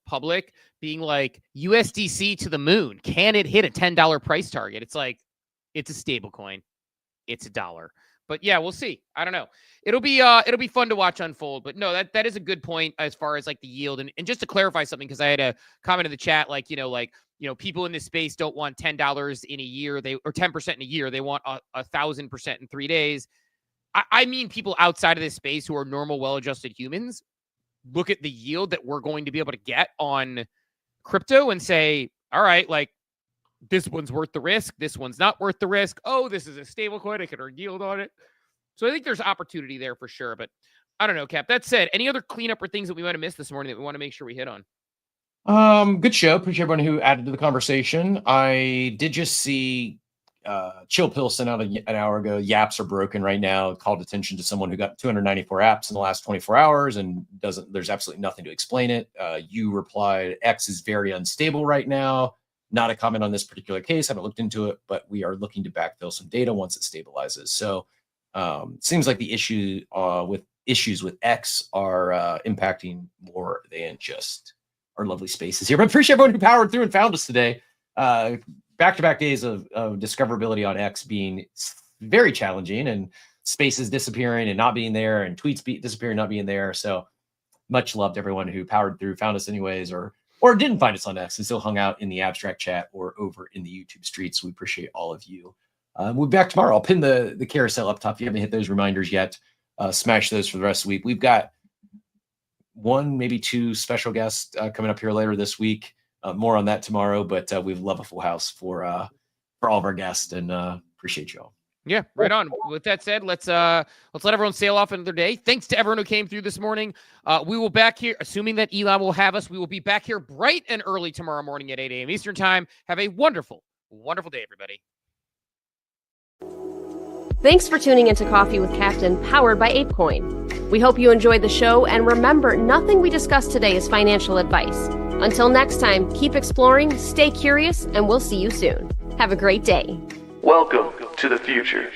public, being like USDC to the moon. Can it hit a $10 price target? It's like, it's a stable coin. It's $1. But yeah, we'll see. I don't know. It'll be fun to watch unfold. But no, that is a good point as far as like the yield. And just to clarify something, because I had a comment in the chat, people in this space don't want $10 in a year, or 10% in a year. They want 1,000% in 3 days. I mean, people outside of this space who are normal, well-adjusted humans look at the yield that we're going to be able to get on crypto and say, all right, like, this one's worth the risk. This one's not worth the risk. Oh, this is a stable coin. I can earn yield on it. So I think there's opportunity there for sure. But I don't know, Cap. That said, any other cleanup or things that we might have missed this morning that we want to make sure we hit on? Good show. Appreciate everyone who added to the conversation. I did just see Chill Pill sent out an hour ago. Yaps are broken right now. Called attention to someone who got 294 apps in the last 24 hours and there's absolutely nothing to explain it. You replied, X is very unstable right now. Not a comment on this particular case. Haven't looked into it, but we are looking to backfill some data once it stabilizes. So seems like the issues with X are impacting more than just our lovely spaces here. But appreciate everyone who powered through and found us today. Back-to-back days of discoverability on X being very challenging, and spaces disappearing and not being there, and tweets disappearing, not being there. So much love to everyone who powered through, found us anyways, or didn't find us on X and still hung out in the abstract chat or over in the YouTube streets. We appreciate all of you. We'll be back tomorrow. I'll pin the carousel up top. If you haven't hit those reminders yet, smash those for the rest of the week. We've got one, maybe two special guests coming up here later this week. More on that tomorrow, but we love a full house for all of our guests, and appreciate you all. Yeah, right on. With that said, let's let everyone sail off another day. Thanks to everyone who came through this morning. We will back here, assuming that Elon will have us. We will be back here bright and early tomorrow morning at 8 a.m. Eastern time. Have a wonderful, wonderful day, everybody. Thanks for tuning into Coffee with Captain, powered by ApeCoin. We hope you enjoyed the show, and remember, nothing we discussed today is financial advice. Until next time, keep exploring, stay curious, and we'll see you soon. Have a great day. Welcome to the future.